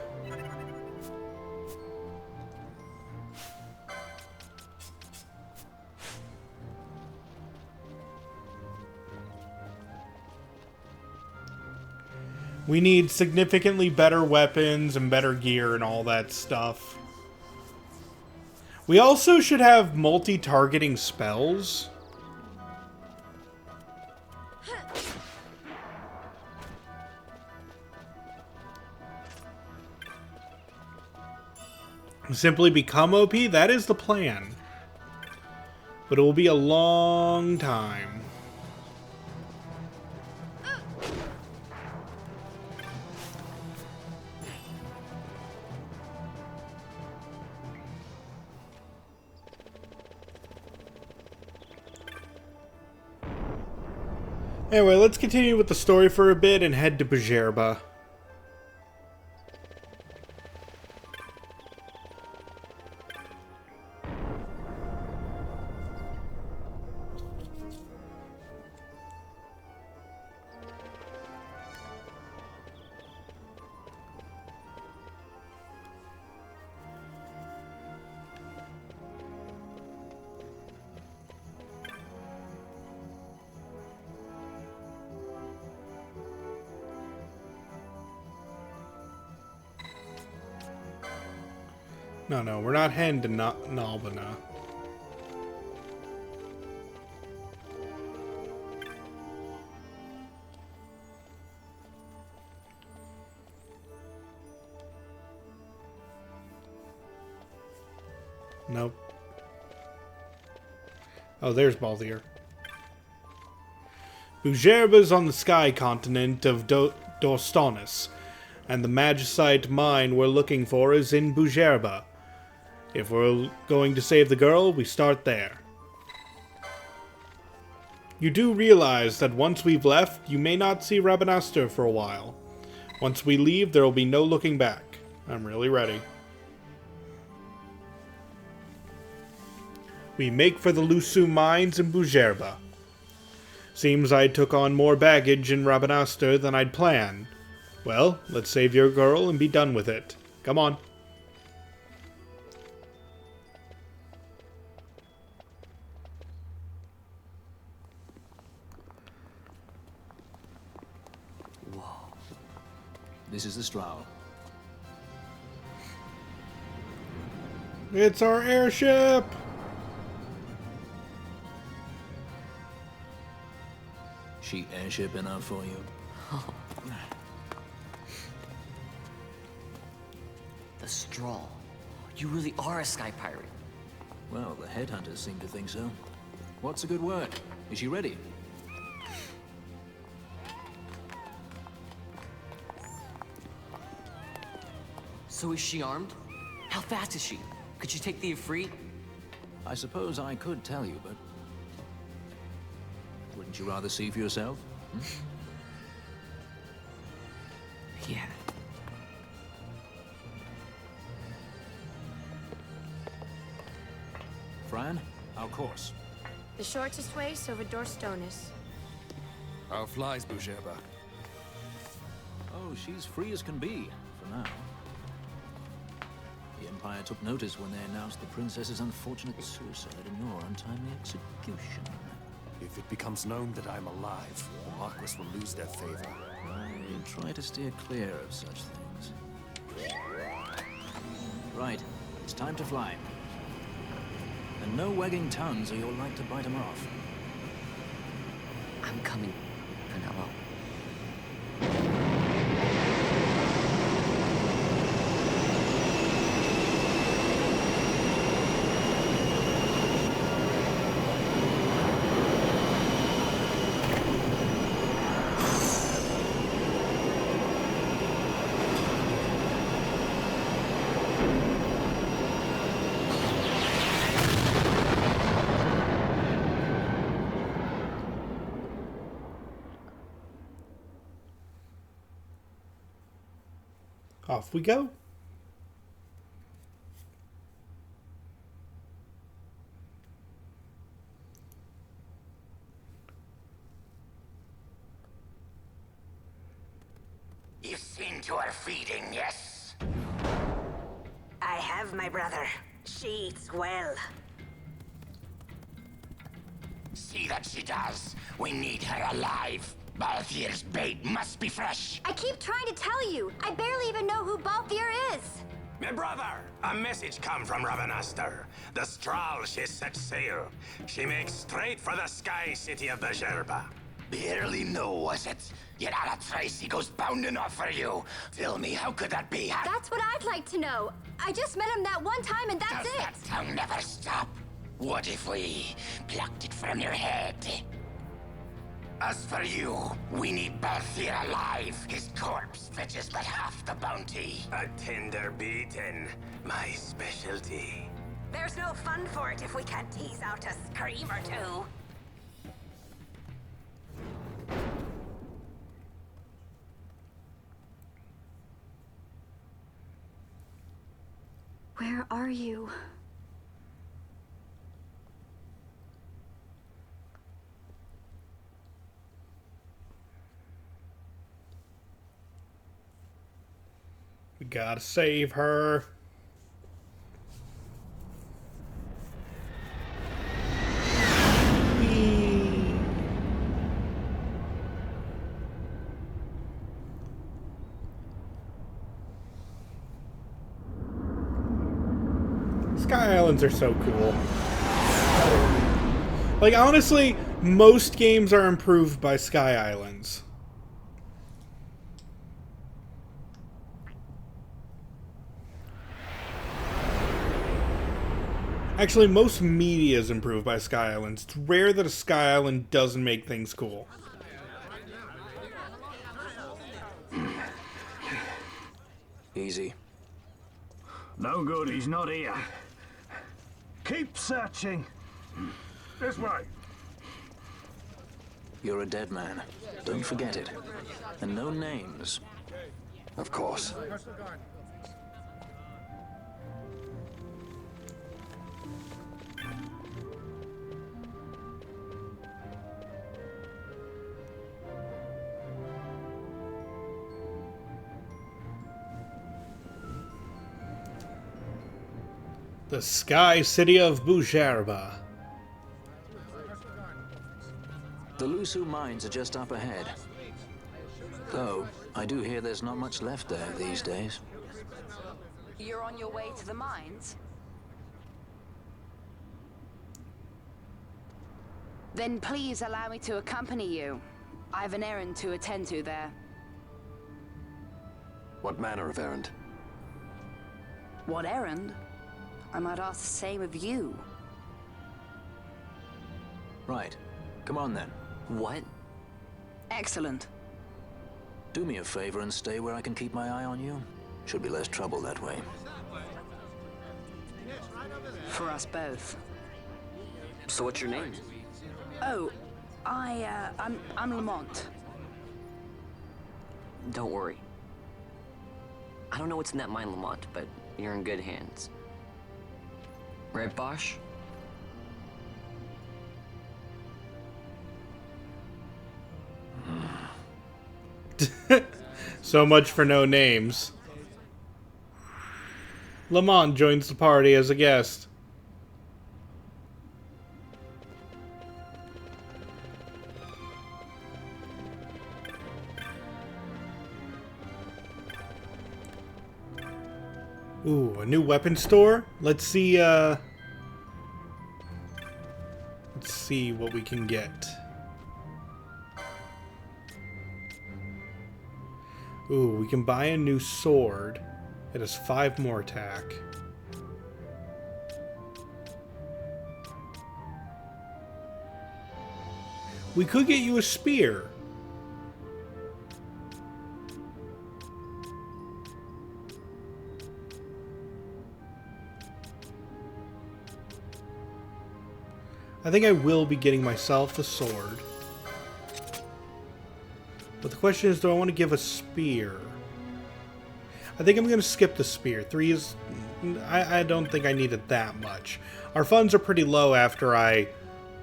We need significantly better weapons and better gear and all that stuff. We also should have multi-targeting spells. Simply become OP, that is the plan. But it will be a long time. Anyway, let's continue with the story for a bit and head to Bajerba. No, we're not heading to Nalbana. Nope. Oh, there's Balthier. Bujerba's on the sky continent of Dostonis, and the magicite mine we're looking for is in Bujerba. If we're going to save the girl, we start there. You do realize that once we've left, you may not see Rabanastre for a while. Once we leave, there will be no looking back. I'm really ready. We make for the Lusu mines in Bujerba. Seems I took on more baggage in Rabanastre than I'd planned. Well, let's save your girl and be done with it. Come on. This is the Strowl. It's our airship! She airship enough for you? The Straw. You really are a sky pirate. Well, the headhunters seem to think so. What's a good word? Is she ready? So is she armed? How fast is she? Could she take the Ifrit? I suppose I could tell you, but... wouldn't you rather see for yourself? Yeah. Fran, our course. The shortest way is over Dorstonis. How flies Bujerba? Oh, she's free as can be, for now. The Empire took notice when they announced the princess's unfortunate suicide and your untimely execution. If it becomes known that I'm alive, the Marquis will lose their favor. I try to steer clear of such things. Right, it's time to fly. And no wagging tongues or you'll like to bite them off. I'm coming, Vanello. Off we go. You've seen to her feeding, yes? I have, my brother. She eats well. See that she does. We need her alive. Balthier's bait must be fresh. I keep trying to tell you. I barely even know who Balthier is. My brother, a message come from Rabanastre. The Strahl, she set sail. She makes straight for the sky city of Bujerba. Barely know, was it? Yet Anna Tracy goes bounding off for you. Tell me, how could that be? That's what I'd like to know. I just met him that one time and that's Does that tongue never stop? What if we plucked it from your head? As for you, we need Balthier alive. His corpse fetches but half the bounty. A tender beaten, my specialty. There's no fun for it if we can't tease out a scream or two. Where are you? We gotta save her. Sky Islands are so cool. Like, honestly, most games are improved by Sky Islands. Actually, most media is improved by Sky Islands. It's rare that a Sky Island doesn't make things cool. Easy. No good, he's not here. Keep searching. This way. You're a dead man. Don't forget it. And no names. Of course. The Sky City of Bujarba. The Lusu mines are just up ahead. Though, I do hear there's not much left there these days. You're on your way to the mines? Then please allow me to accompany you. I have an errand to attend to there. What manner of errand? What errand? I might ask the same of you. Right. Come on then. What? Excellent. Do me a favor and stay where I can keep my eye on you. Should be less trouble that way. For us both. So what's your name? Oh, I'm Lamont. Don't worry. I don't know what's in that mine, Lamont, but you're in good hands. Right, Bosch? So much for no names. Lamont joins the party as a guest. Ooh, a new weapon store? Let's see what we can get. Ooh, we can buy a new sword. It has 5 more attack. We could get you a spear. I think I will be getting myself the sword. But the question is, do I want to give a spear? I think I'm going to skip the spear. 3 is... I don't think I need it that much. Our funds are pretty low after I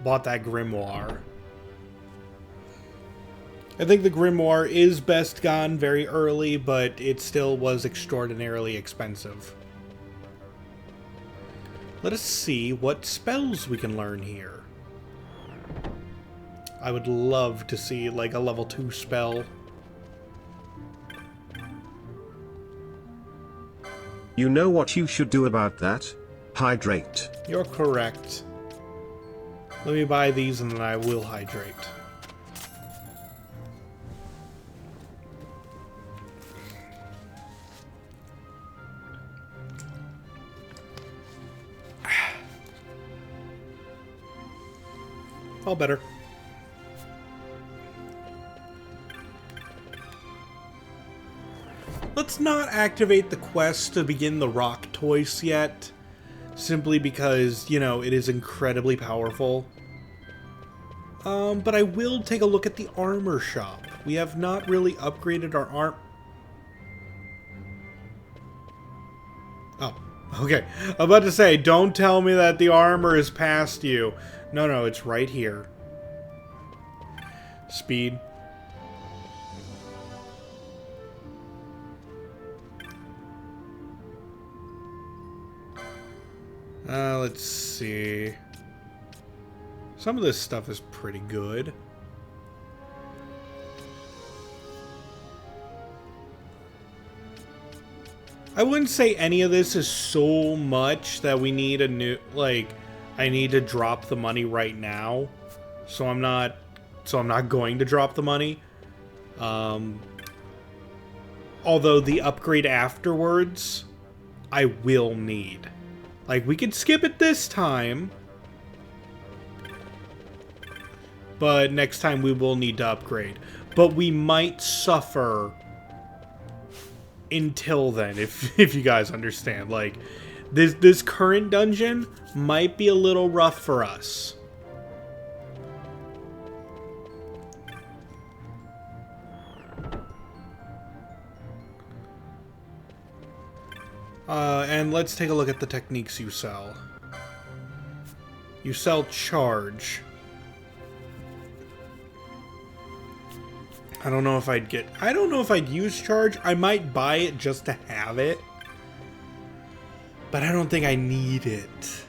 bought that grimoire. I think the grimoire is best gone very early, but it still was extraordinarily expensive. Let us see what spells we can learn here. I would love to see, like, a level 2 spell. You know what you should do about that? Hydrate. You're correct. Let me buy these and then I will hydrate. All better. Let's not activate the quest to begin the rock toys yet, simply because, you know, it is incredibly powerful. But I will take a look at the armor shop. We have not really upgraded our arm... Oh, okay. I'm about to say, don't tell me that the armor is past you. No, it's right here. Speed. Let's see. Some of this stuff is pretty good. I wouldn't say any of this is so much that we need a new, like, I need to drop the money right now. So I'm not going to drop the money. Although the upgrade afterwards, I will need. Like, we could skip it this time, but next time we will need to upgrade. But we might suffer until then, if you guys understand. Like, this current dungeon might be a little rough for us. And let's take a look at the techniques you sell. You sell charge. I don't know if I'd use charge. I might buy it just to have it. But I don't think I need it.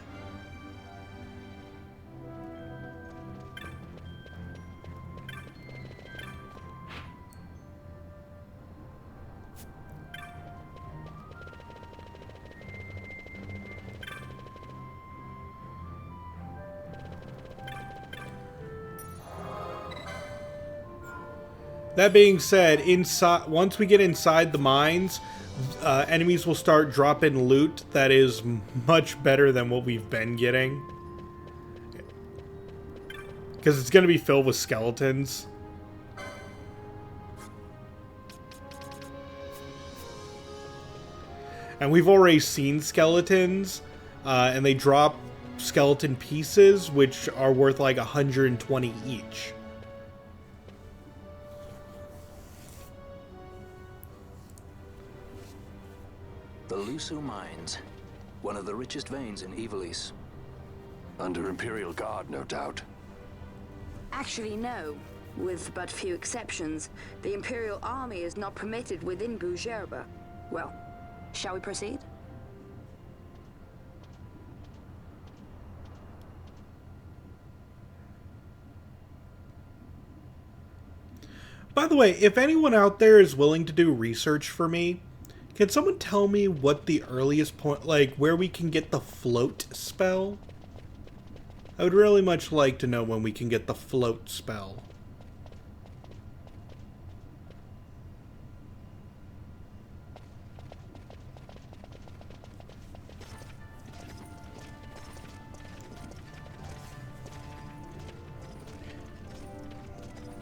That being said, once we get inside the mines, enemies will start dropping loot that is much better than what we've been getting. Because it's going to be filled with skeletons. And we've already seen skeletons, and they drop skeleton pieces, which are worth like 120 each. The Lusu Mines, one of the richest veins in Ivalice. Under Imperial Guard, no doubt. Actually, no. With but few exceptions, the Imperial Army is not permitted within Bujerba. Well, shall we proceed? By the way, if anyone out there is willing to do research for me, can someone tell me what the earliest point, like, where we can get the float spell? I would really much like to know when we can get the float spell.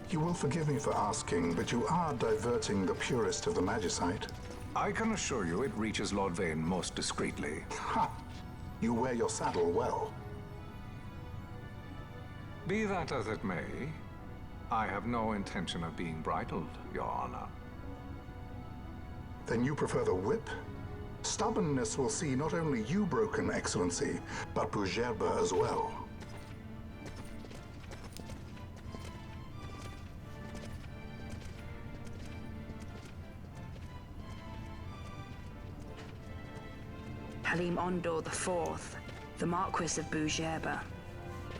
You will forgive me for asking, but you are diverting the purest of the Magicite. I can assure you it reaches Lord Vane most discreetly. Ha! You wear your saddle well. Be that as it may, I have no intention of being bridled, Your Honor. Then you prefer the whip? Stubbornness will see not only you broken, Excellency, but Bujerba as well. Halim Ondor IV, the Marquis of Bujerba.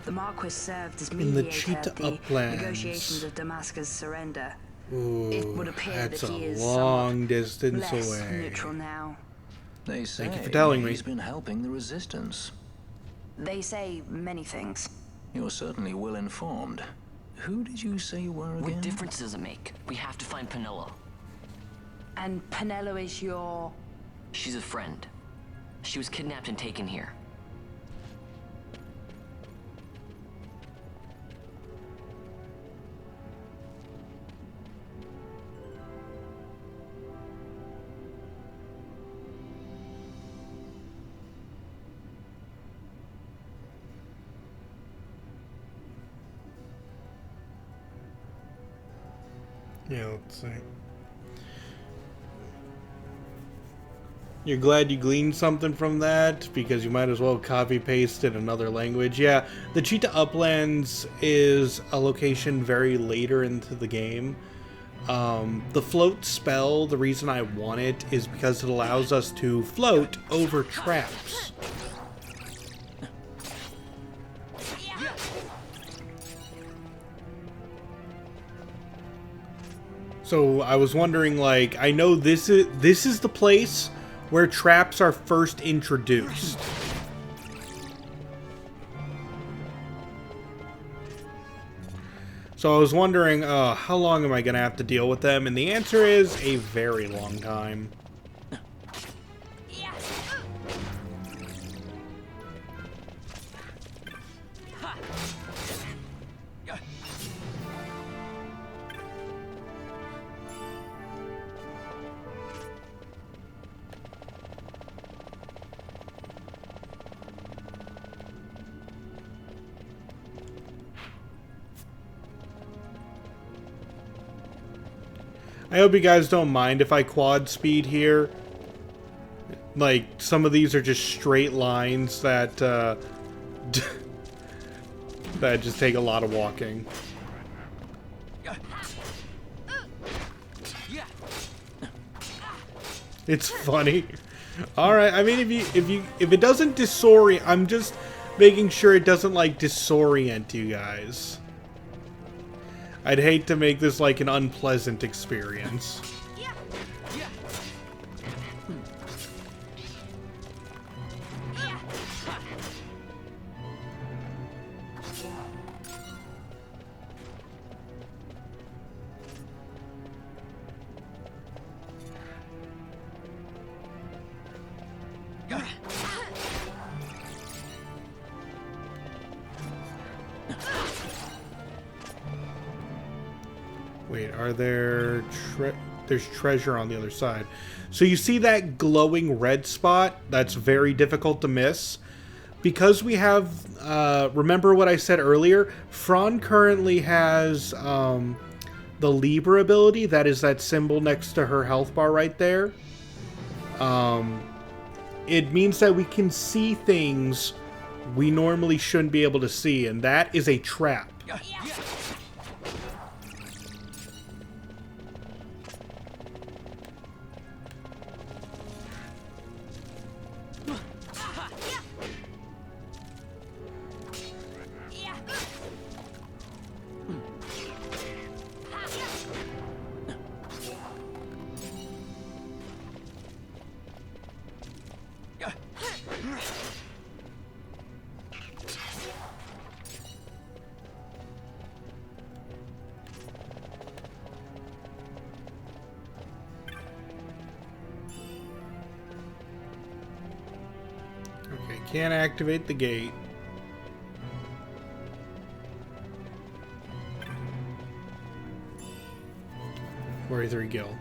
The Marquis served as mediator at the negotiations of Damascus' surrender. Ooh, it would appear that he is long distance less away. neutral now. They say Thank you for telling me. he's been helping the resistance. They say many things. You're certainly well informed. Who did you say you were again? What difference does it make? We have to find Penelo. And Penelo is your... She's a friend. She was kidnapped and taken here. Yeah, let's see. You're glad you gleaned something from that because you might as well copy paste in another language. Yeah, the Cheetah Uplands is a location very later into the game. The float spell, the reason I want it is because it allows us to float over traps. So I was wondering, like, I know this is the place where traps are first introduced. So I was wondering, how long am I going to have to deal with them? And the answer is a very long time. I hope you guys don't mind if I quad speed here. Like, some of these are just straight lines that, that just take a lot of walking. It's funny. Alright, I mean, if it doesn't disorient, I'm just making sure it doesn't, like, disorient you guys. I'd hate to make this, like, an unpleasant experience. Wait, are there... There's treasure on the other side. So you see that glowing red spot? That's very difficult to miss. Because we have... remember what I said earlier? Fran currently has the Libra ability. That is that symbol next to her health bar right there. It means that we can see things we normally shouldn't be able to see. And that is a trap. Okay, can't activate the gate. .43 gil.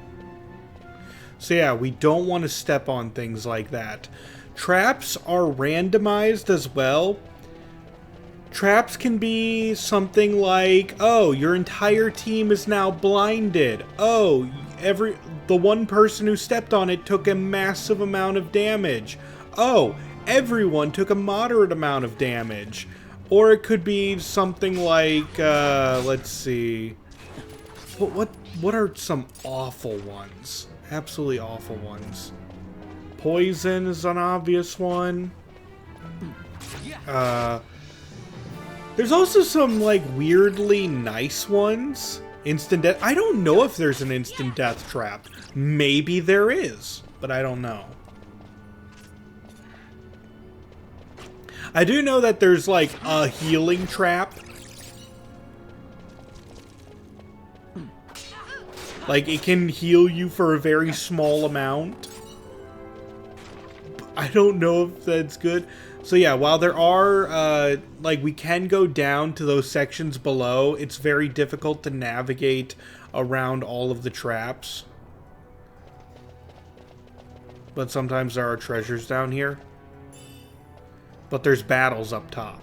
So yeah, we don't want to step on things like that. Traps are randomized as well. Traps can be something like, oh, your entire team is now blinded. Oh, the one person who stepped on it took a massive amount of damage. Oh, everyone took a moderate amount of damage. Or it could be something like, let's see. What are some awful ones? Absolutely awful ones. Poison is an obvious one. There's also some, like, weirdly nice ones. Instant death. I don't know if there's an instant death trap. Maybe there is, but I don't know. I do know that there's, like, a healing trap. Like, it can heal you for a very small amount. I don't know if that's good. So yeah, while there are, like, we can go down to those sections below, it's very difficult to navigate around all of the traps. But sometimes there are treasures down here. But there's battles up top.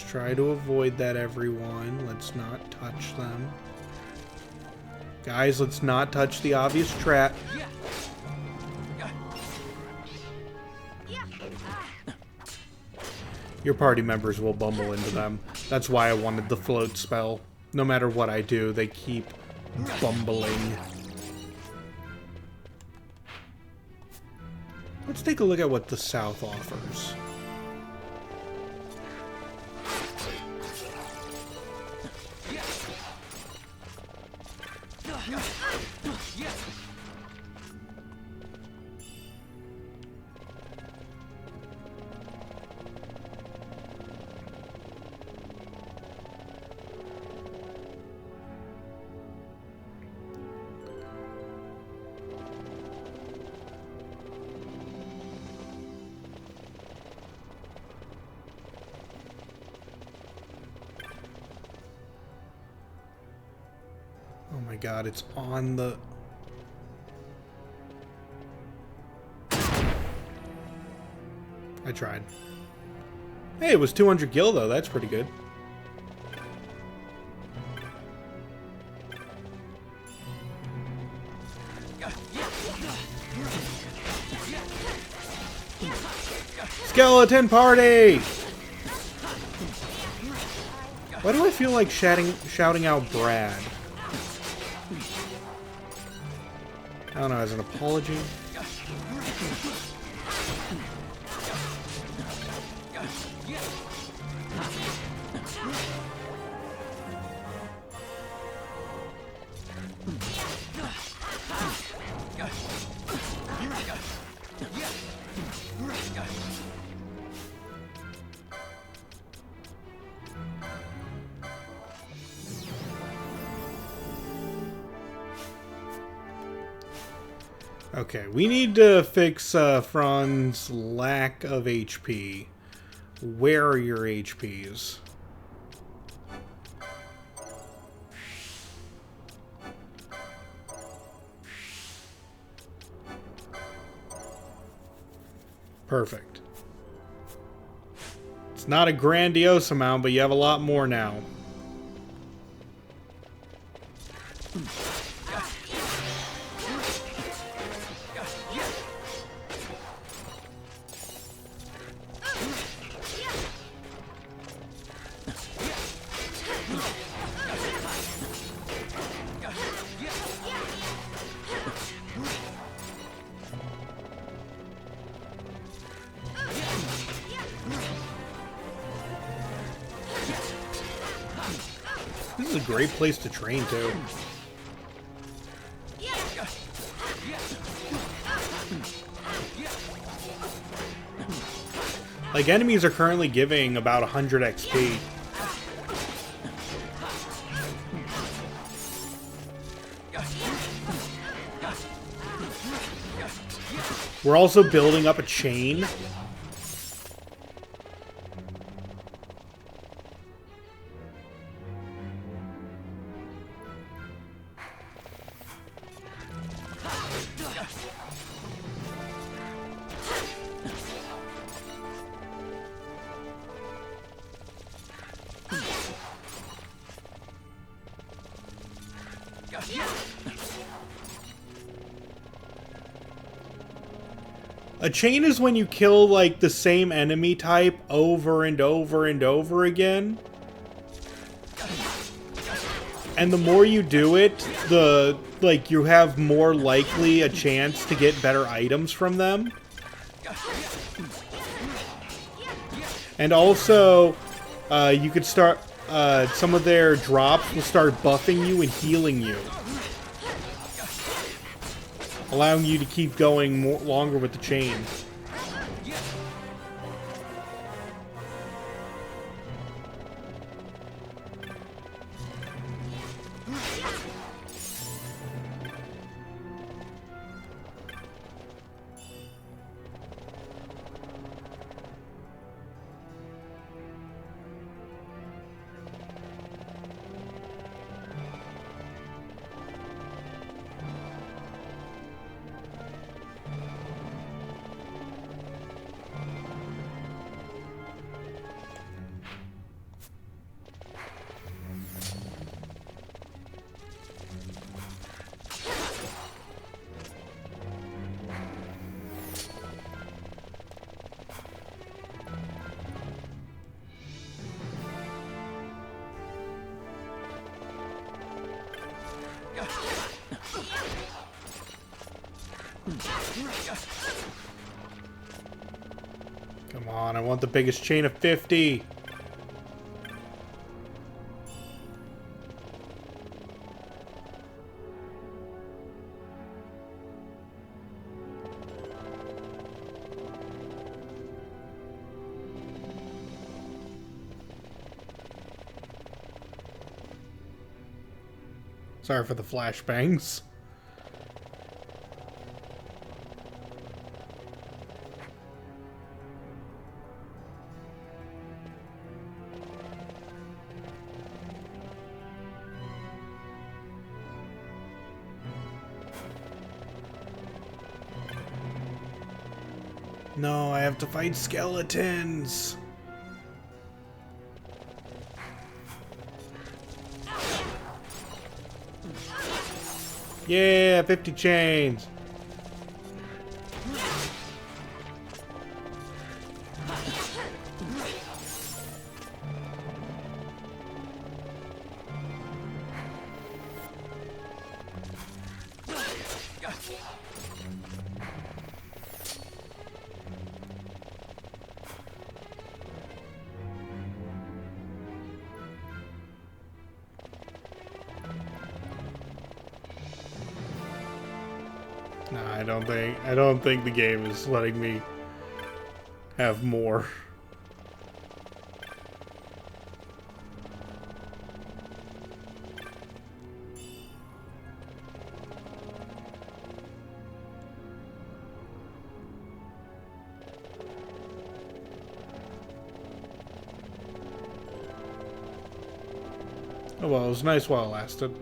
Try to avoid that, everyone. Let's not touch them. Guys, let's not touch the obvious trap. Your party members will bumble into them. That's why I wanted the float spell. No matter what I do, they keep bumbling. Let's take a look at what the South offers. god, it's on the... I tried. Hey, it was 200 gil though, that's pretty good. Skeleton party! Why do I feel like shouting out Brad? I don't know, as an apology? Okay, we need to fix Fran's lack of HP. Where are your HPs? Perfect. It's not a grandiose amount, but you have a lot more now. This is a great place to train, too. Like, enemies are currently giving about 100 XP. We're also building up a chain. A chain is when you kill, like, the same enemy type over and over and over again. And the more you do it, the, like, you have more likely a chance to get better items from them. And also, you could start, some of their drops will start buffing you and healing you, allowing you to keep going longer with the chain. Come on, I want the biggest chain of 50. Sorry for the flashbangs. No, I have to fight skeletons. Yeah, 50 chains. No, I don't think the game is letting me have more. Oh well, it was nice while it lasted.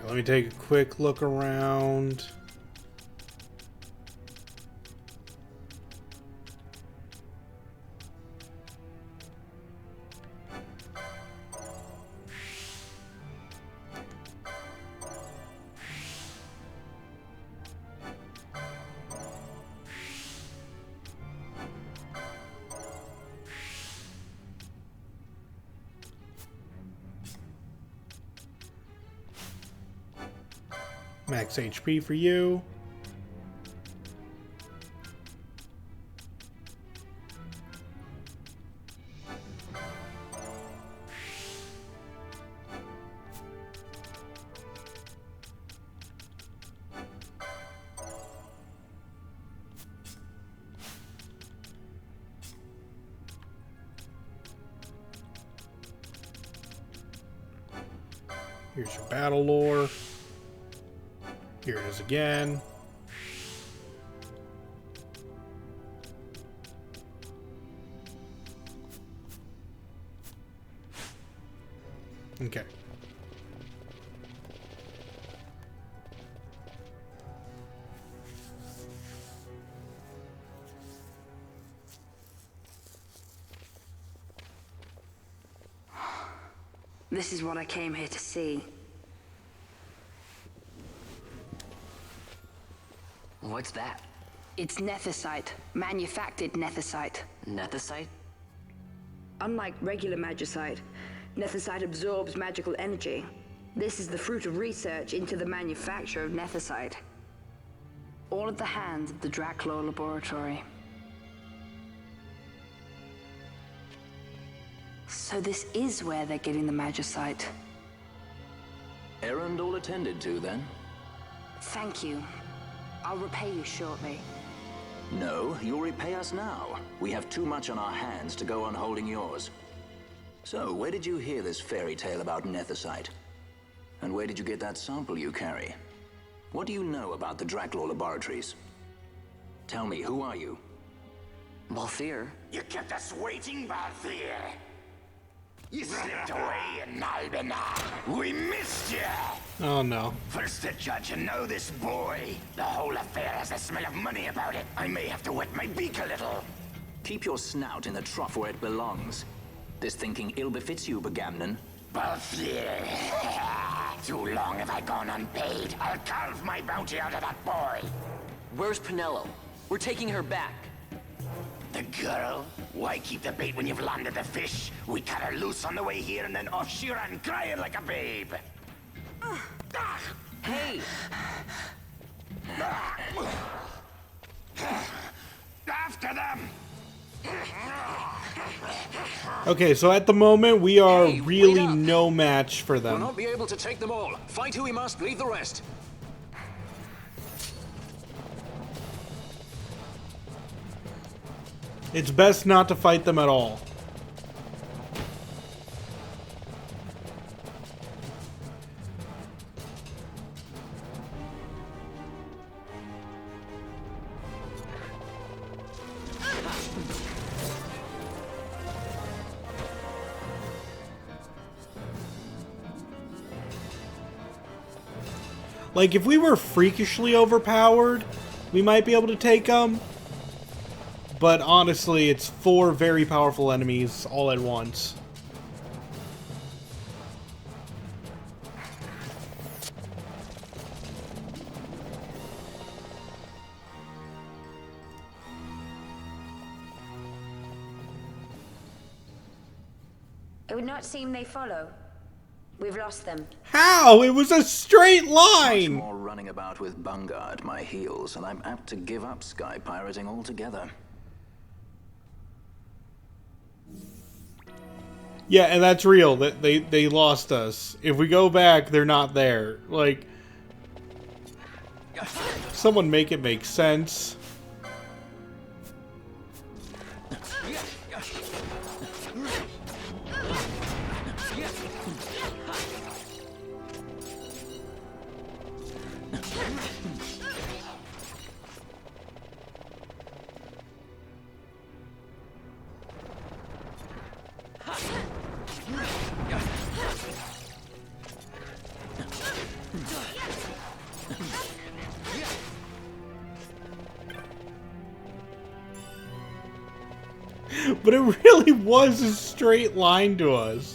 Let me take a quick look around. Max HP for you. Here's your battle lore. Here it is again. Okay. This is what I came here to see. What's that? It's nethicite. Manufactured nethicite. Nethicite? Unlike regular magicite, nethicite absorbs magical energy. This is the fruit of research into the manufacture of nethicite. All at the hands of the Draclaw Laboratory. So this is where they're getting the magicite. Errand all attended to, then? Thank you. I'll repay you shortly. No, you'll repay us now. We have too much on our hands to go on holding yours. So, where did you hear this fairy tale about nethicite? And where did you get that sample you carry? What do you know about the Draclaw Laboratories? Tell me, who are you? Balthier. You kept us waiting, Balthier. You slipped away in Nalbenar. We missed you. Oh no. First the judge and now this boy. The whole affair has a smell of money about it. I may have to wet my beak a little. Keep your snout in the trough where it belongs. This thinking ill befits you, Bagamnon. Balthier. Too long have I gone unpaid. I'll carve my bounty out of that boy. Where's Penelo? We're taking her back. The girl? Why keep the bait when you've landed the fish? We cut her loose on the way here and then off she ran crying like a babe. Hey! After them! Okay, so at the moment we are really no match for them. We'll not be able to take them all. Fight who we must, leave the rest. It's best not to fight them at all. Like, if we were freakishly overpowered, we might be able to take them. But honestly, it's 4 very powerful enemies all at once. It would not seem they follow. We've lost them. How? It was a straight line! Much more running about with Bunga at my heels, and I'm apt to give up sky pirating altogether. Yeah, and that's real. That they lost us. If we go back, they're not there. Like, someone make it make sense. But it really was a straight line to us.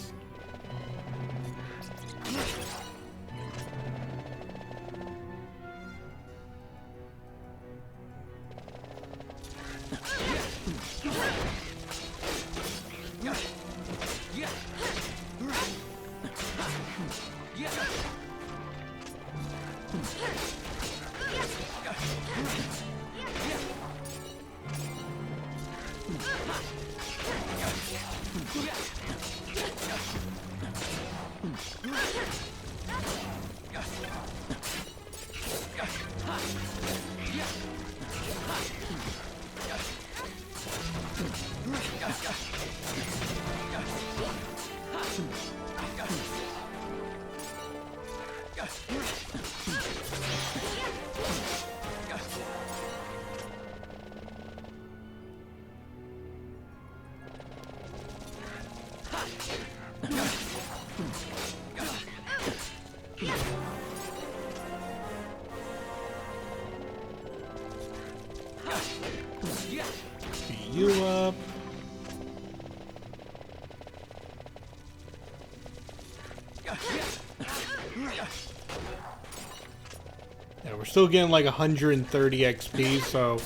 You up. Yeah, we're still getting like 130 XP, so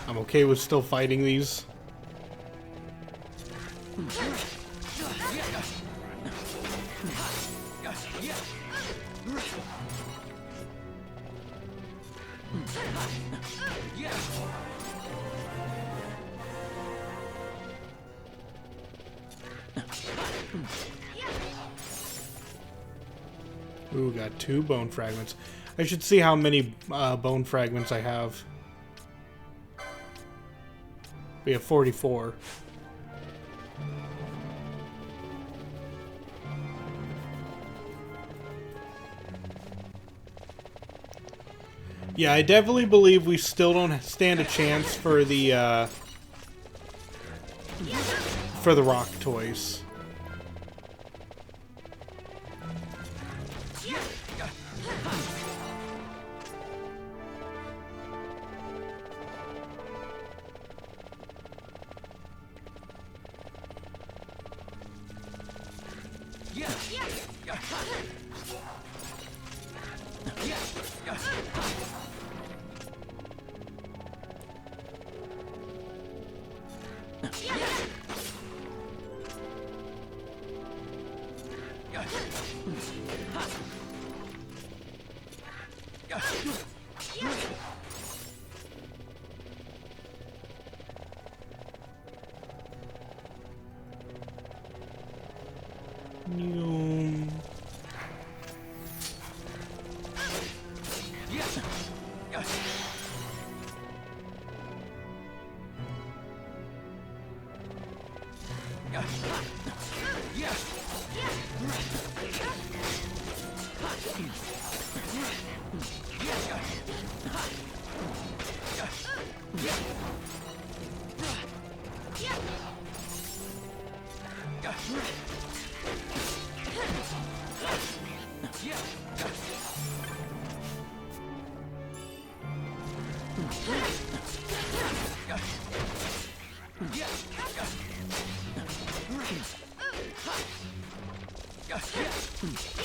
I'm okay with still fighting these. Ooh, got 2 bone fragments. I should see how many bone fragments I have. We have 44. Yeah, I definitely believe we still don't stand a chance for the rock toys.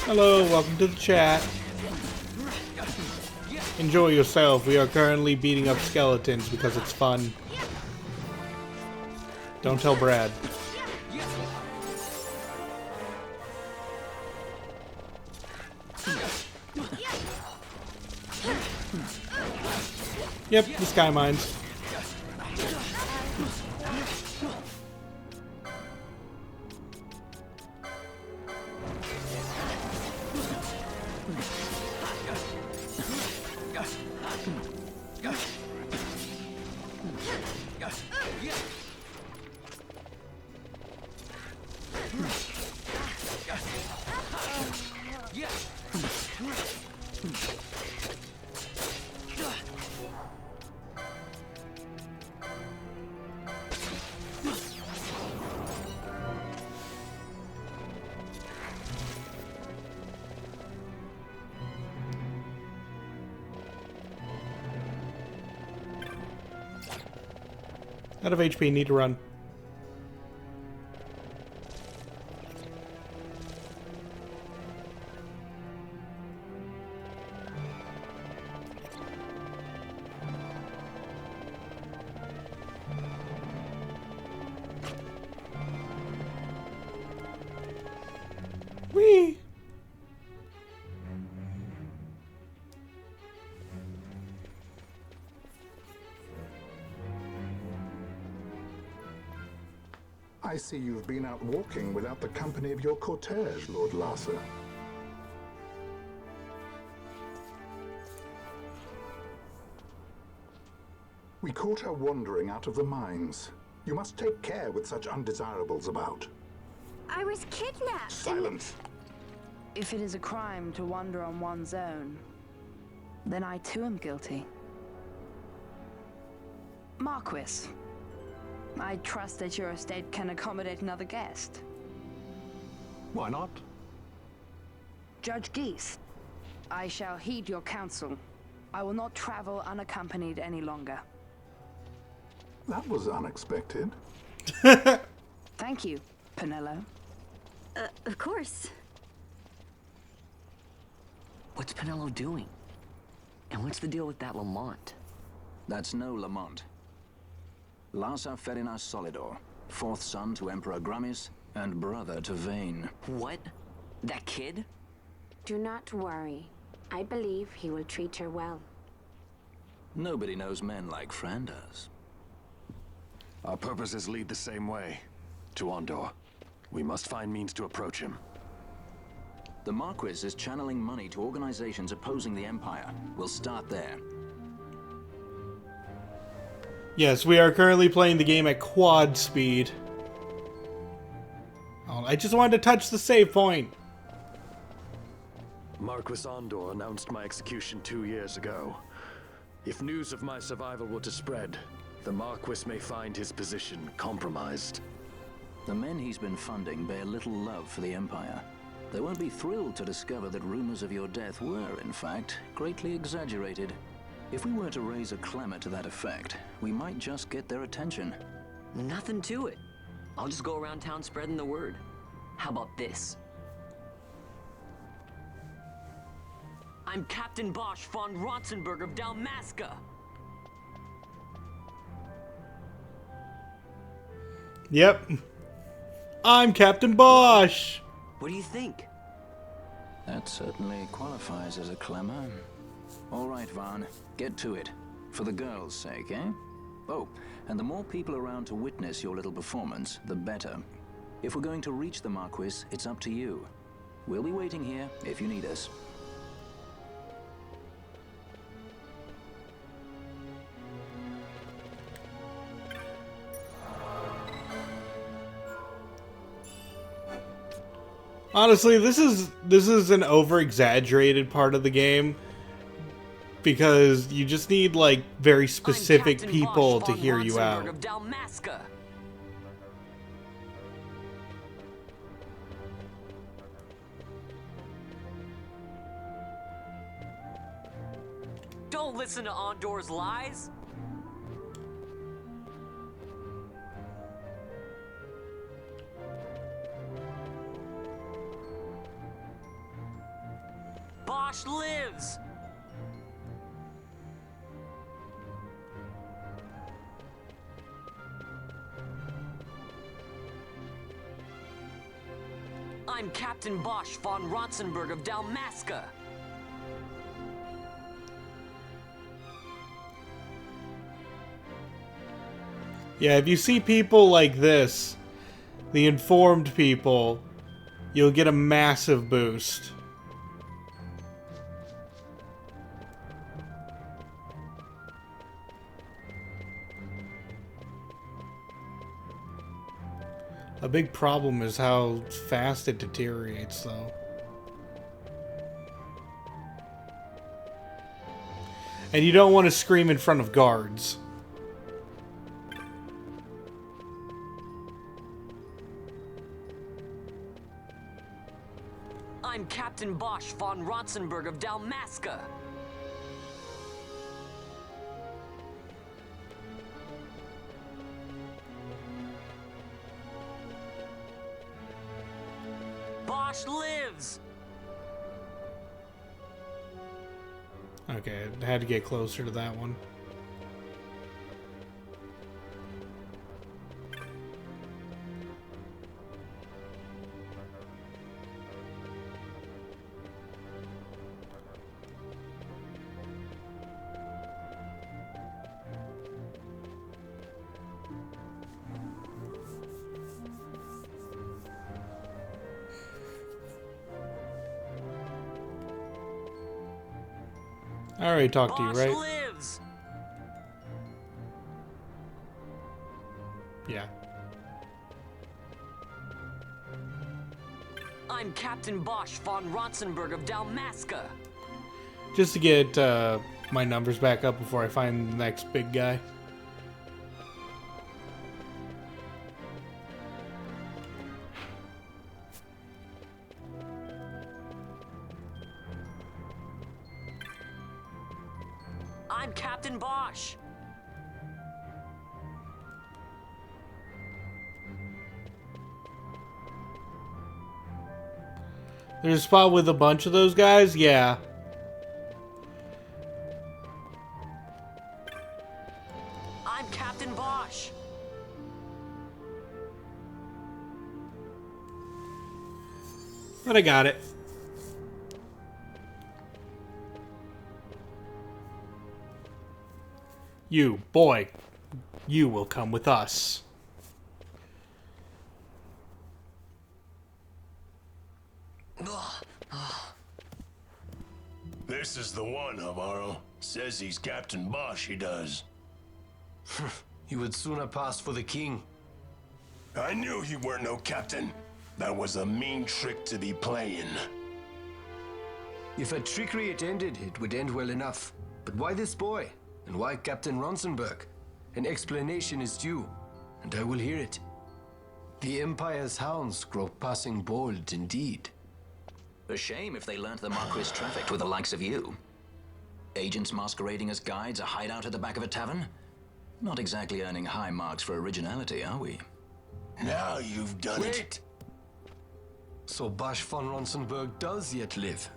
Hello, welcome to the chat. Enjoy yourself. We are currently beating up skeletons because it's fun. Don't tell Brad. Yep, the sky mines. Out of HP, need to run. Whee! I see you've been out walking without the company of your cortege, Lord Larsa. We caught her wandering out of the mines. You must take care with such undesirables about. I was kidnapped. Silence! If it is a crime to wander on one's own, then I too am guilty. Marquis, I trust that your estate can accommodate another guest. Why not? Judge Geese, I shall heed your counsel. I will not travel unaccompanied any longer. That was unexpected. Thank you, Penello. Of course. What's Penello doing? And what's the deal with that Lamont? That's no Lamont. Larsa Ferinas Solidor, fourth son to Emperor Gramis and brother to Vane. What? That kid? Do not worry. I believe he will treat her well. Nobody knows men like Fran does. Our purposes lead the same way. To Ondor. We must find means to approach him. The Marquis is channeling money to organizations opposing the Empire. We'll start there. Yes, we are currently playing the game at quad speed. Oh, I just wanted to touch the save point. Marquis Ondor announced my execution 2 years ago. If news of my survival were to spread, the Marquis may find his position compromised. The men he's been funding bear little love for the Empire. They won't be thrilled to discover that rumors of your death were, in fact, greatly exaggerated. If we were to raise a clamor to that effect, we might just get their attention. Nothing to it. I'll just go around town spreading the word. How about this? I'm Captain Bosch von Rotzenberg of Dalmasca. Yep. I'm Captain Bosch. What do you think? That certainly qualifies as a clamor. All right, Vaughn, get to it. For the girls' sake, eh? Oh, and the more people around to witness your little performance, the better. If we're going to reach the Marquis, it's up to you. We'll be waiting here if you need us. Honestly, this is an over-exaggerated part of the game because you just need like very specific people to hear you out. Don't listen to Ondor's lies. Bosch lives! I'm Captain Bosch von Ronsenberg of Dalmasca. Yeah, if you see people like this, the informed people, you'll get a massive boost. A big problem is how fast it deteriorates, though. And you don't want to scream in front of guards. I'm Captain Bosch von Ronsenberg of Dalmasca. Bosch lives! Okay, I had to get closer to that one. I already talked to you, right? Lives. Yeah. I'm Captain Bosch von Ronsenberg of Dalmasca. Just to get my numbers back up before I find the next big guy. I'm Captain Bosch. There's a spot with a bunch of those guys? Yeah. I'm Captain Bosch. But I got it. You, boy, you will come with us. This is the one, Amaro. Says he's Captain Bosch, he does. You would sooner pass for the king. I knew you weren't no captain. That was a mean trick to be playing. If a trickery it ended, it would end well enough. But why this boy? And why Captain Ronsenberg? An explanation is due, and I will hear it. The Empire's hounds grow passing bold indeed. A shame if they learnt the Marquis trafficked with the likes of you. Agents masquerading as guides, a hideout at the back of a tavern? Not exactly earning high marks for originality, are we? Now you've done it. Wait! So Bosch von Ronsenberg does yet live?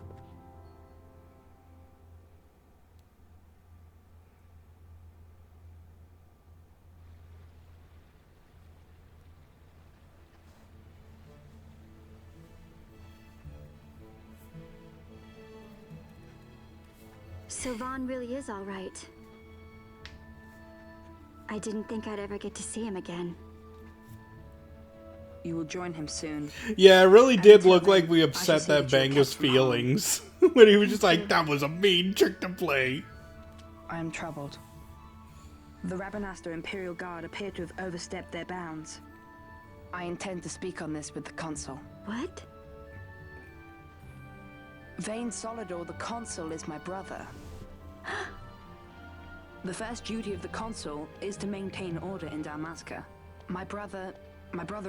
So Vaughn really is all right. I didn't think I'd ever get to see him again. You will join him soon. Yeah, it really did look like we upset that Banga's feelings. When he was just like, that was a mean trick to play. I am troubled. The Rabanastre Imperial Guard appear to have overstepped their bounds. I intend to speak on this with the Consul. What? Vane Solidor, the Consul, is my brother. The first duty of the Consul is to maintain order in Dalmasca. My brother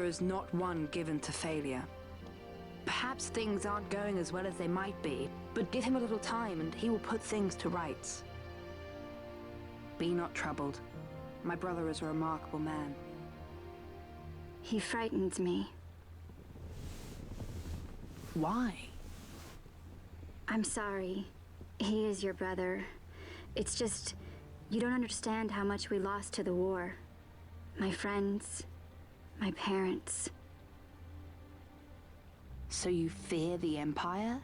is not one given to failure. Perhaps things aren't going as well as they might be, but give him a little time and he will put things to rights. Be not troubled. My brother is a remarkable man. He frightens me. Why? I'm sorry. He is your brother. It's just, you don't understand how much we lost to the war. My friends, my parents. So you fear the Empire?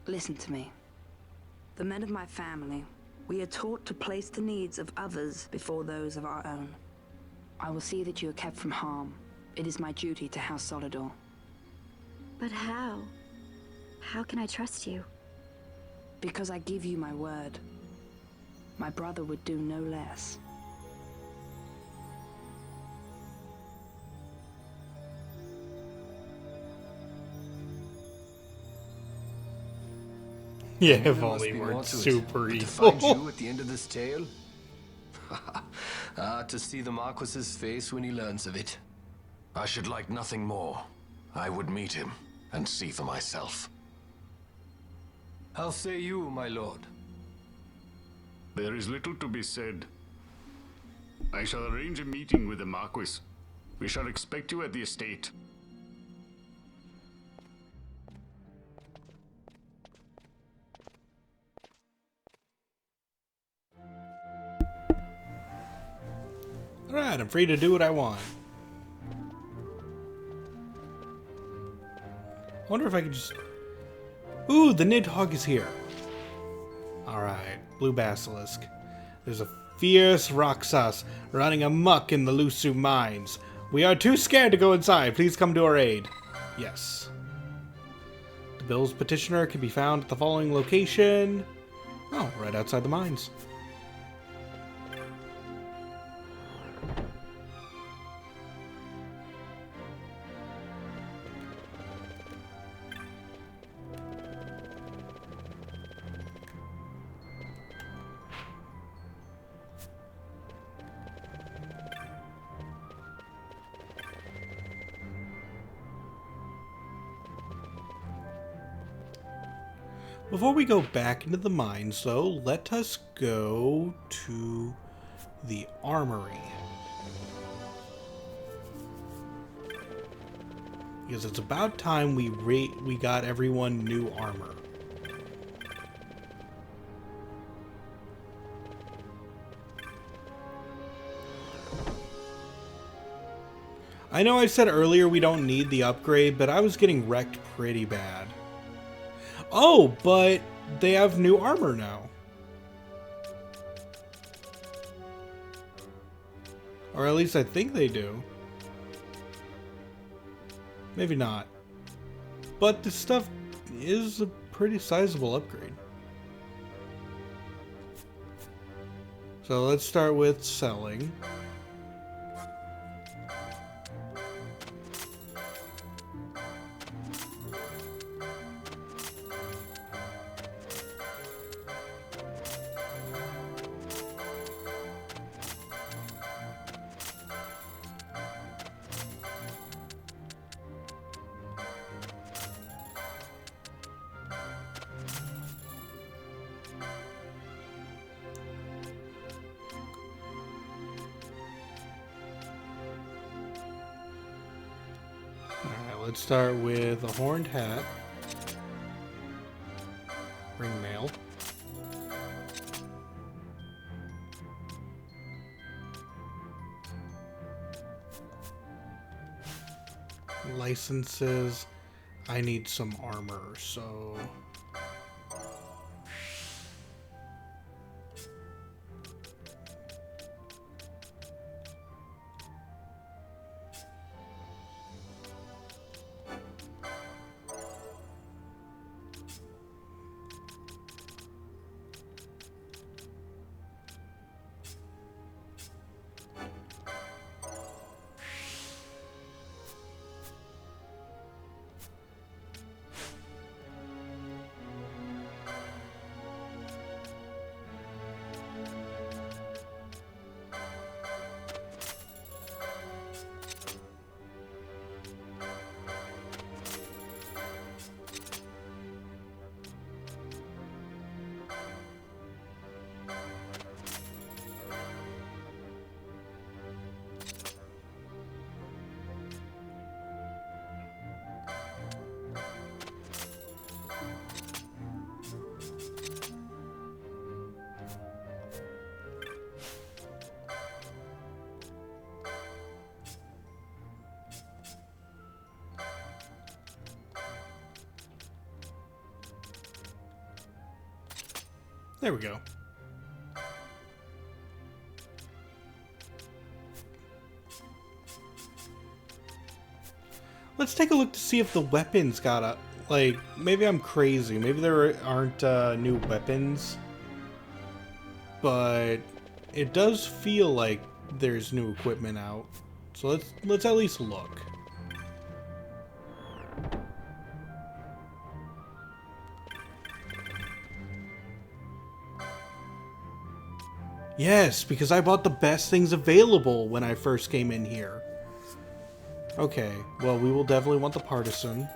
Listen to me. The men of my family, we are taught to place the needs of others before those of our own. I will see that you are kept from harm. It is my duty to House Solidor. But how? How can I trust you? Because I give you my word. My brother would do no less. Yeah, There if must only be we're more to it. super But to evil. find you at the end of this tale? To see the Marquis's face when he learns of it. I should like nothing more. I would meet him and see for myself. How say you, my lord? There is little to be said. I shall arrange a meeting with the Marquis. We shall expect you at the estate. Alright, I'm free to do what I want. I wonder if I could just... Ooh, the Nidhogg is here. Alright, Blue Basilisk. There's a fierce Roxas running amok in the Lusu mines. We are too scared to go inside. Please come to our aid. Yes. The Bill's petitioner can be found at the following location. Oh, right outside the mines. Before we go back into the mines, though, let us go to the armory. Because it's about time we got everyone new armor. I know I said earlier we don't need the upgrade, but I was getting wrecked pretty bad. Oh, but they have new armor now. Or at least I think they do. Maybe not. But this stuff is a pretty sizable upgrade. So let's start with selling. Let's start with a horned hat, ringmail, licenses. I need some armor, so There we go. Let's take a look to see if the weapons got a... Like, maybe I'm crazy. Maybe there aren't new weapons. But it does feel like there's new equipment out. So let's at least look. Yes, because I bought the best things available when I first came in here. Okay, well, we will definitely want the Partisan.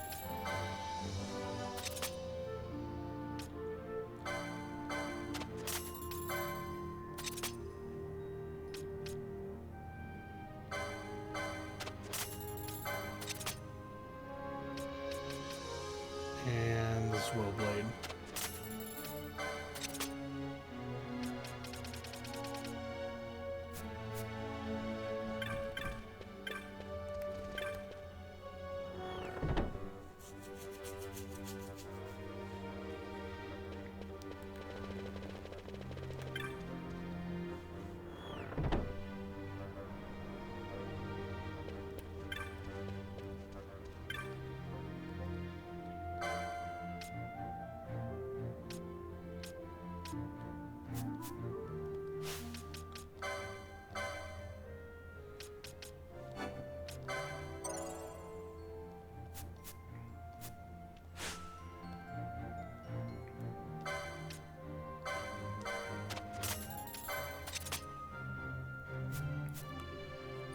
And this Willblade.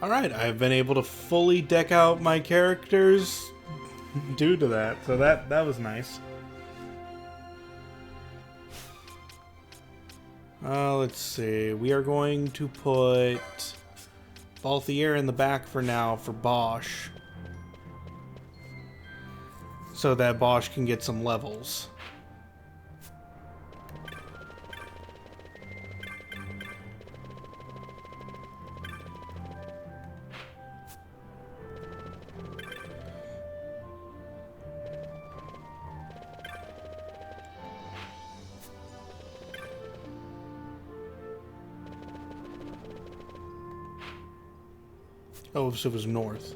Alright, I've been able to fully deck out my characters due to that, so that was nice. Let's see, we are going to put Balthier in the back for now for Bosch, so that Bosch can get some levels. Oh, so it was north.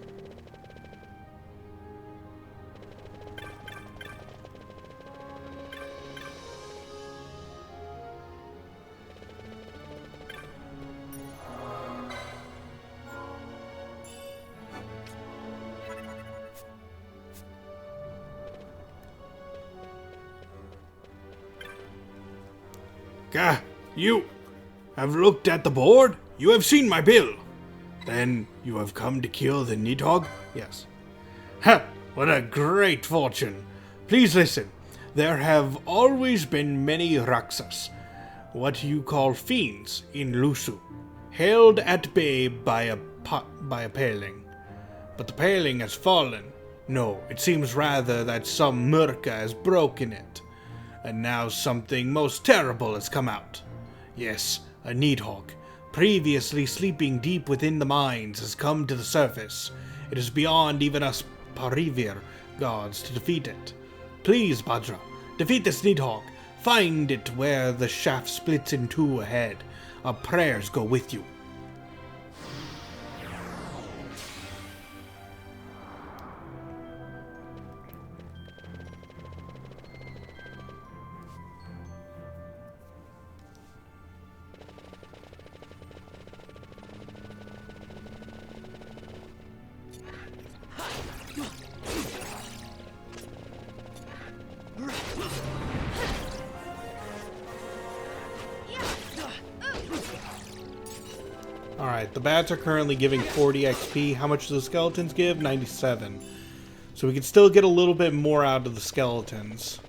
Gah, you have looked at the board? You have seen my bill. Then you have come to kill the Nidhogg? Yes. Ha! What a great fortune. Please listen. There have always been many Rakshas, what you call fiends, in Lusu, held at bay by a paling. But the paling has fallen. No, it seems rather that some Murka has broken it. And now something most terrible has come out. Yes, a Nidhogg, previously sleeping deep within the mines, has come to the surface. It is beyond even us Parivir gods to defeat it. Please, Bhadra, defeat this Nidhogg. Find it where the shaft splits in two ahead. Our prayers go with you. Alright, the bats are currently giving 40 XP. How much do the skeletons give? 97. So we can still get a little bit more out of the skeletons.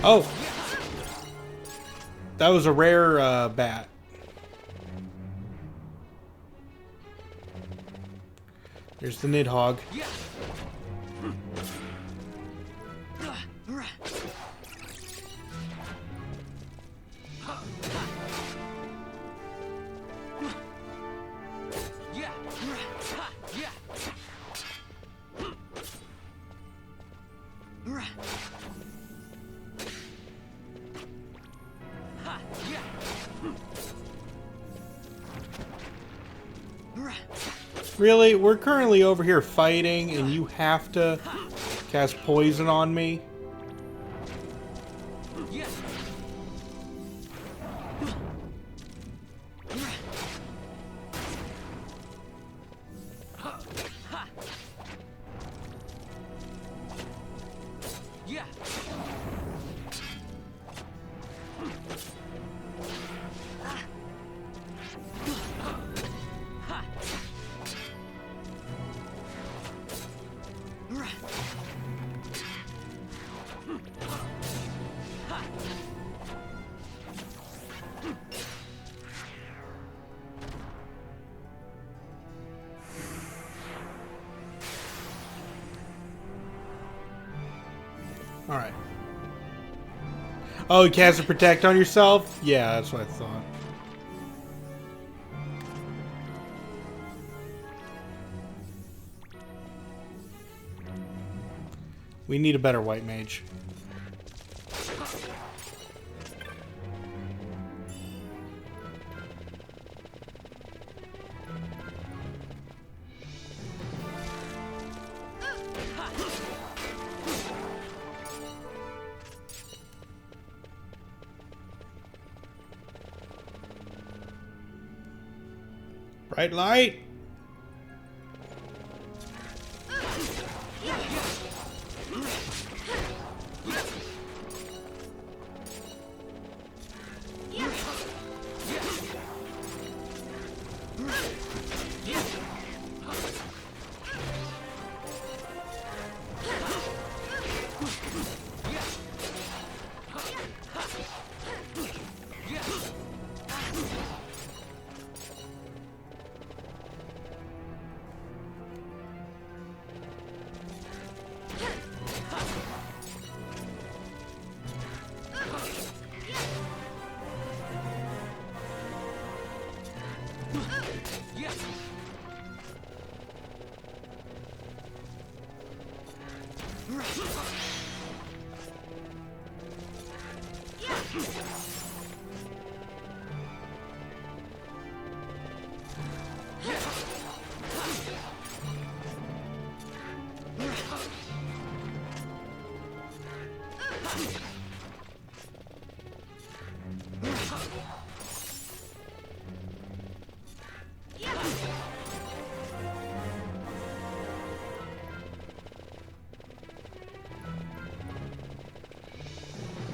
Oh! That was a rare bat. There's the Nidhogg. Really? We're currently over here fighting and you have to cast poison on me? Alright. Oh, you cast a protect on yourself? Yeah, that's what I thought. We need a better white mage. Bright light!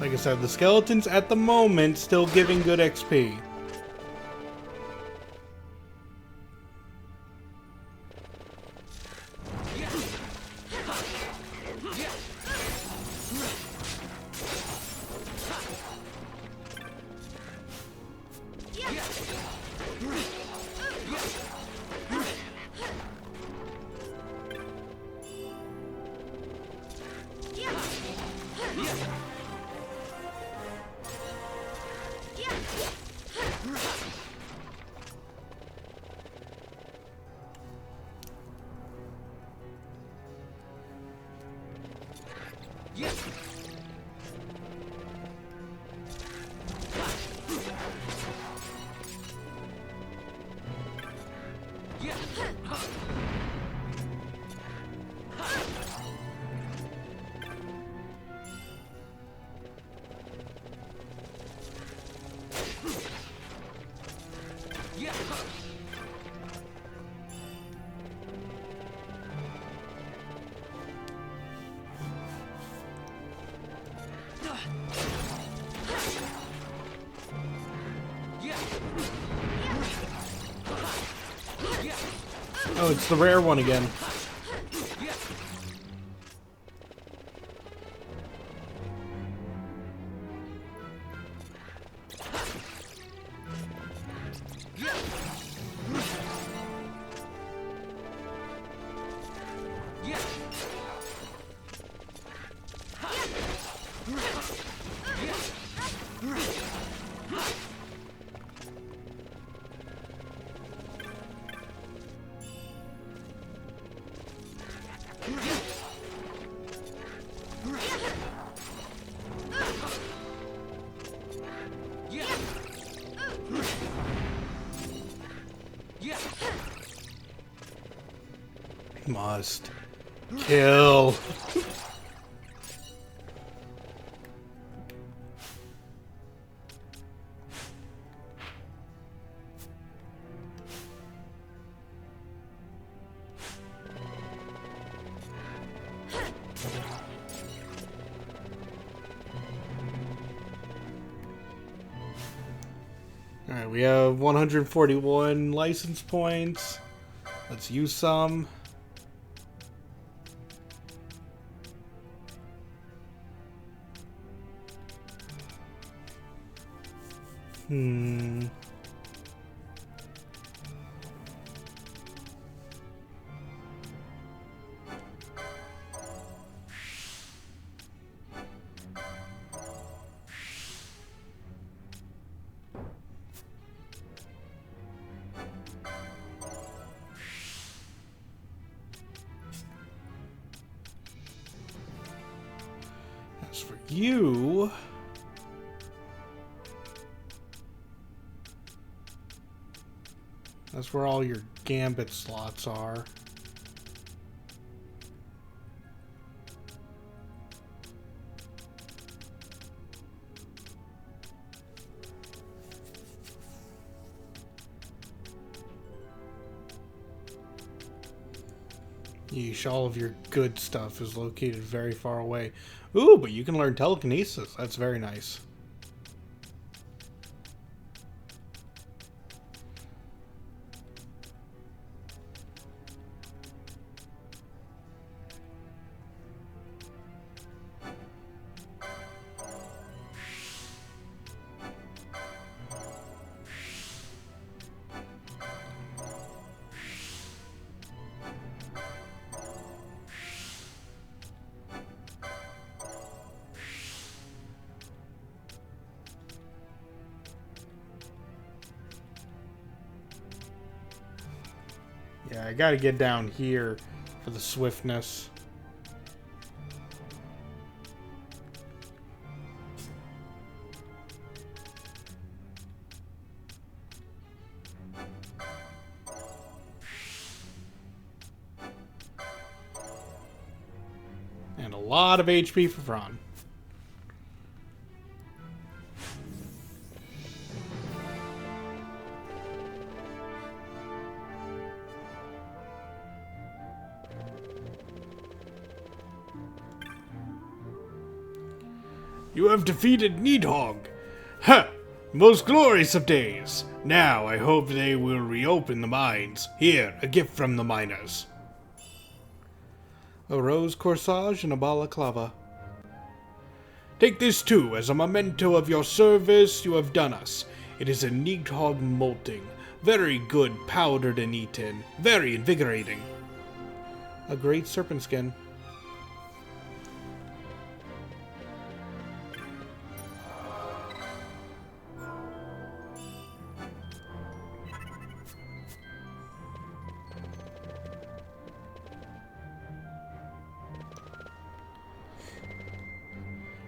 Like I said, the skeletons at the moment still giving good XP. Oh, it's the rare one again. Must kill. Alright, we have 141 license points. Let's use some. As for you... That's where all your gambit slots are. Yeesh, all of your good stuff is located very far away. Ooh, but you can learn telekinesis. That's very nice. Yeah, I gotta get down here for the swiftness. And a lot of HP for Fran. You have defeated Needhog. Ha! Most glorious of days. Now I hope they will reopen the mines. Here, a gift from the miners. A rose corsage and a balaclava. Take this too, as a memento of your service you have done us. It is a Needhog molting. Very good powdered and eaten. Very invigorating. A great serpent skin.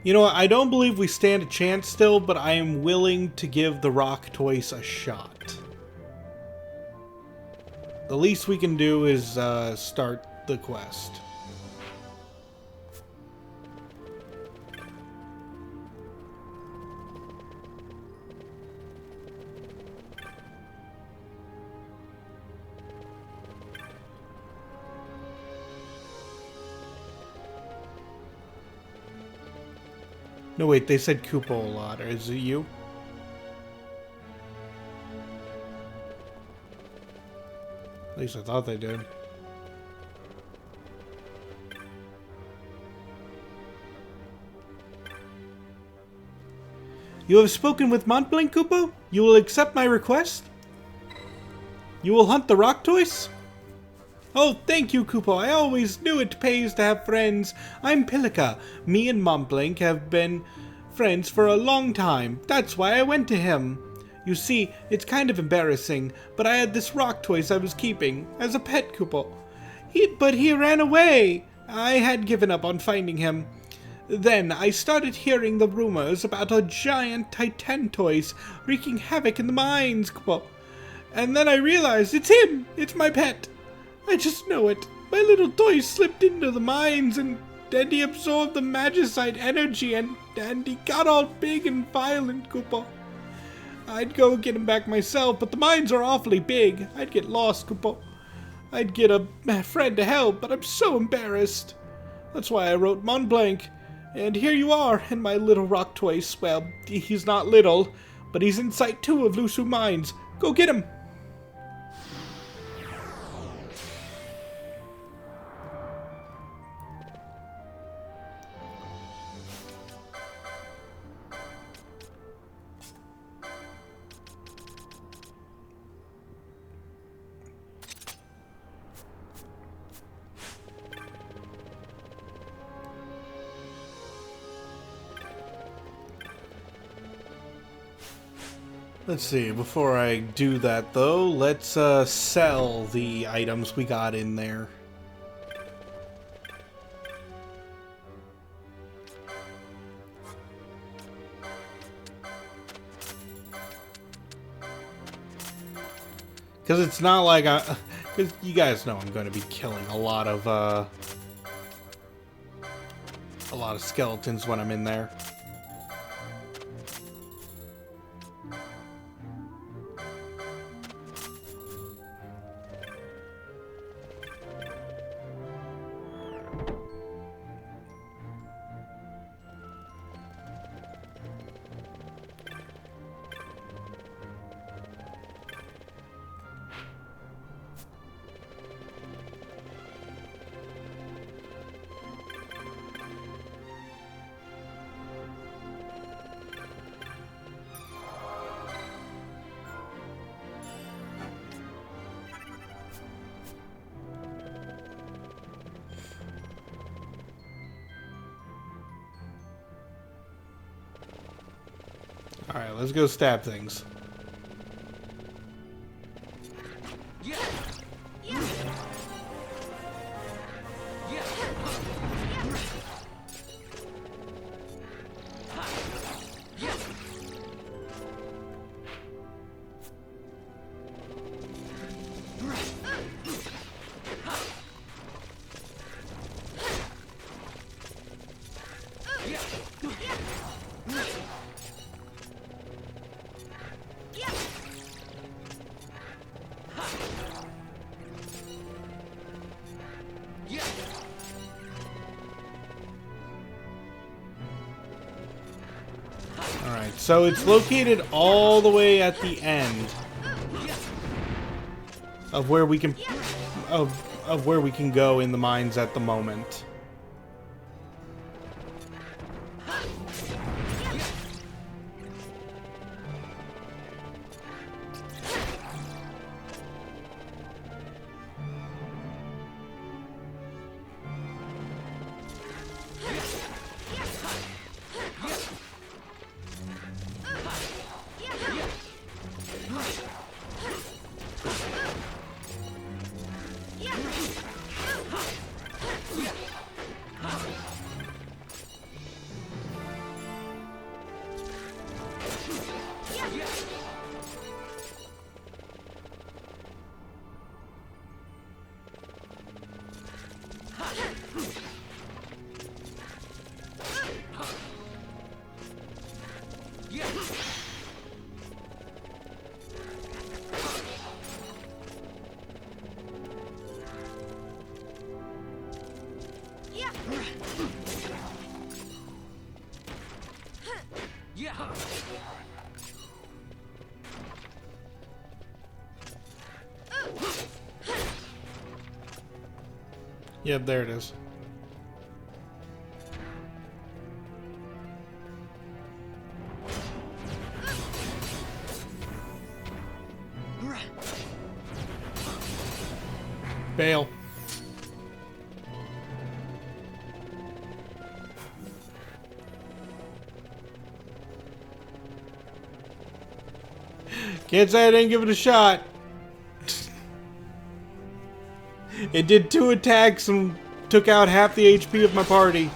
You know what, I don't believe we stand a chance still, but I am willing to give the rock toys a shot. The least we can do is start the quest. No, wait, they said Koopa a lot. Or is it you? At least I thought they did. You have spoken with Montblanc, Kupo? You will accept my request? You will hunt the rock toys? Oh, thank you, Kupo. I always knew it pays to have friends. I'm Pilica. Me and Montblanc have been friends for a long time. That's why I went to him. You see, it's kind of embarrassing, but I had this rock toys I was keeping as a pet, Kupo. But he ran away. I had given up on finding him. Then I started hearing the rumors about a giant Titan toys wreaking havoc in the mines, Kupo. And then I realized it's him. It's my pet. I just know it. My little toy slipped into the mines and he absorbed the magicite energy and he got all big and violent, Kupo. I'd go get him back myself, but the mines are awfully big. I'd get lost, Kupo. I'd get a friend to help, but I'm so embarrassed. That's why I wrote Montblanc. And here you are, and my little rock toys. Well, he's not little, but he's in Site 2 of Lusu Mines. Go get him! Let's see, before I do that though, let's sell the items we got in there. Because it's not like because you guys know I'm going to be killing a lot of skeletons when I'm in there. Alright, let's go stab things. Alright, so it's located all the way at the end of where we can of where we can go in the mines at the moment. Yep, there it is. Bail. Can't say I didn't give it a shot. It did 2 attacks and took out half the HP of my party.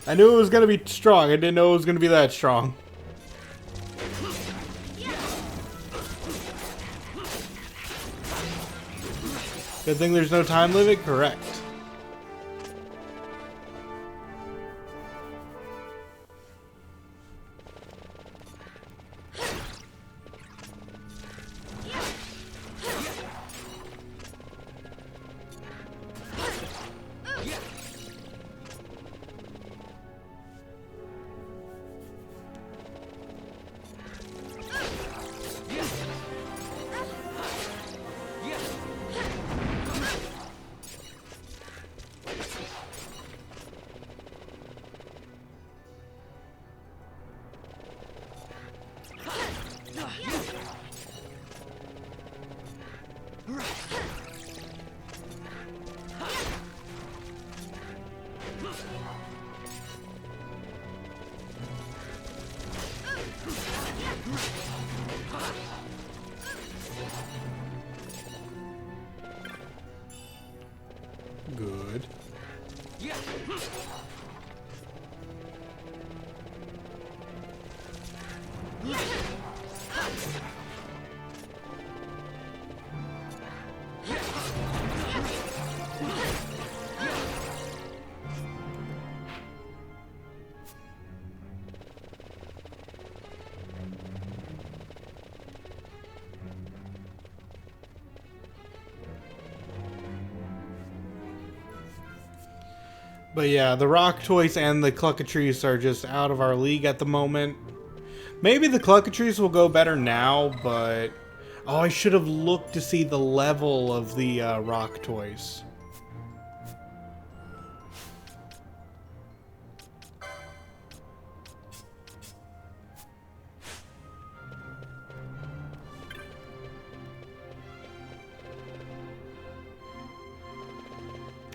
I knew it was going to be strong. I didn't know it was going to be that strong. Good thing there's no time limit? Correct. Good. But yeah, the rock toys and the cluckatrice are just out of our league at the moment. Maybe the cluckatrice will go better now, but... Oh, I should have looked to see the level of the rock toys.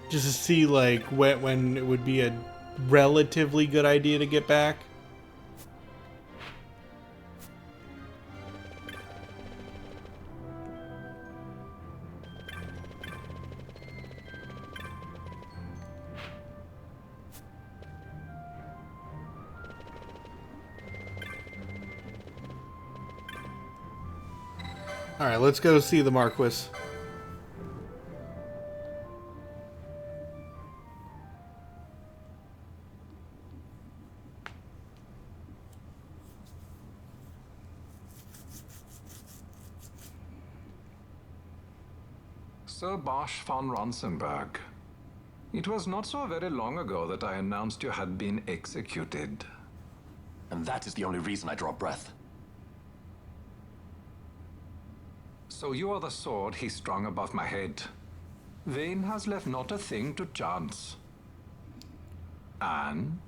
Just to see, like, when it would be a relatively good idea to get back. Alright, let's go see the Marquis. Sir Bosch von Ronsenberg. It was not so very long ago that I announced you had been executed. And that is the only reason I draw breath. So you are the sword he strung above my head. Vane has left not a thing to chance. And?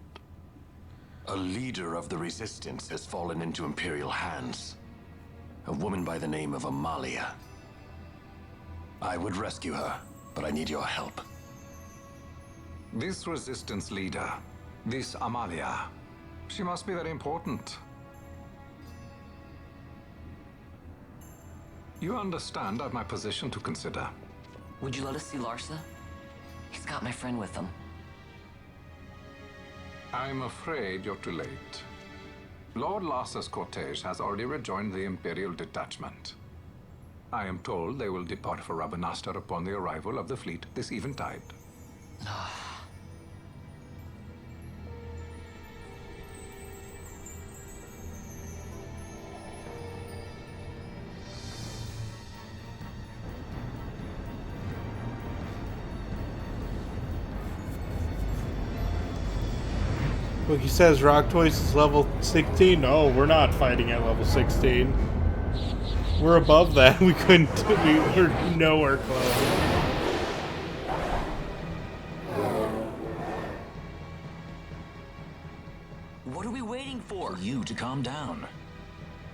A leader of the resistance has fallen into Imperial hands. A woman by the name of Amalia. I would rescue her, but I need your help. This resistance leader, this Amalia, she must be very important. You understand I've my position to consider. Would you let us see Larsa? He's got my friend with him. I'm afraid you're too late. Lord Larsa's cortege has already rejoined the Imperial detachment. I am told they will depart for Rabanastre upon the arrival of the fleet this eventide. Look, he says Rock Toys is level 16. No, we're not fighting at level 16. We're above that. We we're nowhere close. What are we waiting for? For you to calm down.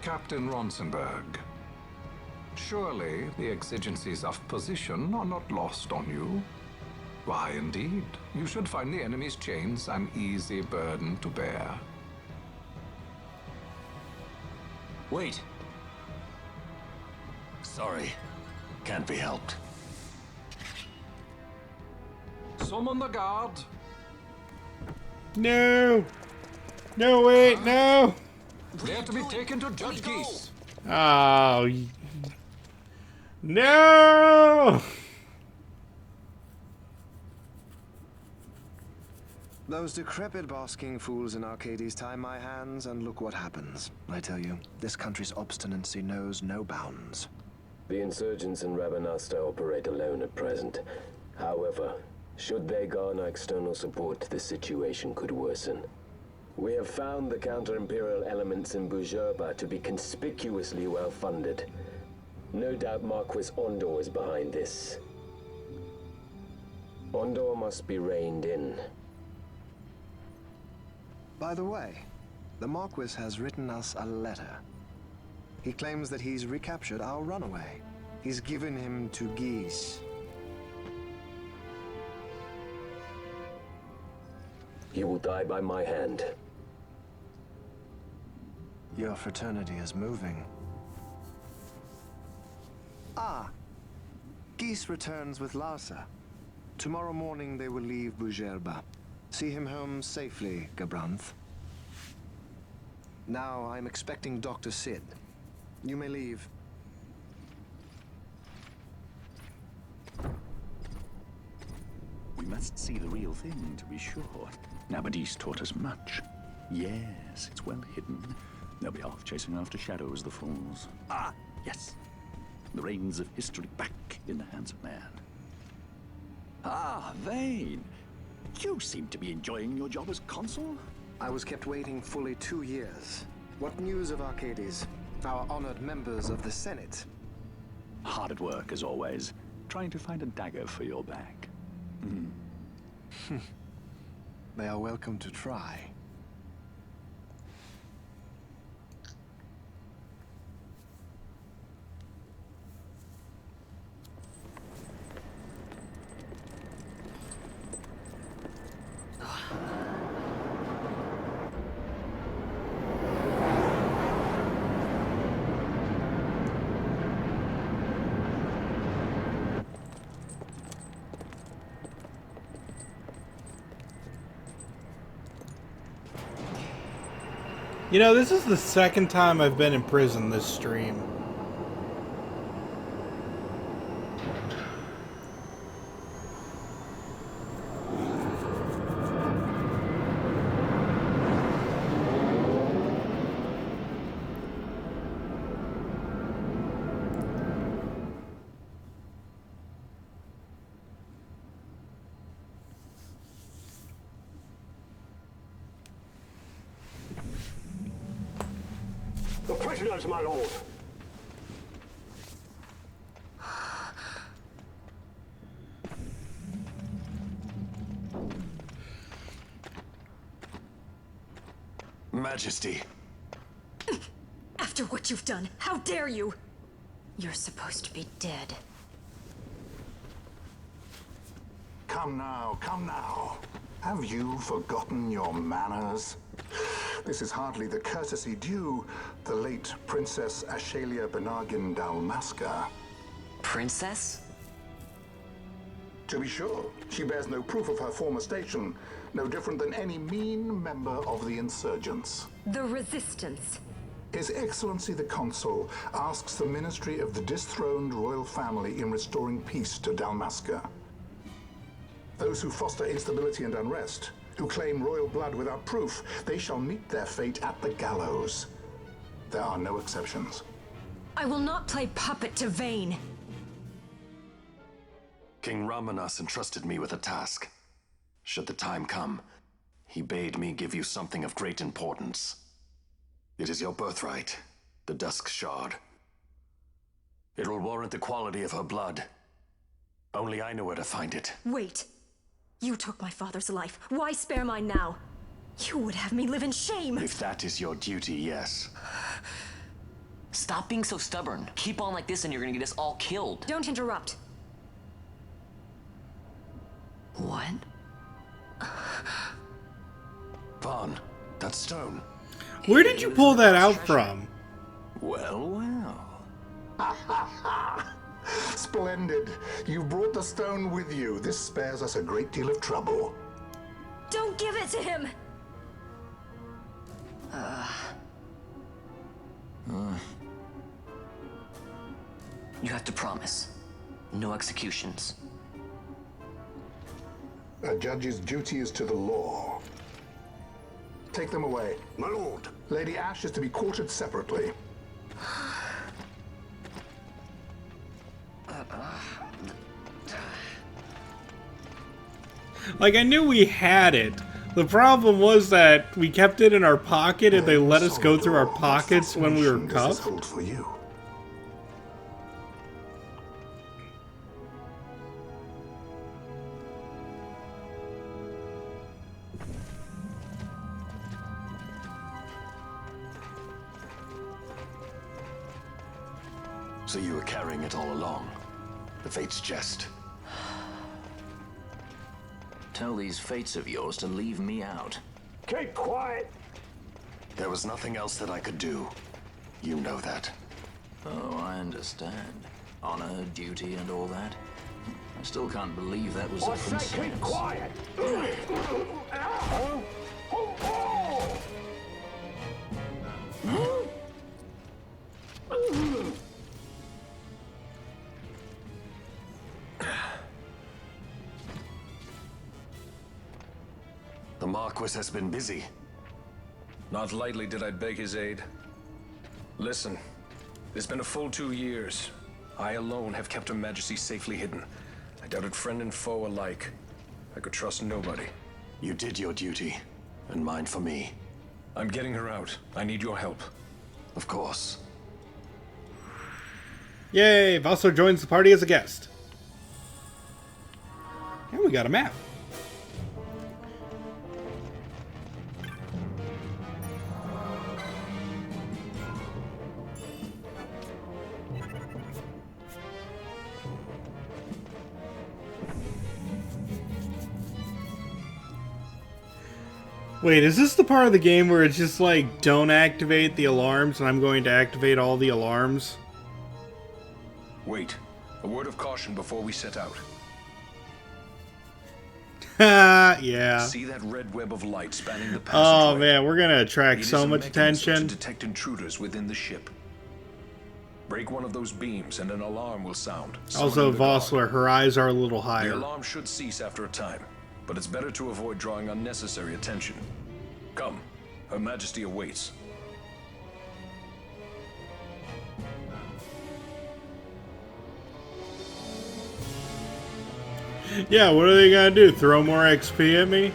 Captain Ronsenberg, surely the exigencies of position are not lost on you. Why, indeed, you should find the enemy's chains an easy burden to bear. Wait. Sorry. Can't be helped. Summon the guard. No! No, wait, no! They are to be taken to Judge Geese. Oh. No! Those decrepit basking fools in Arcades tie my hands, and look what happens. I tell you, this country's obstinacy knows no bounds. The insurgents in Rabanasta operate alone at present. However, should they garner external support, the situation could worsen. We have found the counter-imperial elements in Bujerba to be conspicuously well-funded. No doubt Marquis Ondor is behind this. Ondor must be reined in. By the way, the Marquis has written us a letter. He claims that he's recaptured our runaway. He's given him to Geese. He will die by my hand. Your fraternity is moving. Ah, Geese returns with Larsa. Tomorrow morning they will leave Bujerba. See him home safely, Gabranth. Now I'm expecting Dr. Sid. You may leave. We must see the real thing, to be sure. Nabadis taught us much. Yes, it's well hidden. They'll be off chasing after shadows, the fools. Ah, yes. The reins of history back in the hands of man. Ah, Vane. You seem to be enjoying your job as consul? I was kept waiting fully 2 years. What news of Arcades? Our honored members of the Senate? Hard at work, as always. Trying to find a dagger for your back. They are welcome to try. You know, this is the second time I've been in prison this stream. The prisoners, my lord. Majesty. After what you've done, how dare you? You're supposed to be dead. Come now, come now. Have you forgotten your manners? This is hardly the courtesy due the late Princess Ashalia Benargin Dalmasca. Princess? To be sure, she bears no proof of her former station, no different than any mean member of the insurgents. The Resistance. His Excellency the Consul asks the ministry of the dethroned royal family in restoring peace to Dalmasca. Those who foster instability and unrest, who claim royal blood without proof, they shall meet their fate at the gallows. There are no exceptions. I will not play puppet to Vane. King Ramanas entrusted me with a task. Should the time come, He bade me give you something of great importance. It is your birthright, the Dusk Shard. It will warrant the quality of her blood. Only I know where to find it. Wait. You took my father's life. Why spare mine now? You would have me live in shame. If that is your duty, yes. Stop being so stubborn. Keep on like this and you're gonna get us all killed. Don't interrupt. What? Vaughn, that stone. Where did you pull that out from? Well, well. Splendid. You've brought the stone with you. This spares us a great deal of trouble. Don't give it to him! You have to promise. No executions. A judge's duty is to the law. Take them away. My lord. Lady Ash is to be quartered separately. Like, I knew we had it. The problem was that we kept it in our pocket and they let us go through our pockets when we were cuffed. For you. So you were carrying it all along? The Fate's jest? Tell these fates of yours to leave me out. Keep quiet! There was nothing else that I could do. You know that. Oh, I understand. Honor, duty, and all that. I still can't believe that was a I say keep princess. quiet! The Marquis has been busy. Not lightly did I beg his aid. Listen, it's been a full 2 years. I alone have kept Her Majesty safely hidden. I doubted friend and foe alike. I could trust nobody. You did your duty, and mine for me. I'm getting her out. I need your help. Of course. Yay! Vassar joins the party as a guest. And we got a map. Wait, is this the part of the game where it's just like, don't activate the alarms, and I'm going to activate all the alarms? Wait. A word of caution before we set out. Yeah. See that red web of light spanning the Oh passageway? man, we're gonna attract It is so a much mechanism attention. to detect intruders within the ship. Break one of those beams and an alarm will sound. Also, Vossler, her eyes are a little The higher. alarm should cease after a time, but it's better to avoid drawing unnecessary attention. Come, Her Majesty awaits. Yeah, what are they gonna do? Throw more XP at me?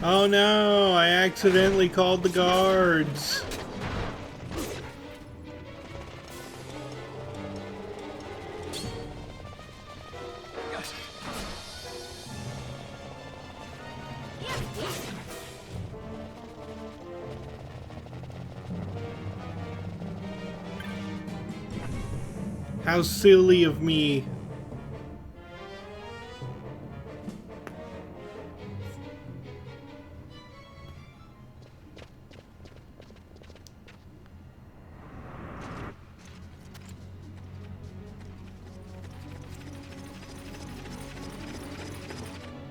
Oh no, I accidentally called the guards. How silly of me.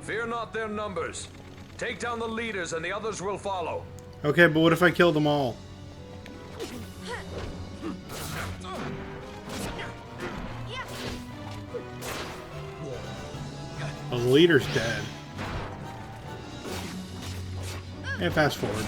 Fear not their numbers. Take down the leaders and the others will follow. Okay, but what if I kill them all? Well, the leader's dead. And fast forward.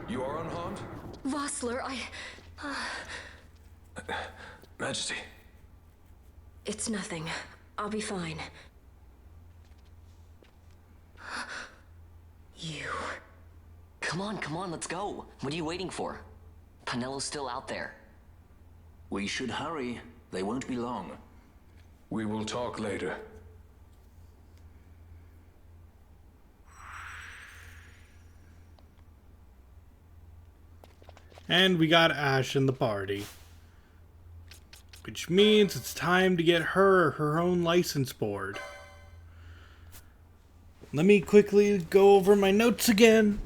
You are unharmed? Vossler, Majesty. It's nothing. I'll be fine. You. Come on, let's go. What are you waiting for? Panelo's still out there. We should hurry. They won't be long. We will talk later. And we got Ash in the party. Which means it's time to get her own license board. Let me quickly go over my notes again.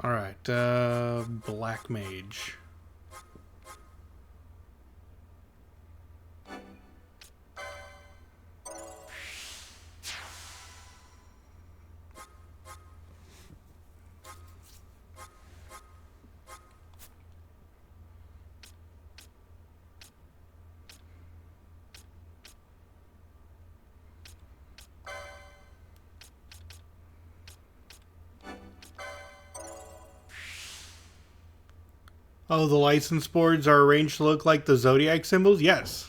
Alright, Black Mage. Oh, the license boards are arranged to look like the Zodiac symbols? Yes.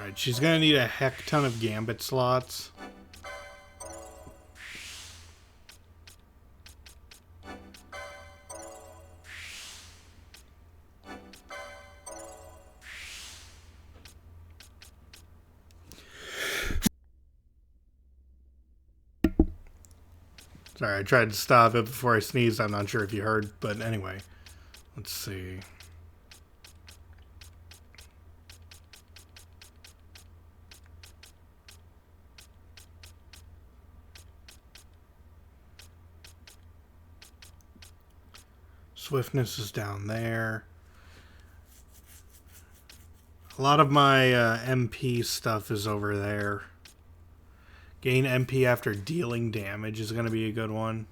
Alright, she's gonna need a heck ton of gambit slots. Sorry, I tried to stop it before I sneezed. I'm not sure if you heard, but anyway. Let's see. Swiftness is down there. A lot of my MP stuff is over there. Gain MP after dealing damage is going to be a good one.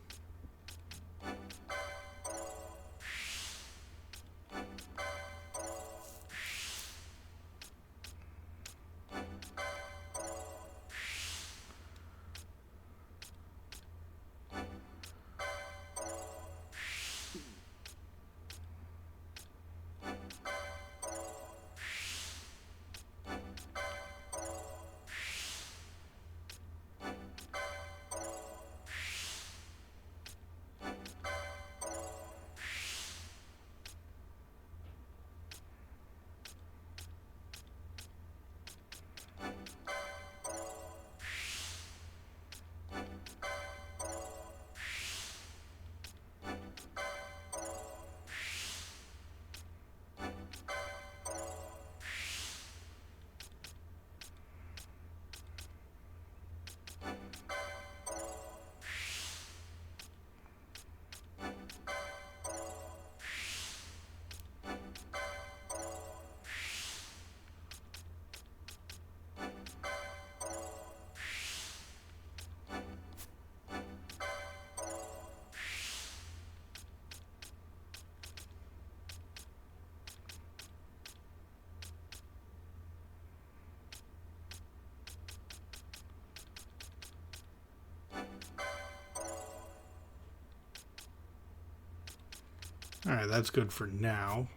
Alright, that's good for now.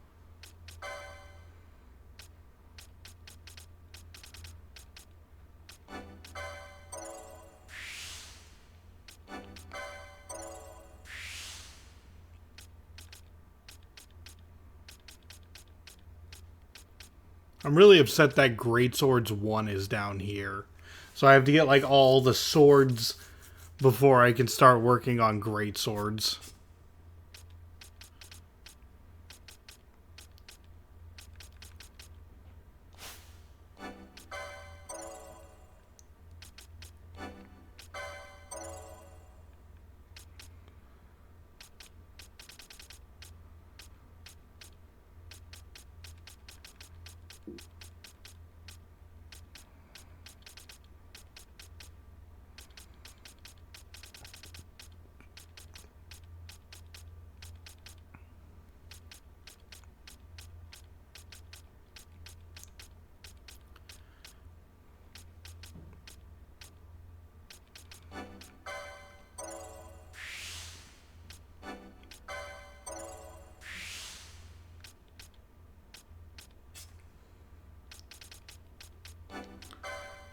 I'm really upset that Great Swords 1 is down here. So I have to get like all the swords before I can start working on Great Swords.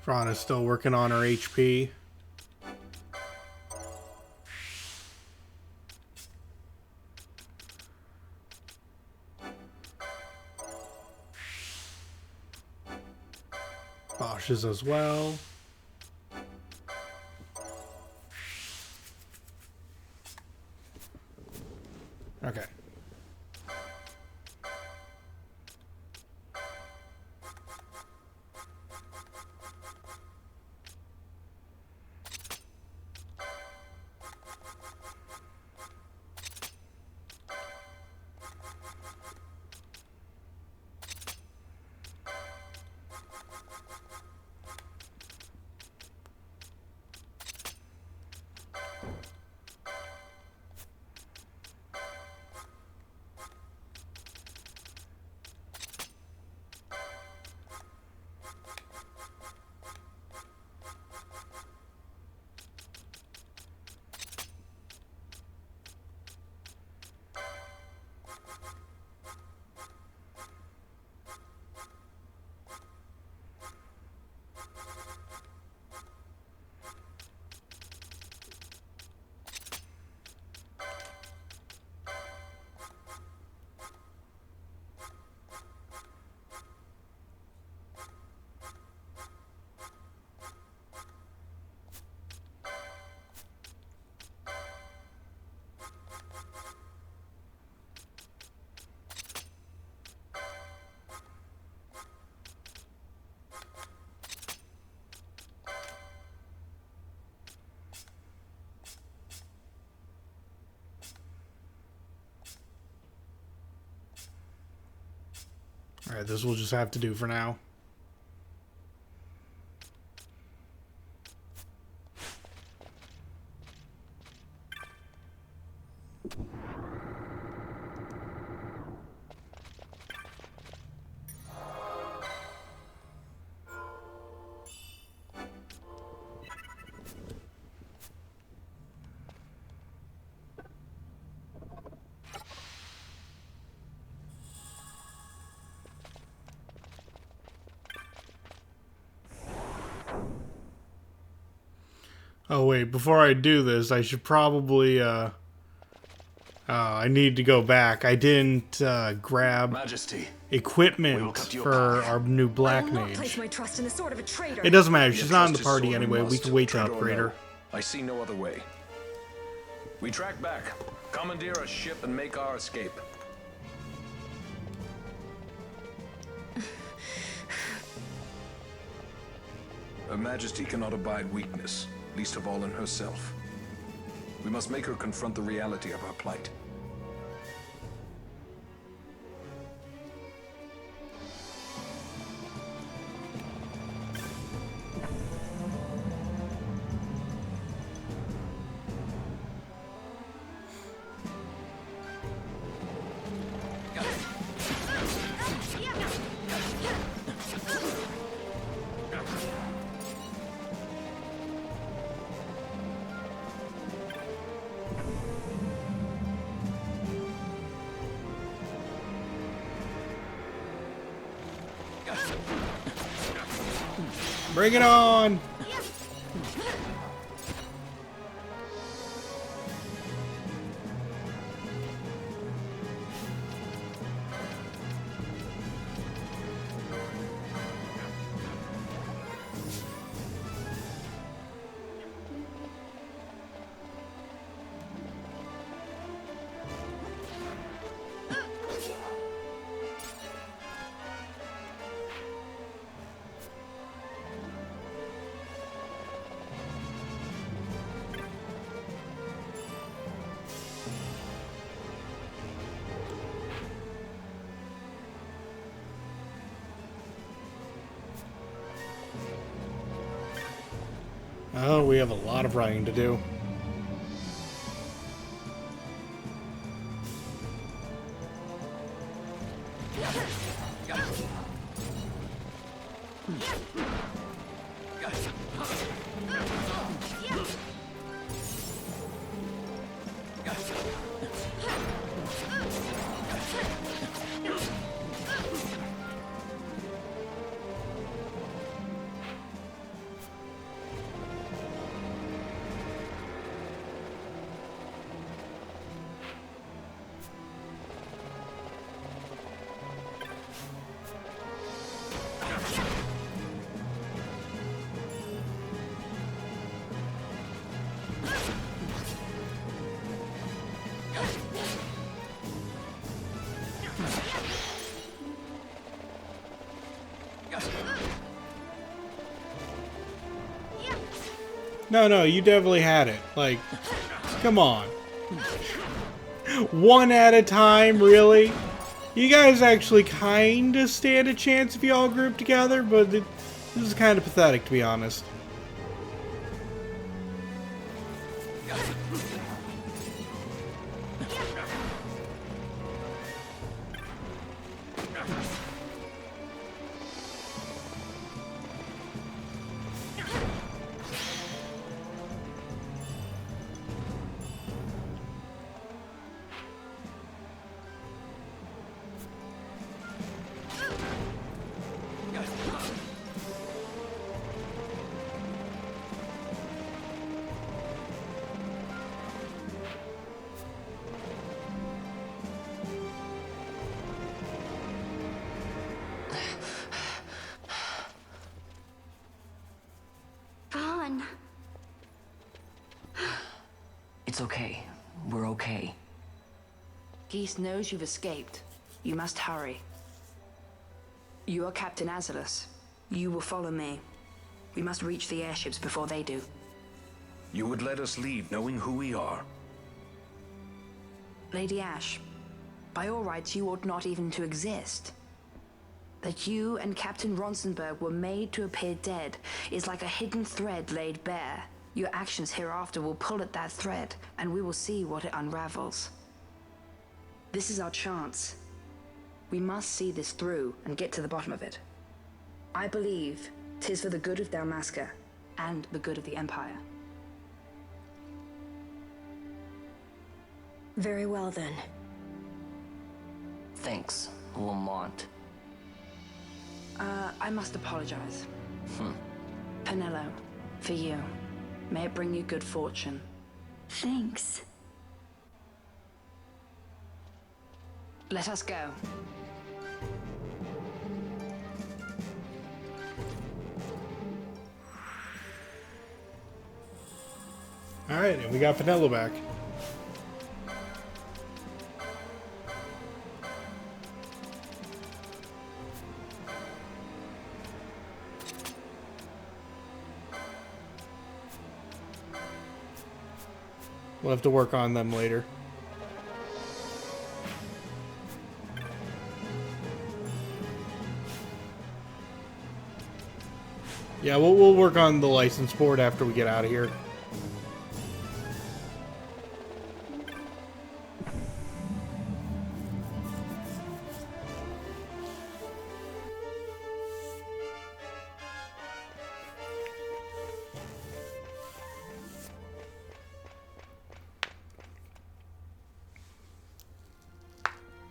Fran is still working on her HP. Bosch is as well. Okay. Alright, this will just have to do for now. Oh wait, before I do this, I should probably, I need to go back. I didn't, grab Majesty, equipment for our new Black I will not place Mage. my trust in the sword of a traitor. It doesn't matter, Your she's not in trust the is party sword and anyway, we must, can wait to traitor or upgrade no. her. I see no other way. We track back, commandeer a ship, and make our escape. Her Majesty cannot abide weakness, least of all in herself. We must make her confront the reality of our plight. Bring it on! Oh, we have a lot of writing to do. No, you definitely had it. Like, come on. One at a time, really? You guys actually kind of stand a chance if you all group together, but this is kind of pathetic, to be honest. Vaughn. It's okay. We're okay. Geese knows you've escaped. You must hurry. You are Captain Azalus. You will follow me. We must reach the airships before they do. You would let us leave knowing who we are. Lady Ash, by all rights, you ought not even to exist. that you and Captain Ronsenberg were made to appear dead is like a hidden thread laid bare. Your actions hereafter will pull at that thread, and we will see what it unravels. This is our chance. We must see this through and get to the bottom of it. I believe 'tis for the good of Dalmasca and the good of the Empire. Very well then. Thanks, Lamont. I must apologize. Penello, for you. May it bring you good fortune. Thanks. Let us go. Alright, and we got Penello back. We'll have to work on them later. Yeah, we'll work on the license board after we get out of here.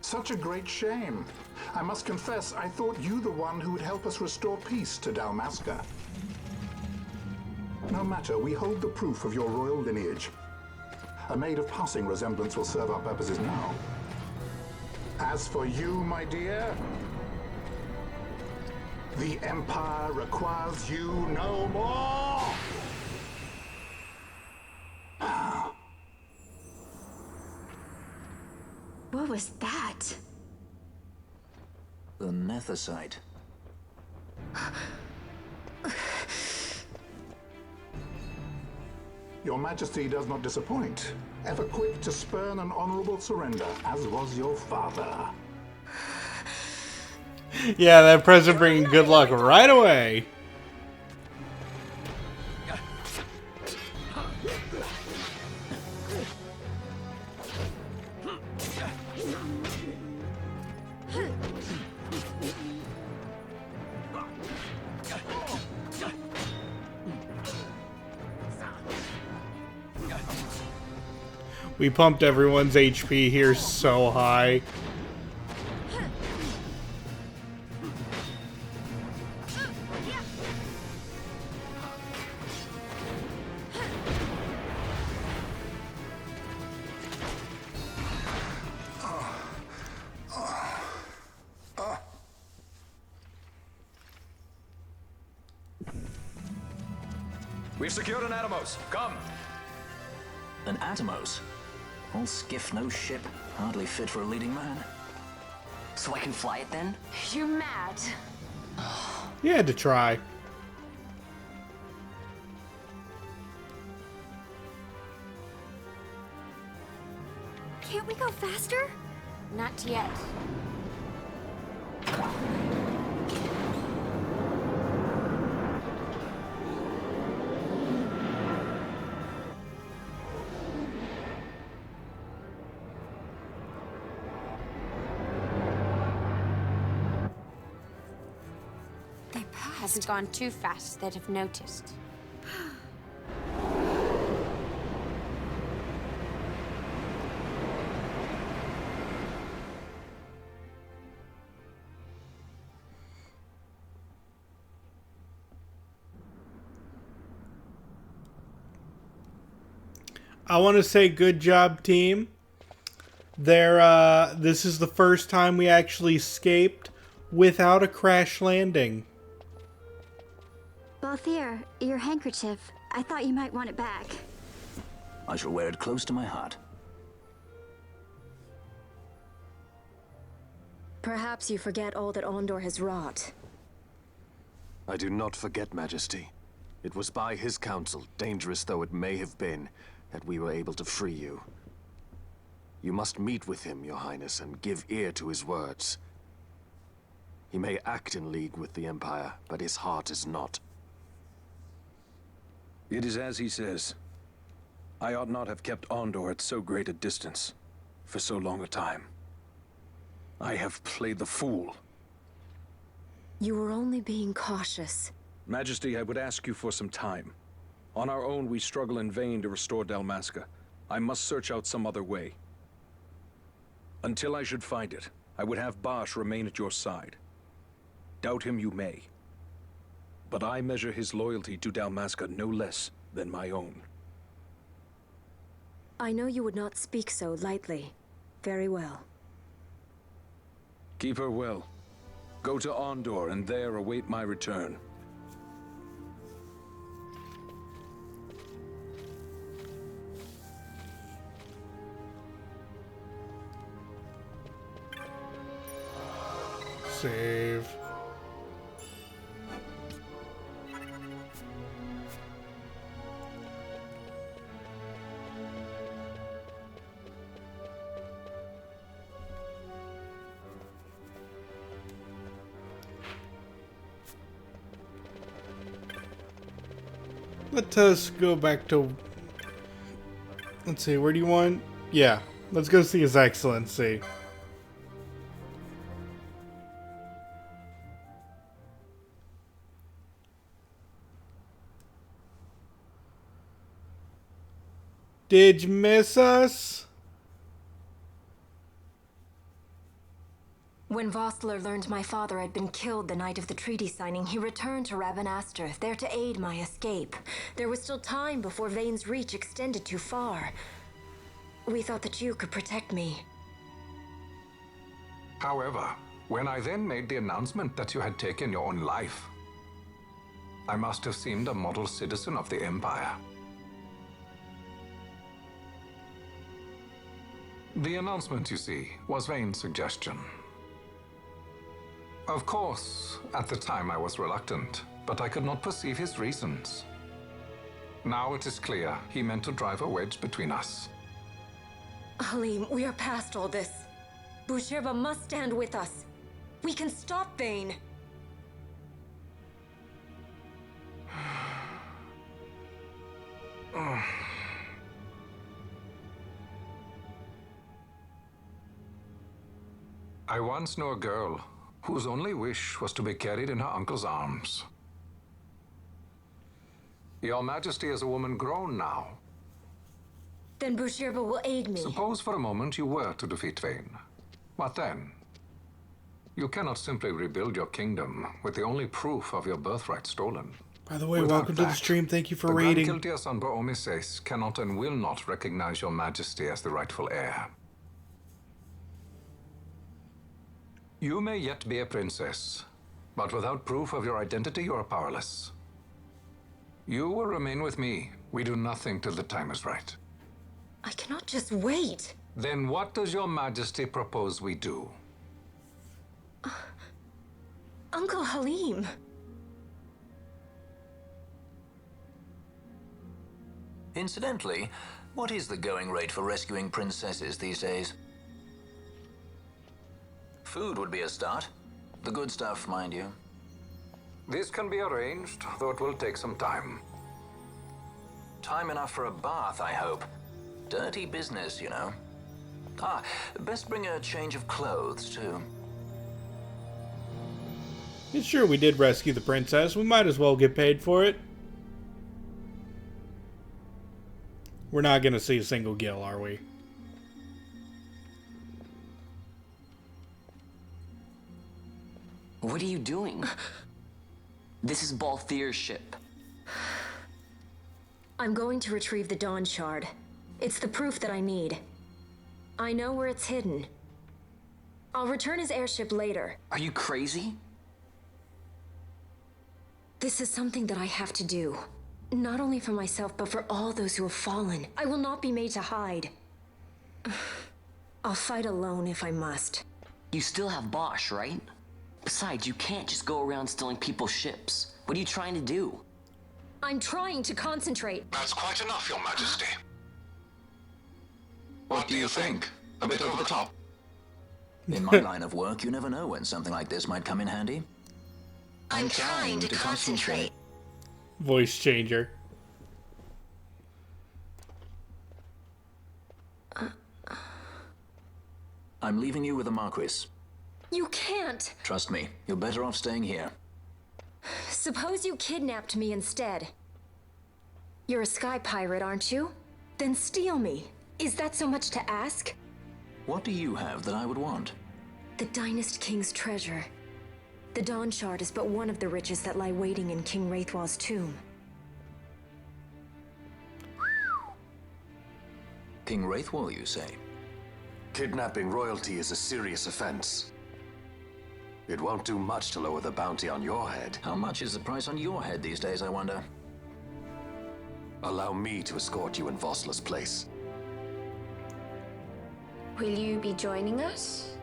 Such a great shame. I must confess, I thought you the one who would help us restore peace to Dalmasca. No matter, we hold the proof of your royal lineage. A maid of passing resemblance will serve our purposes now. As for you, my dear, the Empire requires you no more! What was that? The Nethicite. Your Majesty does not disappoint. Ever quick to spurn an honorable surrender, as was your father. Yeah, that present bringing good luck right away. We pumped everyone's HP here so high. We've secured an Atomos. Come. An Atomos? All skiff, no ship. Hardly fit for a leading man. So I can fly it then? You're mad. You had to try. Can't we go faster? Not yet. Hasn't gone too fast, they'd have noticed. I want to say good job, team. This is the first time we actually escaped without a crash landing. Balthier, your handkerchief. I thought you might want it back. I shall wear it close to my heart. Perhaps you forget all that Ondor has wrought. I do not forget, Majesty. It was by his counsel, dangerous though it may have been, that we were able to free you. You must meet with him, Your Highness, and give ear to his words. He may act in league with the Empire, but his heart is not. It is as he says. I ought not have kept Ondor at so great a distance for so long a time. I have played the fool. You were only being cautious. Majesty, I would ask you for some time. On our own, we struggle in vain to restore Dalmasca. I must search out some other way. Until I should find it, I would have Bosch remain at your side. Doubt him you may. But I measure his loyalty to Dalmasca no less than my own. I know you would not speak so lightly. Very well. Keep her well. Go to Ondor and there await my return. Save. Let us go back to... Let's see, where do you want... Yeah, let's go see His Excellency. Did you miss us? When Vossler learned my father had been killed the night of the treaty signing, he returned to Rabanastre, there to aid my escape. There was still time before Vane's reach extended too far. We thought that you could protect me. However, when I then made the announcement that you had taken your own life, I must have seemed a model citizen of the Empire. The announcement, you see, was Vane's suggestion. Of course, at the time I was reluctant, but I could not perceive his reasons. Now it is clear he meant to drive a wedge between us. Halim, we are past all this. Bushirba must stand with us. We can stop Vane. I once knew a girl whose only wish was to be carried in her uncle's arms. Your Majesty is a woman grown now. Then Bushirba will aid me. Suppose for a moment you were to defeat Vane. What then? You cannot simply rebuild your kingdom with the only proof of your birthright stolen. By the way, Without welcome to the that, stream. Thank you for the raiding. Grand Kiltias Anbar Omises cannot and will not recognize your Majesty as the rightful heir. You may yet be a princess, but without proof of your identity, you are powerless. You will remain with me. We do nothing till the time is right. I cannot just wait. Then what does your Majesty propose we do? Uncle Halim. Incidentally, what is the going rate for rescuing princesses these days? Food would be a start. The good stuff, mind you. This can be arranged, though it will take some time. Time enough for a bath, I hope. Dirty business, you know. Ah, best bring a change of clothes, too. It's sure we did rescue the princess. We might as well get paid for it. We're not gonna see a single Gil, are we? What are you doing? This is Balthier's ship. I'm going to retrieve the Dawn Shard. It's the proof that I need. I know where it's hidden. I'll return his airship later. Are you crazy? This is something that I have to do. Not only for myself, but for all those who have fallen. I will not be made to hide. I'll fight alone if I must. You still have Bosch, right? Besides, you can't just go around stealing people's ships. What are you trying to do? I'm trying to concentrate. That's quite enough, Your Majesty. What do you think? A bit over the top? In my line of work, you never know when something like this might come in handy. I'm trying to concentrate. Voice changer. I'm leaving you with the Marquis. You can't. Trust me, you're better off staying here. Suppose you kidnapped me instead. You're a sky pirate, aren't you? Then steal me. Is that so much to ask? What do you have that I would want? The Dynast King's treasure. The Dawn Shard is but one of the riches that lie waiting in King Wraithwall's tomb. King Wraithwall, you say? Kidnapping royalty is a serious offense. It won't do much to lower the bounty on your head. How much is the price on your head these days, I wonder? Allow me to escort you in Vosla's place. Will you be joining us?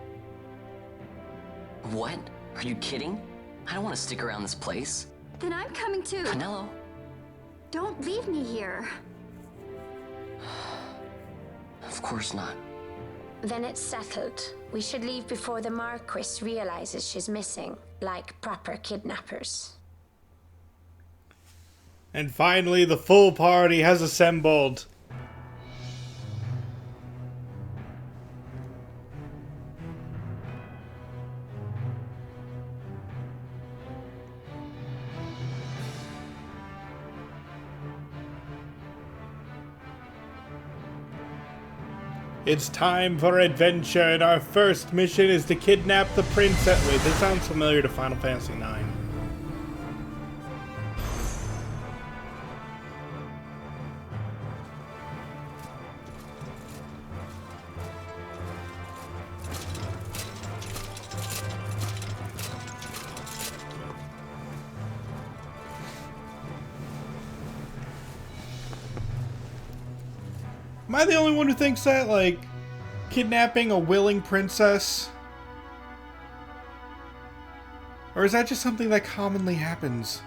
What? Are you kidding? I don't want to stick around this place. Then I'm coming too. Canelo. Don't leave me here. Of course not. Then it's settled. We should leave before the Marquis realizes she's missing, like proper kidnappers. And finally, the full party has assembled. It's time for adventure, and our first mission is to kidnap the princess. Wait, this sounds familiar to Final Fantasy IX. Am I the only one who thinks that, like, kidnapping a willing princess? Or is that just something that commonly happens?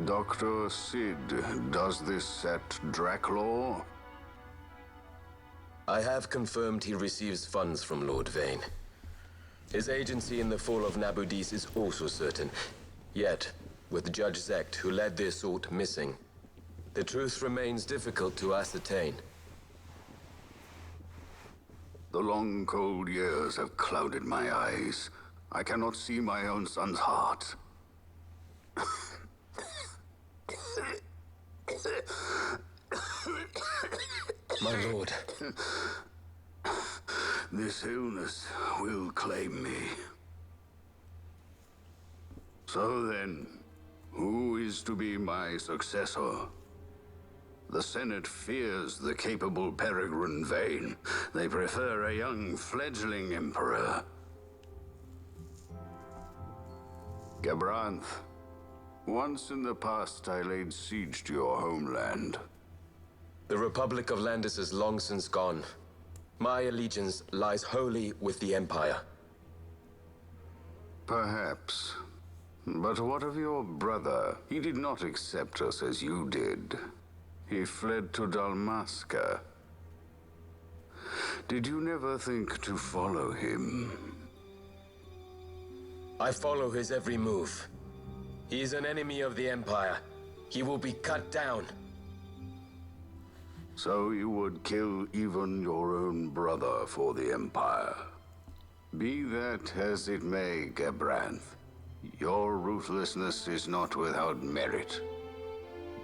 Dr. Sid, does this at Draclaw? I have confirmed he receives funds from Lord Vane. His agency in the fall of Nabudis is also certain. Yet, with Judge Zect, who led the assault, missing, the truth remains difficult to ascertain. The long, cold years have clouded my eyes. I cannot see my own son's heart. My lord. This illness will claim me. So then, who is to be my successor? The Senate fears the capable Peregrine Vane. They prefer a young, fledgling emperor. Gabranth, once in the past I laid siege to your homeland. The Republic of Landis is long since gone. My allegiance lies wholly with the Empire. Perhaps. But what of your brother? He did not accept us as you did. He fled to Dalmasca. Did you never think to follow him? I follow his every move. He is an enemy of the Empire. He will be cut down. So you would kill even your own brother for the Empire. Be that as it may, Gabranth, your ruthlessness is not without merit.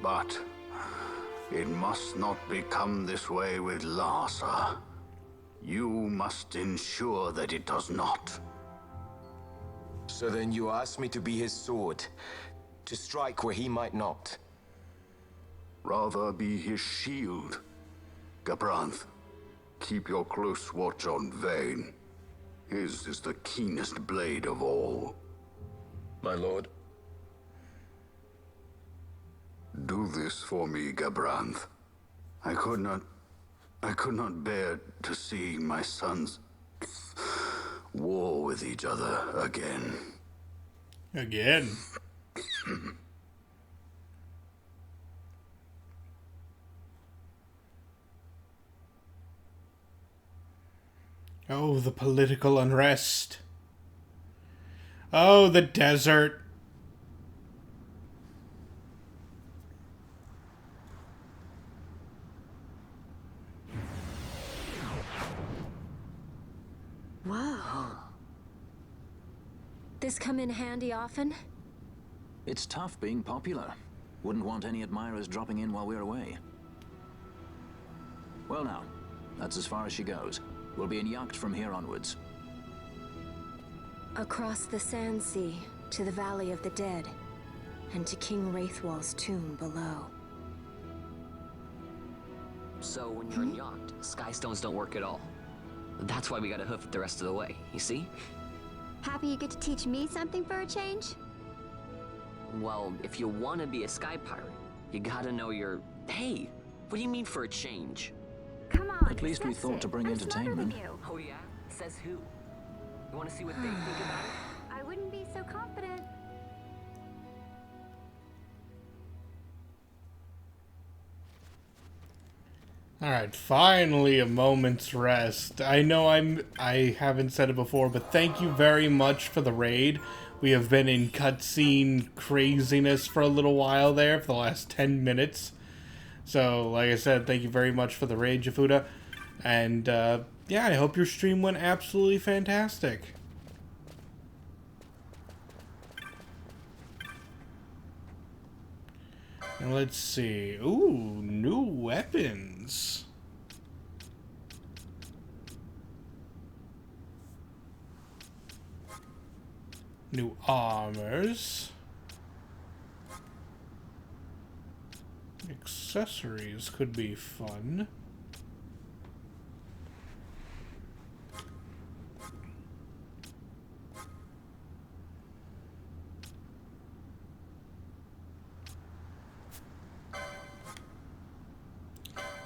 But it must not become this way with Larsa. You must ensure that it does not. So then you ask me to be his sword, to strike where he might not. Rather be his shield. Gabranth, keep your close watch on Vane. His is the keenest blade of all. My lord. Do this for me, Gabranth. I could not bear to see my sons war with each other again. Again? Oh, the political unrest. Oh, the desert. Whoa. This come in handy often? It's tough being popular. Wouldn't want any admirers dropping in while we're away. Well now, that's as far as she goes. We'll be in yacht from here onwards. Across the Sand Sea, to the Valley of the Dead, and to King Wraithwall's tomb below. So when you're in yacht, skystones don't work at all. That's why we gotta hoof it the rest of the way, you see? Happy you get to teach me something for a change? Well, if you want to be a sky pirate, you gotta know your... Hey, what do you mean for a change? Come on, At least we accept thought it. to bring I'm smarter than entertainment. you. Oh yeah? Says who? You want to see what they think about it? I wouldn't be so confident. Alright, finally a moment's rest. I know I haven't said it before, but thank you very much for the raid. We have been in cutscene craziness for a little while there, for the last 10 minutes. So, like I said, thank you very much for the raid, Jafuda. And, yeah, I hope your stream went absolutely fantastic. And let's see. Ooh, new weapons. New armors. Accessories could be fun.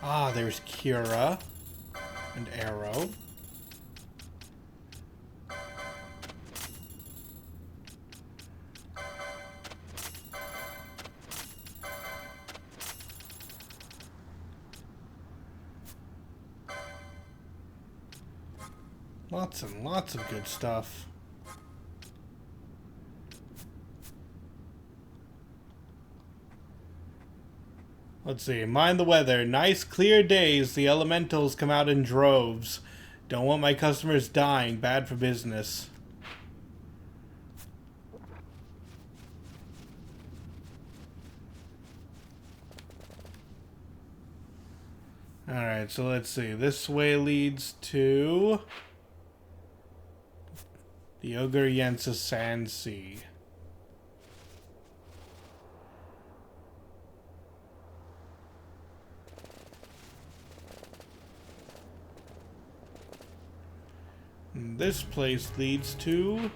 Ah, there's Kira and Arrow. Lots and lots of good stuff. Let's see. Mind the weather. Nice clear days. The elementals come out in droves. Don't want my customers dying. Bad for business. Alright, so let's see. This way leads to the Ogre Yensa Sand Sea. And this place leads to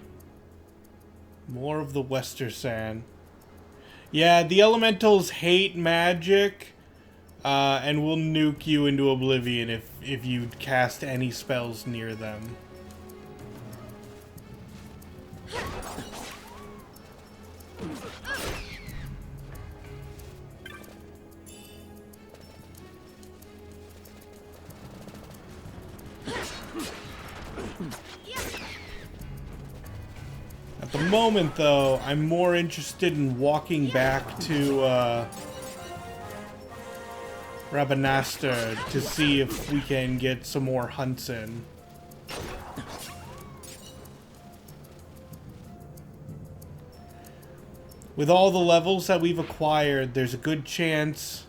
more of the Wester Sand. Yeah, the elementals hate magic, and will nuke you into oblivion if you cast any spells near them. At the moment, though, I'm more interested in walking back to Rabanastre to see if we can get some more hunts in. With all the levels that we've acquired, there's a good chance...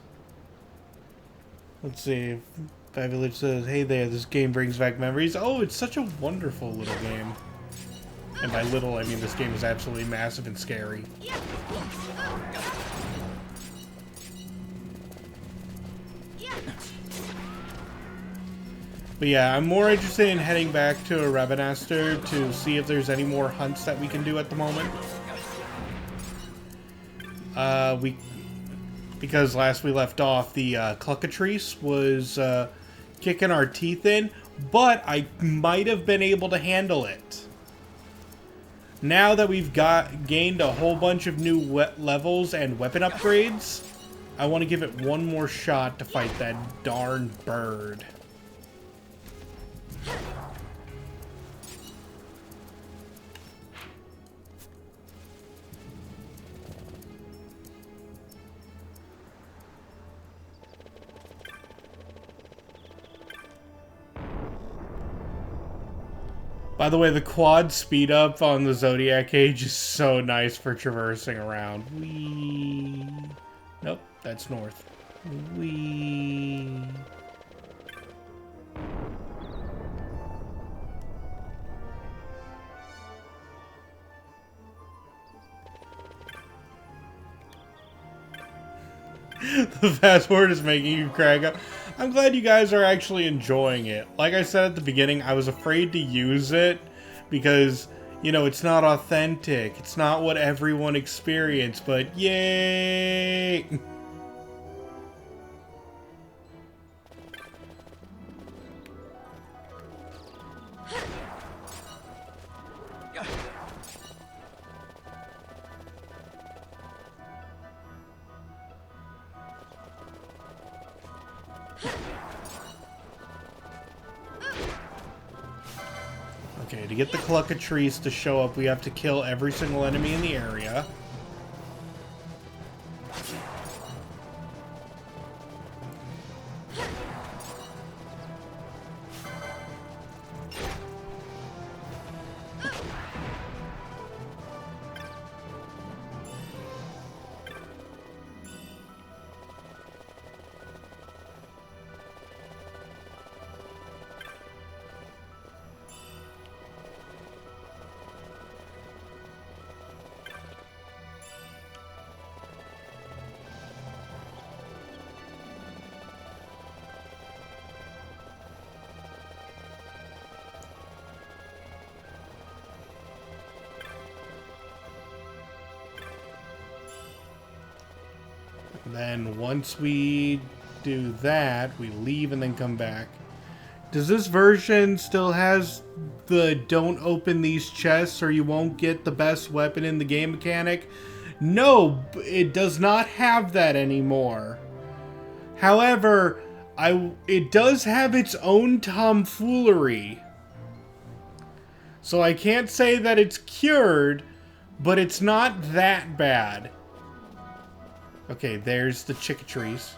Let's see. Village says, hey there, this game brings back memories. Oh, it's such a wonderful little game. And by little, I mean this game is absolutely massive and scary. But yeah, I'm more interested in heading back to Rabanastre to see if there's any more hunts that we can do at the moment. Because last we left off, the Cluckatrice was kicking our teeth in, but I might have been able to handle it. Now that we've gained a whole bunch of new levels and weapon upgrades, I want to give it one more shot to fight that darn bird. By the way, the quad speed up on the Zodiac cage is so nice for traversing around. Whee. Nope, that's north. Whee. The fast forward is making you crack up. I'm glad you guys are actually enjoying it. Like I said at the beginning, I was afraid to use it because, you know, it's not authentic. It's not what everyone experienced, but yay! Okay, to get the Cluckatrice to show up, we have to kill every single enemy in the area. Then once we do that, we leave and then come back. Does this version still has the don't open these chests or you won't get the best weapon in the game mechanic? No, it does not have that anymore. However, it does have its own tomfoolery. So I can't say that it's cured, but it's not that bad. Okay, there's the Chickatrice.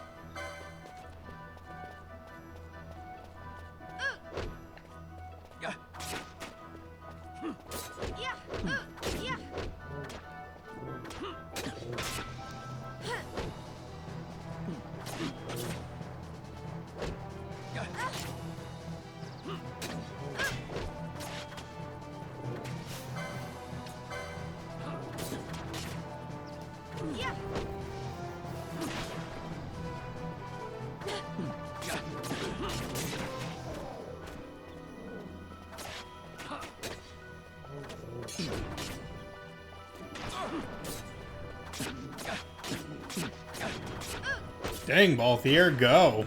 Dang, Balthier, go.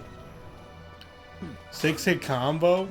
6-hit combo?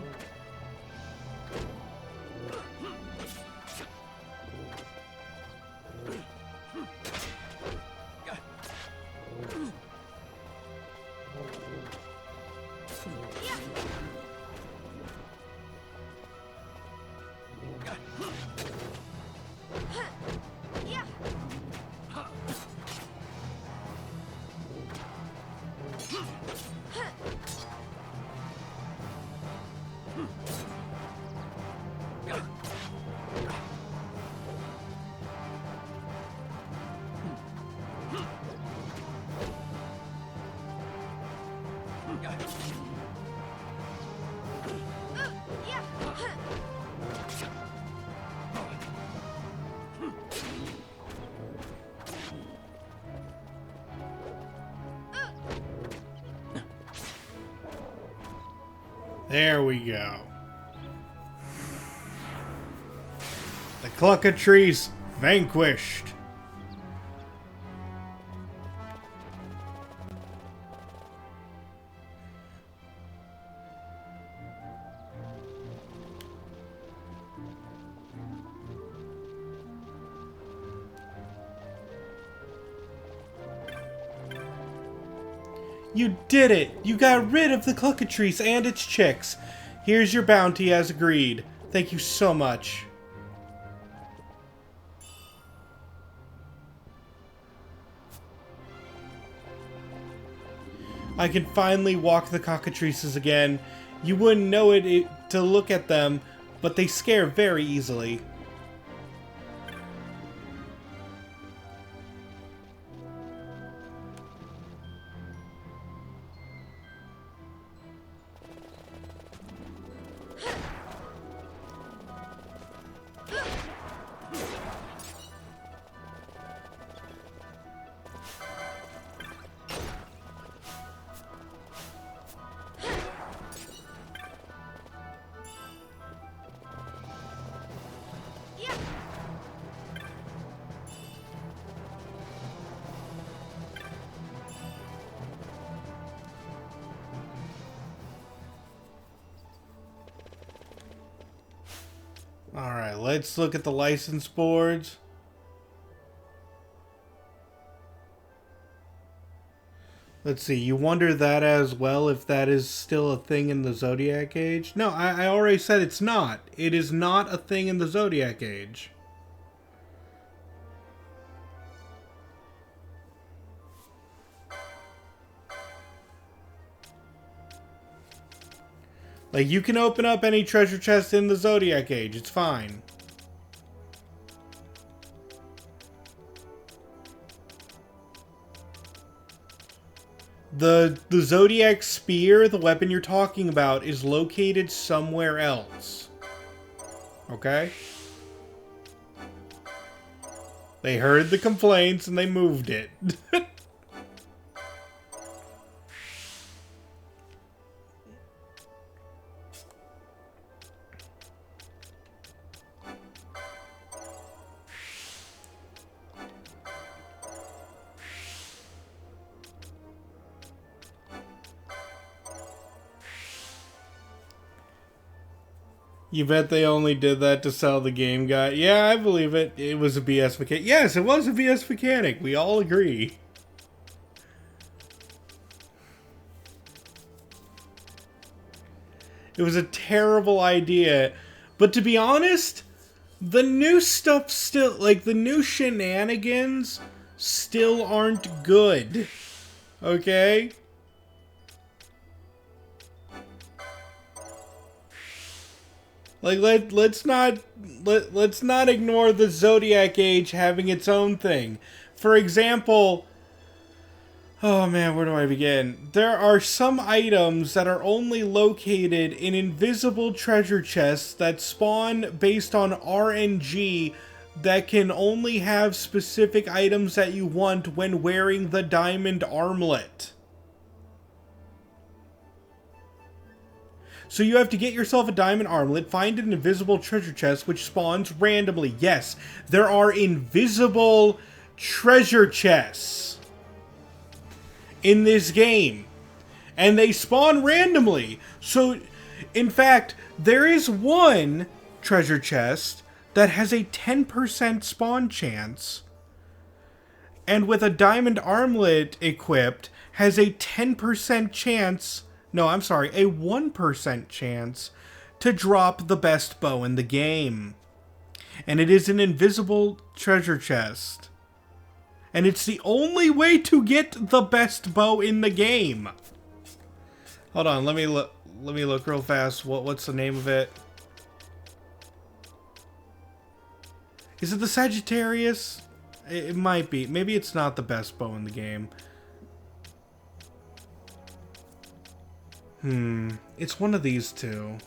There we go. The Cluckatrice vanquished. You did it! You got rid of the Cluckatrice and its chicks. Here's your bounty as agreed. Thank you so much. I can finally walk the cockatrices again. You wouldn't know it to look at them, but they scare very easily. Alright, let's look at the license boards. Let's see, you wonder that as well, if that is still a thing in the Zodiac Age? No, I already said it's not. It is not a thing in the Zodiac Age. Like, you can open up any treasure chest in the Zodiac Age, it's fine. The Zodiac Spear, the weapon you're talking about, is located somewhere else. Okay? They heard the complaints and they moved it. You bet they only did that to sell the game guide. Yeah, I believe it. It was a BS mechanic. Yes, it was a BS mechanic. We all agree. It was a terrible idea. But to be honest, the new stuff still, like, the new shenanigans still aren't good. Okay? Like, let's not ignore the Zodiac Age having its own thing. For example, oh man, where do I begin? There are some items that are only located in invisible treasure chests that spawn based on RNG that can only have specific items that you want when wearing the diamond armlet. So you have to get yourself a diamond armlet, find an invisible treasure chest which spawns randomly. Yes, there are invisible treasure chests in this game. And they spawn randomly. So, in fact, there is one treasure chest that has a 10% spawn chance. And with a diamond armlet equipped, has a 10% chance... No, I'm sorry, a 1% chance to drop the best bow in the game. And it is an invisible treasure chest. And it's the only way to get the best bow in the game. Hold on, let me look real fast. What's the name of it? Is it the Sagittarius? It might be. Maybe it's not the best bow in the game. It's one of these two.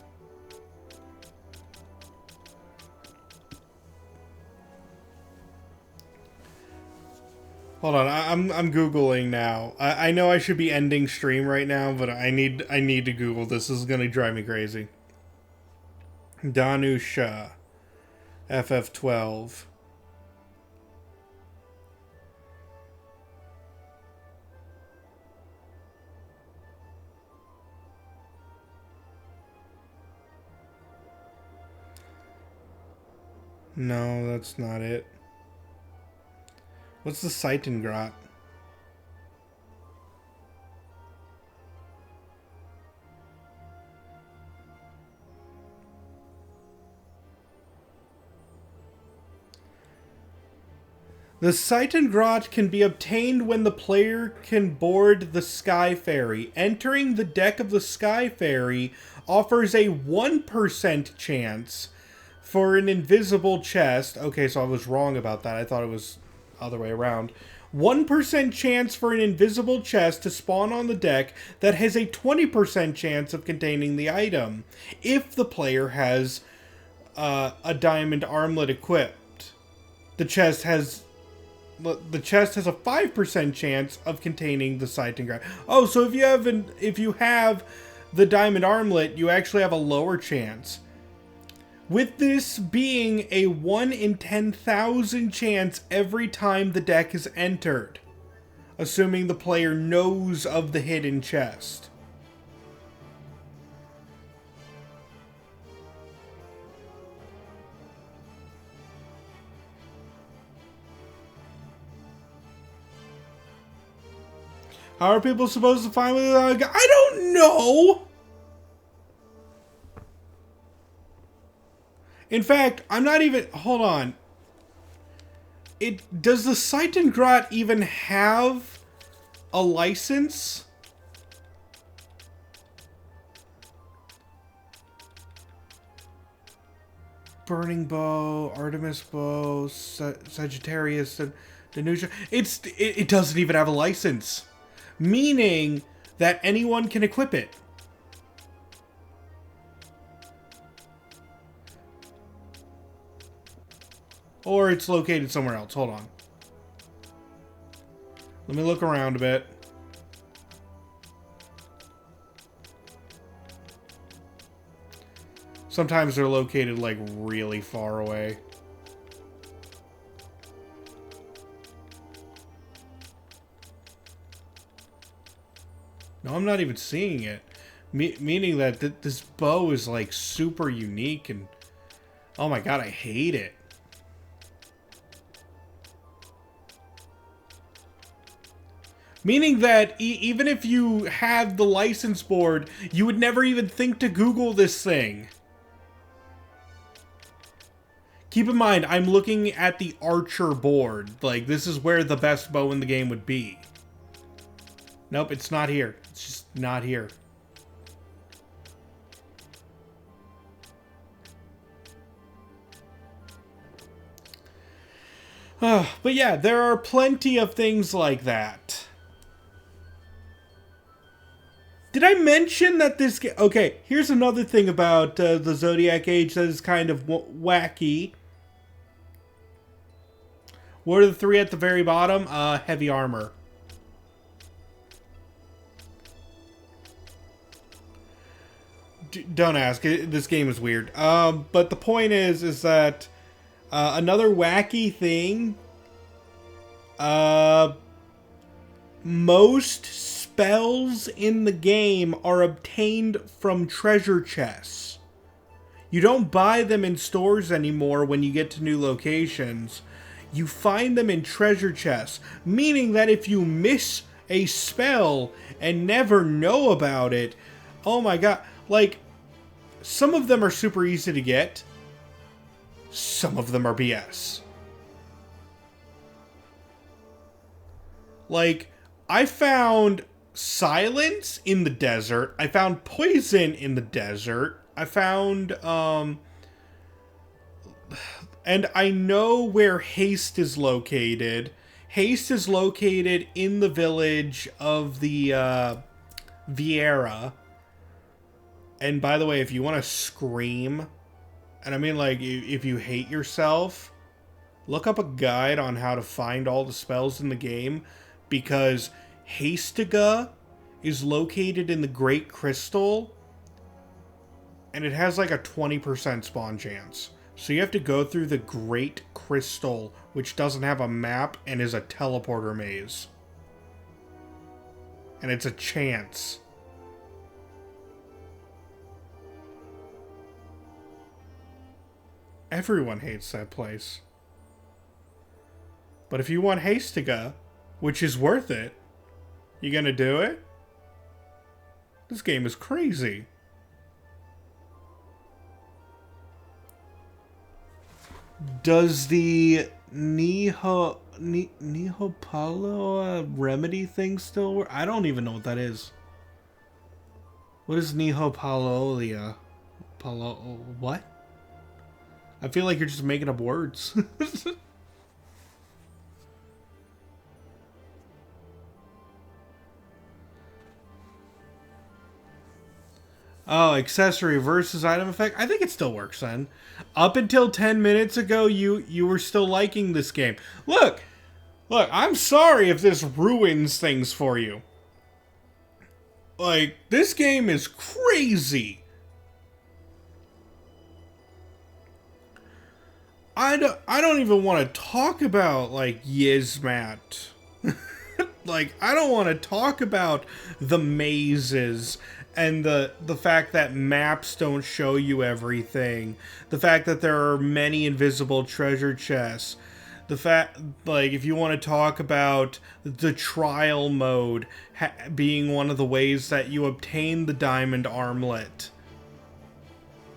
Hold on, I'm Googling now. I know I should be ending stream right now, but I need to Google this. This is gonna drive me crazy. Danusha. FF12. No, that's not it. What's the Seitengrot? The Seitengrot can be obtained when the player can board the Sky Ferry. Entering the deck of the Sky Ferry offers a 1% chance for an invisible chest. Okay, so I was wrong about that. I thought it was the other way around. 1% chance for an invisible chest to spawn on the deck that has a 20% chance of containing the item, if the player has a diamond armlet equipped. The chest has a 5% chance of containing the Seitengrot. Oh, so if you have the diamond armlet, you actually have a lower chance. With this being a 1 in 10,000 chance every time the deck is entered, assuming the player knows of the hidden chest. How are people supposed to find whether I don't know! In fact, I'm not even... Hold on. Does the Seitengrot even have a license? Burning Bow, Artemis Bow, Sagittarius, Danusia. It doesn't even have a license. Meaning that anyone can equip it. Or it's located somewhere else. Hold on. Let me look around a bit. Sometimes they're located, like, really far away. No, I'm not even seeing it. Meaning that this bow is, like, super unique and... Oh my god, I hate it. Meaning that even if you had the license board, you would never even think to Google this thing. Keep in mind, I'm looking at the Archer board. Like, this is where the best bow in the game would be. Nope, it's not here. It's just not here. But yeah, there are plenty of things like that. Did I mention that this game... Okay, here's another thing about the Zodiac Age that is kind of wacky. What are the three at the very bottom? Heavy armor. Don't ask. This game is weird. But the point is that another wacky thing. Most spells in the game are obtained from treasure chests. You don't buy them in stores anymore when you get to new locations. You find them in treasure chests, meaning that if you miss a spell and never know about it, oh my god, like, some of them are super easy to get, some of them are BS. Like, I found silence in the desert, I found poison in the desert, I found, and I know where haste is located. Haste is located in the village of the Vieira. And by the way, if you want to scream, and I mean like if you hate yourself, look up a guide on how to find all the spells in the game, because Hastega is located in the Great Crystal, and it has like a 20% spawn chance. So you have to go through the Great Crystal, which doesn't have a map and is a teleporter maze. And it's a chance. Everyone hates that place. But if you want Hastega, which is worth it, you gonna do it? This game is crazy. Does the Niho... Nihopalo remedy thing still work? I don't even know what that is. What is Nihopalolia? What? I feel like you're just making up words. Oh, accessory versus item effect. I think it still works then. Up until 10 minutes ago, you were still liking this game. Look, I'm sorry if this ruins things for you. Like, this game is crazy. I don't even want to talk about, like, Yizmat. Like, I don't want to talk about the mazes and the fact that maps don't show you everything. The fact that there are many invisible treasure chests. The fact, like, if you want to talk about the trial mode being one of the ways that you obtain the diamond armlet.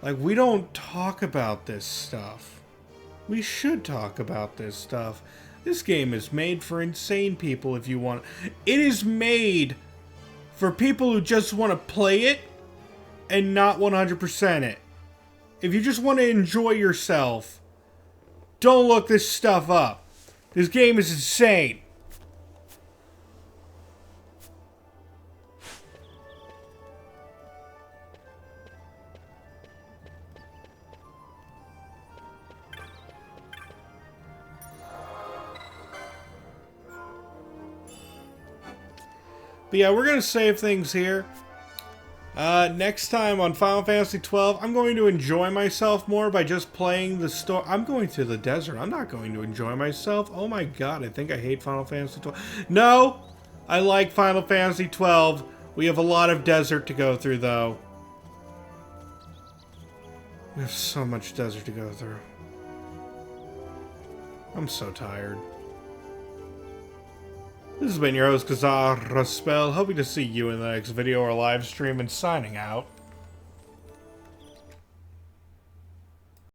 Like, we don't talk about this stuff. We should talk about this stuff. This game is made for insane people if you want. It is made for people who just want to play it and not 100% it. If you just want to enjoy yourself, don't look this stuff up. This game is insane. But yeah, we're going to save things here. Next time on Final Fantasy XII, I'm going to enjoy myself more by just playing the story. I'm going to the desert. I'm not going to enjoy myself. Oh my god, I think I hate Final Fantasy XII. No! I like Final Fantasy XII. We have a lot of desert to go through, though. We have so much desert to go through. I'm so tired. This has been your host, XII, hoping to see you in the next video or live stream, and signing out.